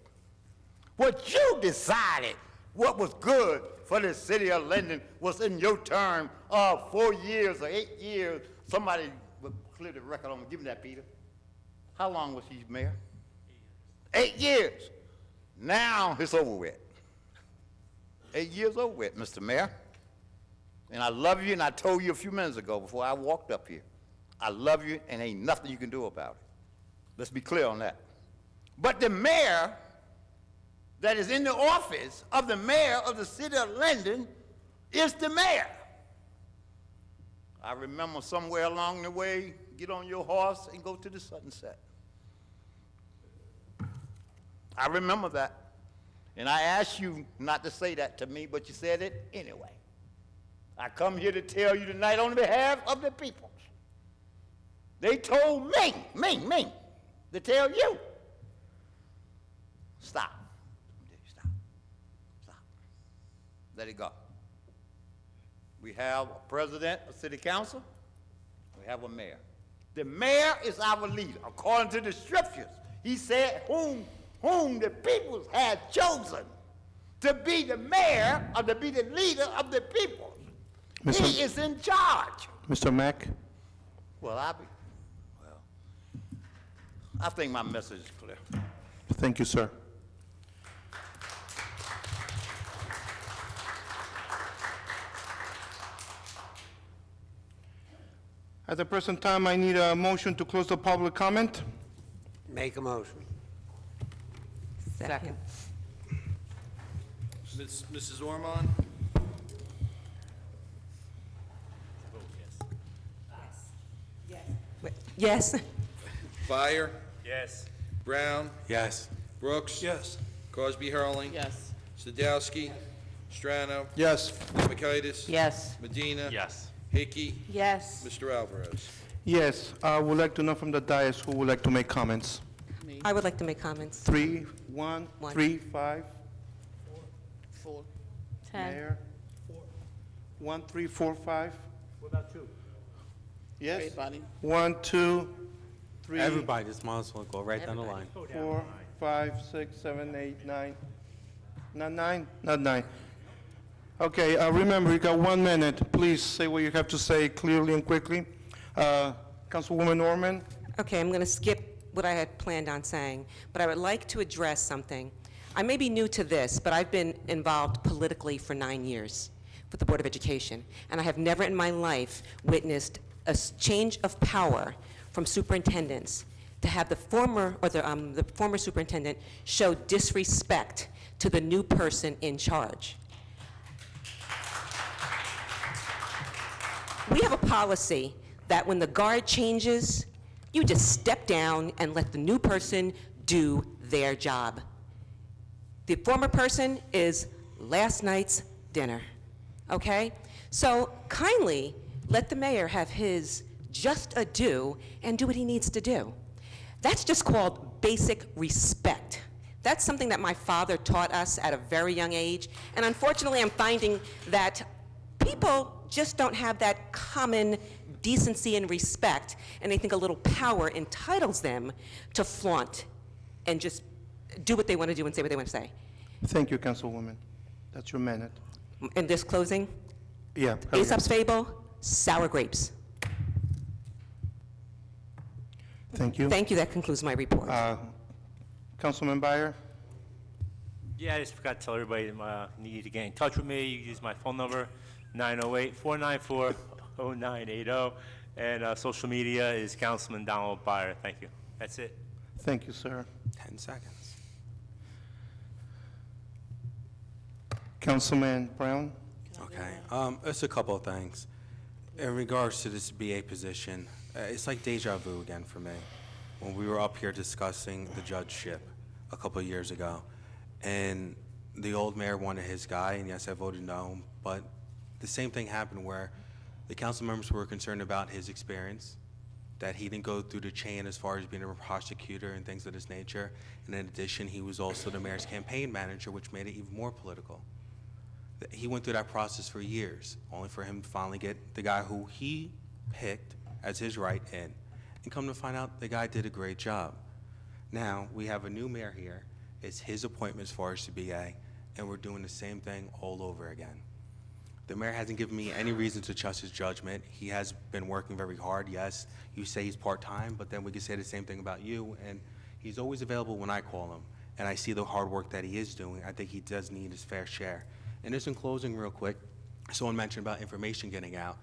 What you decided what was good for the city of Linden was in your term of 4 years or 8 years. Somebody will clear the record on me. Give me that, Peter. How long was he mayor? 8 years. Now it's over with. 8 years over with, Mr. Mayor. And I love you, and I told you a few minutes ago before I walked up here, I love you, and ain't nothing you can do about it. Let's be clear on that. But the mayor that is in the office of the mayor of the city of Linden is the mayor. I remember somewhere along the way, get on your horse and go to the sunset. I remember that. And I asked you not to say that to me, but you said it anyway. I come here to tell you tonight on behalf of the people. They told me, to tell you, stop. Let it go. We have a president of city council. We have a mayor. The mayor is our leader. According to the scriptures, he said whom the people had chosen to be the mayor or to be the leader of the people. He is in charge. Mr. Mack? Well, I think my message is clear. Thank you, sir. At the present time, I need a motion to close the public comment. Make a motion. Second. Mrs. Ormond? Yes. Fire? Yes. Brown? Yes. Brooks? Yes. Cosby Hurling? Yes. Sadowski? Strano? Yes. Demichitis? Yes. Medina? Yes. Hickey? Yes. Mr. Alvarez? Yes, I would like to know from the dais who would like to make comments. Me. I would like to make comments. 3, 1, One. 3, 5, 4. 10. Mayor? 1, 3, 4, 5? What about two? Yes? Everybody. 1, 2, 3, Everybody just might as well go right down the line. 4, 5, 6, 7, 8, 9. Not 9? Not 9. Okay, remember, you got 1 minute. Please say what you have to say clearly and quickly. Councilwoman Norman? Okay, I'm going to skip what I had planned on saying, but I would like to address something. I may be new to this, but I've been involved politically for 9 years with the Board of Education, and I have never in my life witnessed a change of power from superintendents to have the former superintendent show disrespect to the new person in charge. We have a policy that when the guard changes, you just step down and let the new person do their job. The former person is last night's dinner, okay? So kindly let the mayor have his just a due and do what he needs to do. That's just called basic respect. That's something that my father taught us at a very young age, and unfortunately I'm finding that people just don't have that common decency and respect, and they think a little power entitles them to flaunt and just do what they want to do and say what they want to say. Thank you, Councilwoman. That's your minute. In this closing, Yeah. hurry up. Aesop's fable, sour grapes. Thank you. Thank you, that concludes my report. Councilman Byer? Yeah, I just forgot to tell everybody that need to get in touch with me. You can use my phone number, 908-494-0980, and social media is Councilman Donald Byer. Thank you. That's it. Thank you, sir. 10 seconds. Councilman Brown? Okay, it's a couple of things. In regards to this BA position, it's like deja vu again for me. When we were up here discussing the judgeship a couple of years ago, and the old mayor wanted his guy, and yes, I voted no, but the same thing happened where the council members were concerned about his experience, that he didn't go through the chain as far as being a prosecutor and things of this nature, and in addition, he was also the mayor's campaign manager, which made it even more political. He went through that process for years, only for him to finally get the guy who he picked as his right in, and come to find out the guy did a great job. Now, we have a new mayor here. It's his appointment as far as the BA, and we're doing the same thing all over again. The mayor hasn't given me any reason to trust his judgment. He has been working very hard. Yes, you say he's part-time, but then we can say the same thing about you, and he's always available when I call him, and I see the hard work that he is doing. I think he does need his fair share. And just in closing real quick, someone mentioned about information getting out.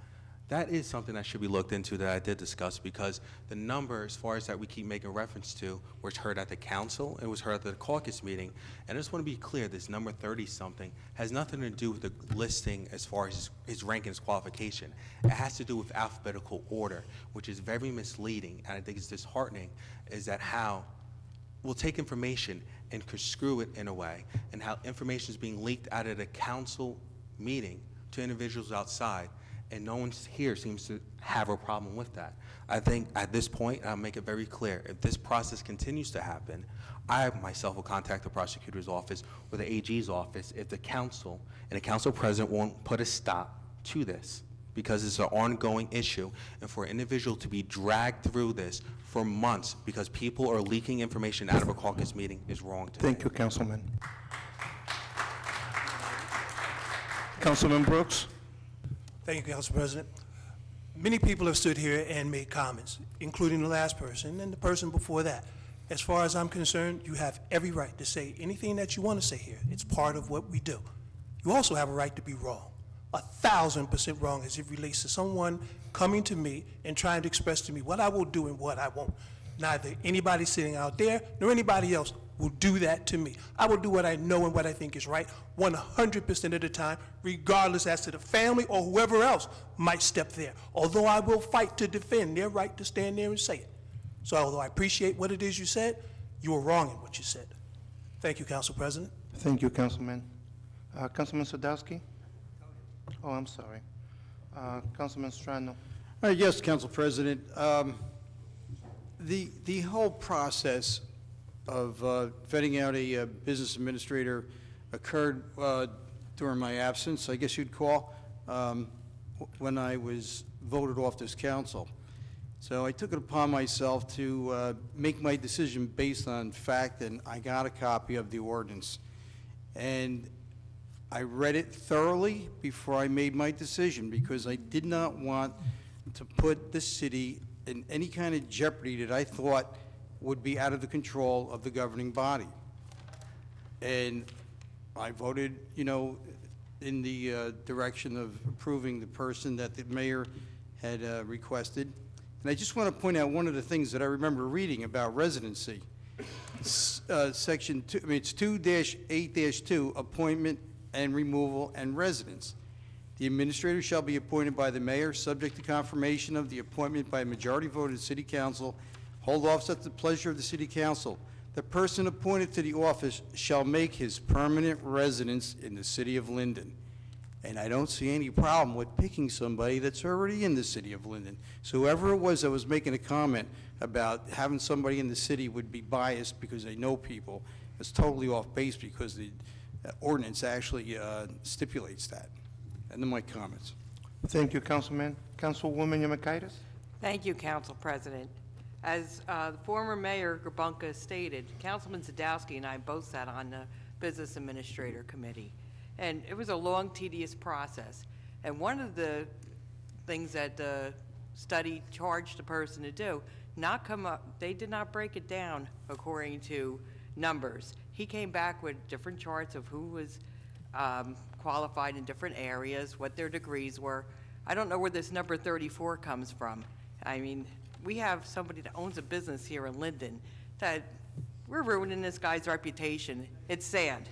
That is something that should be looked into that I did discuss, because the number, as far as that we keep making reference to, was heard at the council, it was heard at the caucus meeting, and I just want to be clear, this number 30-something has nothing to do with the listing as far as his rank and his qualification. It has to do with alphabetical order, which is very misleading, and I think it's disheartening, is that how we'll take information and construe it in a way, and how information is being leaked out of the council meeting to individuals outside, and no one here seems to have a problem with that. I think at this point, I'll make it very clear, if this process continues to happen, I myself will contact the prosecutor's office or the AG's office if the council and the council president won't put a stop to this, because it's an ongoing issue, and for an individual to be dragged through this for months because people are leaking information out of a caucus meeting is wrong to me. Thank you, Councilman. Councilman Brooks? Thank you, Council President. Many people have stood here and made comments, including the last person and the person before that. As far as I'm concerned, you have every right to say anything that you want to say here. It's part of what we do. You also have a right to be wrong. 1,000% wrong as it relates to someone coming to me and trying to express to me what I will do and what I won't. Neither anybody sitting out there nor anybody else will do that to me. I will do what I know and what I think is right 100% of the time, regardless as to the family or whoever else might step there. Although I will fight to defend their right to stand there and say it. So although I appreciate what it is you said, you were wrong in what you said. Thank you, Council President. Thank you, Councilman. Councilman Sadowski? Oh, I'm sorry. Councilman Strano? Yes, Council President. The whole process of vetting out a business administrator occurred during my absence, I guess you'd call, when I was voted off this council. So I took it upon myself to make my decision based on fact, and I got a copy of the ordinance. And I read it thoroughly before I made my decision, because I did not want to put the city in any kind of jeopardy that I thought would be out of the control of the governing body. And I voted, in the direction of approving the person that the mayor had requested. And I just want to point out one of the things that I remember reading about residency. Section 2, it's 2-8-2, appointment and removal and residence. The administrator shall be appointed by the mayor, subject to confirmation of the appointment by a majority vote of the city council, hold office at the pleasure of the city council. The person appointed to the office shall make his permanent residence in the city of Linden. And I don't see any problem with picking somebody that's already in the city of Linden. So whoever it was that was making a comment about having somebody in the city would be biased because they know people, is totally off base, because the ordinance actually stipulates that. And then my comments. Thank you, Councilman. Councilwoman Yamikaitis? Thank you, Council President. As the former Mayor Grabunka stated, Councilman Zadowski and I both sat on the Business Administrator Committee. And it was a long, tedious process. And one of the things that the study charged the person to do, they did not break it down according to numbers. He came back with different charts of who was qualified in different areas, what their degrees were. I don't know where this number 34 comes from. I mean, we have somebody that owns a business here in Linden that we're ruining this guy's reputation. It's sad.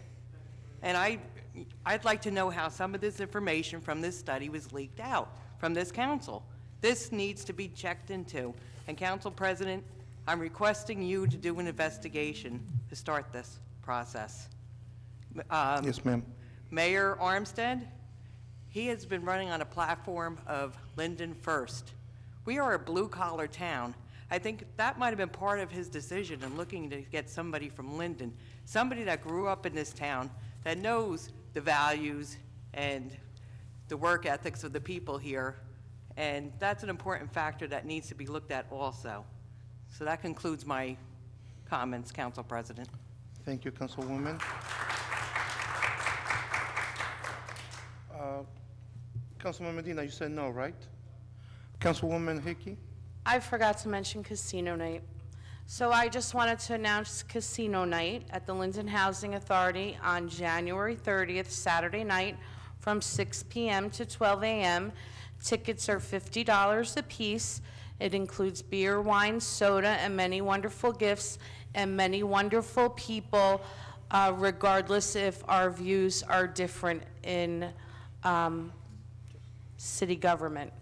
And I'd like to know how some of this information from this study was leaked out from this council. This needs to be checked into. And Council President, I'm requesting you to do an investigation to start this process. Yes, ma'am. Mayor Armstead, he has been running on a platform of Linden first. We are a blue-collar town. I think that might have been part of his decision in looking to get somebody from Linden, somebody that grew up in this town, that knows the values and the work ethics of the people here. And that's an important factor that needs to be looked at also. So that concludes my comments, Council President. Thank you, Councilwoman. Councilman Medina, you said no, right? Councilwoman Hickey? I forgot to mention casino night. So I just wanted to announce casino night at the Linden Housing Authority on January 30th, Saturday night, from 6 p.m. to 12 a.m. Tickets are $50 a piece. It includes beer, wine, soda, and many wonderful gifts and many wonderful people, regardless if our views are different in city government.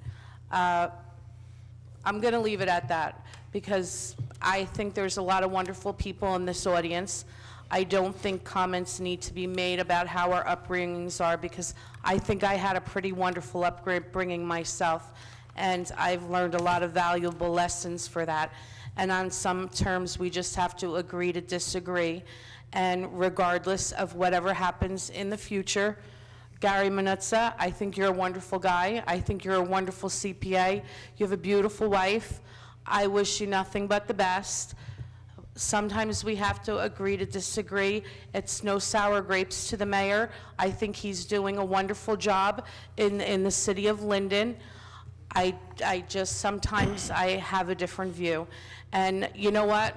I'm going to leave it at that because I think there's a lot of wonderful people in this audience. I don't think comments need to be made about how our upbringings are because I think I had a pretty wonderful upbringing myself, and I've learned a lot of valuable lessons for that. And on some terms, we just have to agree to disagree. And regardless of whatever happens in the future, Gary Manuzza, I think you're a wonderful guy. I think you're a wonderful CPA. You have a beautiful wife. I wish you nothing but the best. Sometimes we have to agree to disagree. It's no sour grapes to the mayor. I think he's doing a wonderful job in the city of Linden. I just, sometimes I have a different view. And you know what?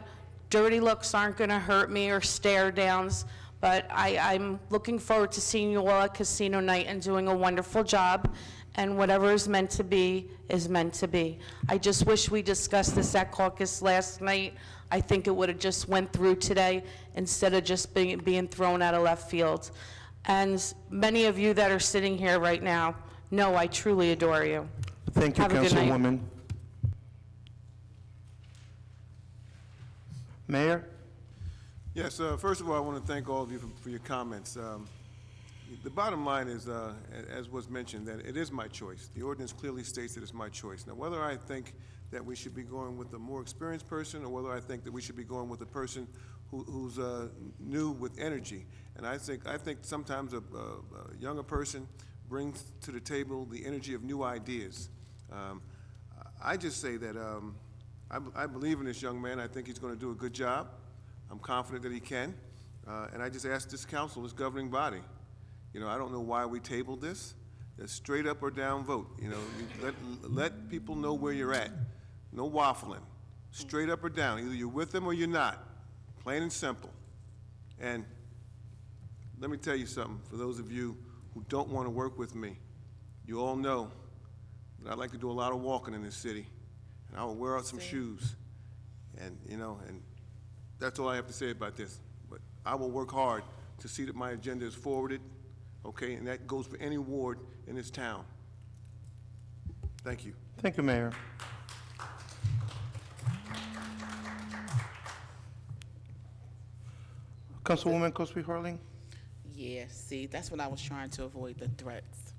Dirty looks aren't gonna hurt me or stare downs, But I'm looking forward to seeing you all at Casino Night and doing a wonderful job, and whatever is meant to be is meant to be. I just wish we discussed this at caucus last night. I think it would have just went through today instead of just being thrown out of left field. And many of you that are sitting here right now know I truly adore you. Thank you, Have a good night. Councilwoman. Mayor? Yes, first of all, I want to thank all of you for your comments. The bottom line is, as was mentioned, that it is my choice. The ordinance clearly states that it's my choice. Now, whether I think that we should be going with a more experienced person or whether I think that we should be going with a person who's new with energy, and I think sometimes a younger person brings to the table the energy of new ideas. I just say that I believe in this young man. I think he's going to do a good job. I'm confident that he can. And I just ask this council, this governing body, I don't know why we tabled this. A straight up or down vote. Let people know where you're at. No waffling. Straight up or down. Either you're with them or you're not. Plain and simple. And let me tell you something. For those of you who don't want to work with me, you all know that I like to do a lot of walking in this city. And I will wear out some shoes. And, and that's all I have to say about this. But I will work hard to see that my agenda is forwarded, okay? And that goes for any ward in this town. Thank you. Thank you, Mayor. Councilwoman Cosby Harling? Yeah, see, that's what I was trying to avoid, the threats.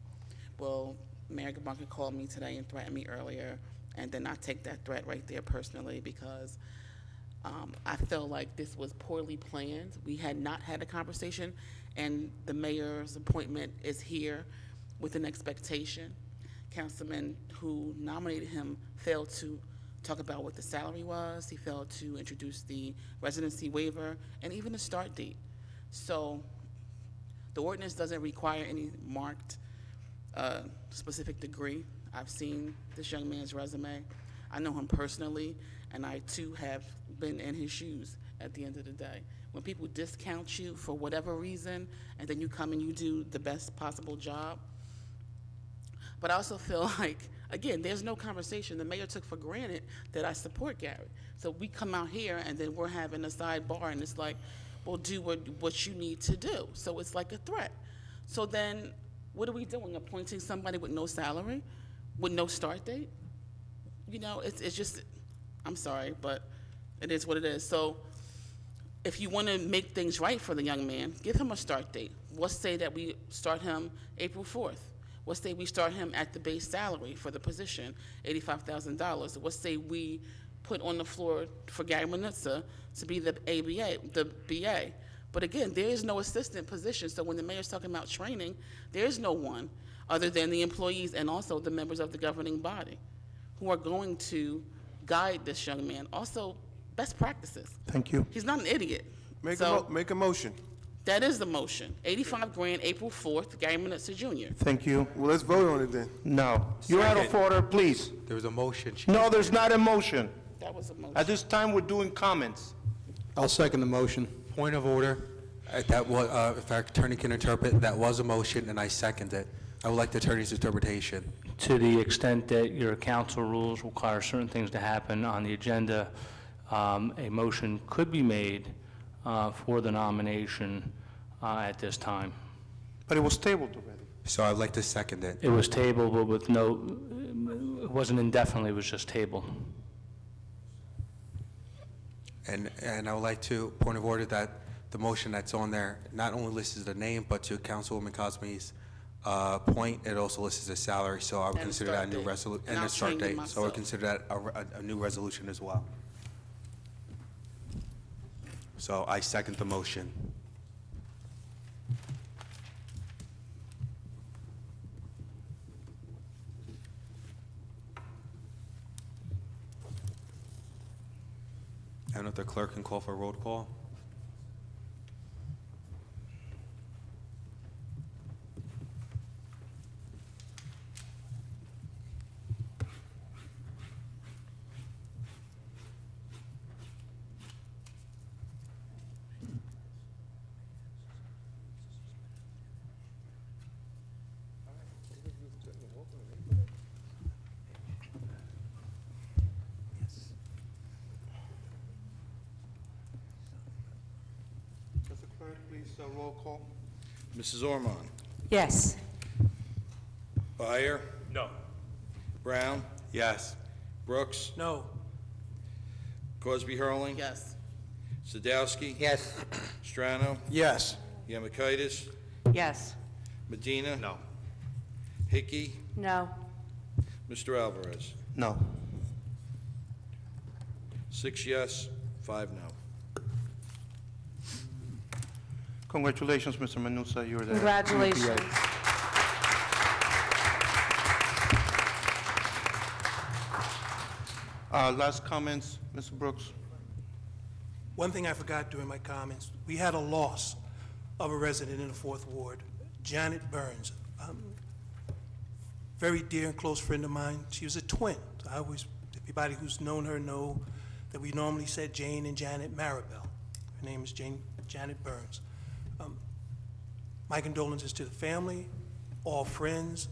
Well, Mayor Gabanka called me today and threatened me earlier, and then I take that threat right there personally because I feel like this was poorly planned. We had not had a conversation, and the mayor's appointment is here with an expectation. Councilman who nominated him failed to talk about what the salary was. He failed to introduce the residency waiver and even the start date. So the ordinance doesn't require any marked specific degree. I've seen this young man's resume. I know him personally, and I too have been in his shoes at the end of the day. When people discount you for whatever reason, and then you come and you do the best possible job. But I also feel like, again, there's no conversation. The mayor took for granted that I support Gary. So we come out here and then we're having a sidebar and it's like, well, do what you need to do. So it's like a threat. So then what are we doing? Appointing somebody with no salary, with no start date? It's just, I'm sorry, but it is what it is. So if you want to make things right for the young man, give him a start date. Let's say that we start him April 4th. Let's say we start him at the base salary for the position, $85,000. Let's say we put on the floor for Gary Manutza to be the BA. But again, there is no assistant position. So when the mayor's talking about training, there is no one other than the employees and also the members of the governing body who are going to guide this young man. Also, best practices. Thank you. He's not an idiot. Make a motion. That is the motion. $85,000, April 4th, Gary Manutza Jr. Thank you. Well, let's vote on it then. No. You're out of order, please. There was a motion. No, there's not a motion. That was a motion. At this time, we're doing comments. I'll second the motion. Point of order. That was, if our attorney can interpret, that was a motion, and I second it. I would like the attorney's interpretation. To the extent that your council rules require certain things to happen on the agenda, a motion could be made for the nomination at this time. But it was tabled already. So I'd like to second it. It was tabled, but with no, it wasn't indefinitely, it was just tabled. And I would like to, point of order, that the motion that's on there not only lists the name, but to Councilwoman Cosme's point, it also lists the salary, so I would consider that a new resolution, and a start date. So I would consider that a new resolution as well. So I second the motion. I don't know if the clerk can call for a roll call. roll call. Mrs. Ormond? Yes. Byer? No. Brown? Yes. Brooks? No. Cosby Hurling? Yes. Sadowski? Yes. Strano? Yes. Yemakaitis? Yes. Medina? No. Hickey? No. Mr. Alvarez? No. 6 yes, 5 no. Congratulations, Mr. Menusa, you're the Congratulations. UPA. Last comments, Mr. Brooks? One thing I forgot during my comments, we had a loss of a resident in the Fourth Ward, Janet Burns. Very dear and close friend of mine. She was a twin. So everybody who's known her know that we normally said Jane and Janet Maribel. Her name is Janet Burns. My condolences to the family, all friends,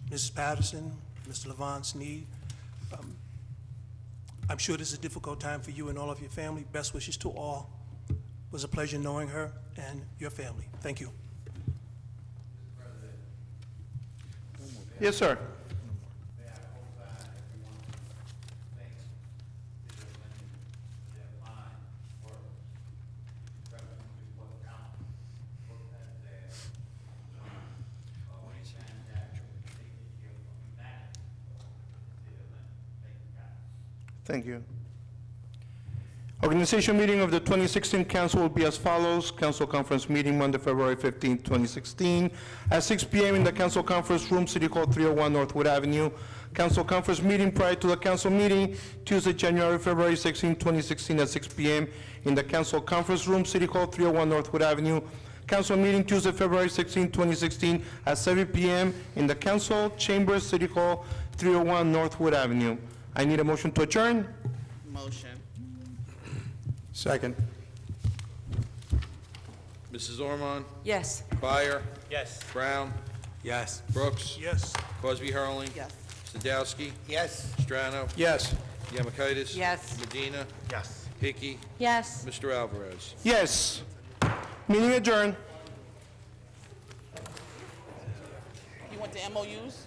Mrs. Patterson, Mr. Levon Sneed. I'm sure this is a difficult time for you and all of your family. Best wishes to all. It was a pleasure knowing her and your family. Thank you. Yes, sir. Thank you. Organization meeting of the 2016 council will be as follows. Council conference meeting Monday, February 15, 2016, at 6 p.m. in the council conference room, City Hall 301 Northwood Avenue. Council conference meeting prior to the council meeting, Tuesday, February 16, 2016, at 6 p.m. in the council conference room, City Hall 301 Northwood Avenue. Council meeting Tuesday, February 16, 2016, at 7 p.m. in the council chambers, City Hall 301 Northwood Avenue. I need a motion to adjourn. Motion. Second. Mrs. Ormond? Yes. Byer? Yes. Brown? Yes. Brooks? Yes. Cosby Hurling? Yes. Sadowski? Yes. Strano? Yes. Yemakaitis? Yes. Medina? Yes. Hickey? Yes. Mr. Alvarez? Yes. Meeting adjourned. You want the MOUs?